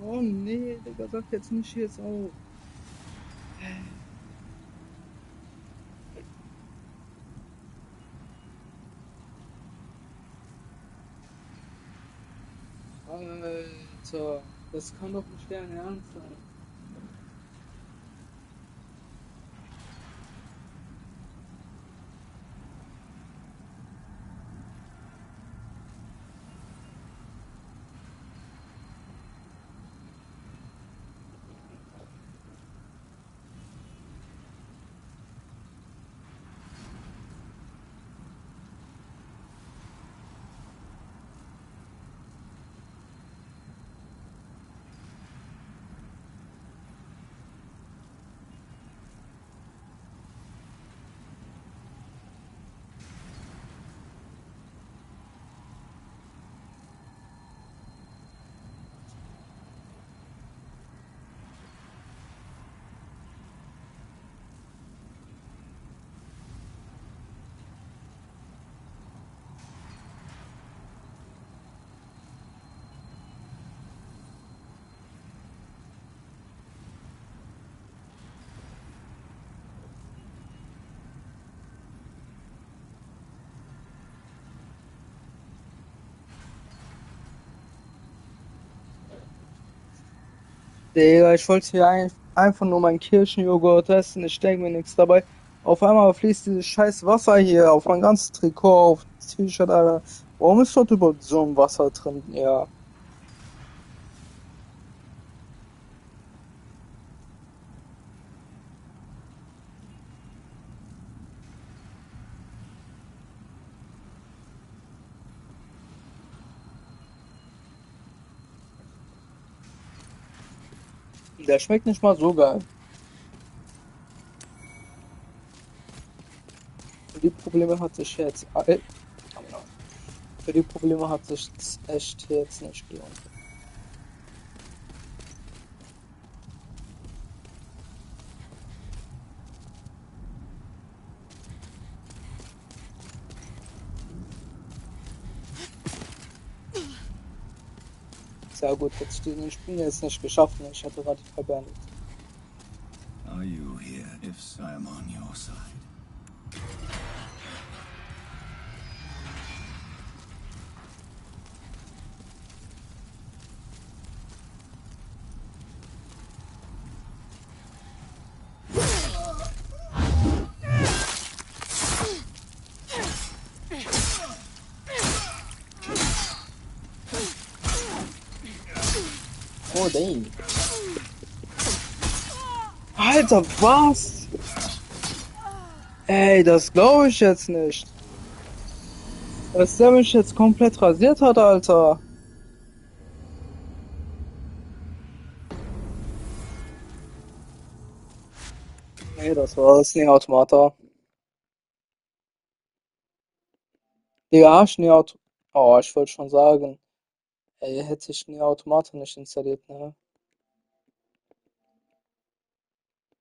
Oh nee, Digga, sag jetzt nicht jetzt auch. Alter, das kann doch nicht dein Ernst sein. Digga, ich wollte hier einfach nur meinen Kirschenjoghurt essen. Ich denke mir nichts dabei. Auf einmal fließt dieses scheiß Wasser hier auf mein ganzes Trikot, auf das T-Shirt, Alter. Warum ist dort überhaupt so ein Wasser drin? Ja. Der schmeckt nicht mal so geil. Für die Probleme hat sich jetzt. Für die Probleme hat sich echt jetzt nicht gelohnt. Sehr gut, hätte ich diesen Sprung jetzt nicht geschafft, ne? Ich hätte radikal beendet. Are you here? If so, I am on your side. Oh, dang. Alter, was? Ey, das glaube ich jetzt nicht. Dass der mich jetzt komplett rasiert hat, Alter. Nee, das war's. Nee, Automata. Digga, Oh, ich wollte schon sagen. Ey, hätte ich nie Automata nicht installiert, ne?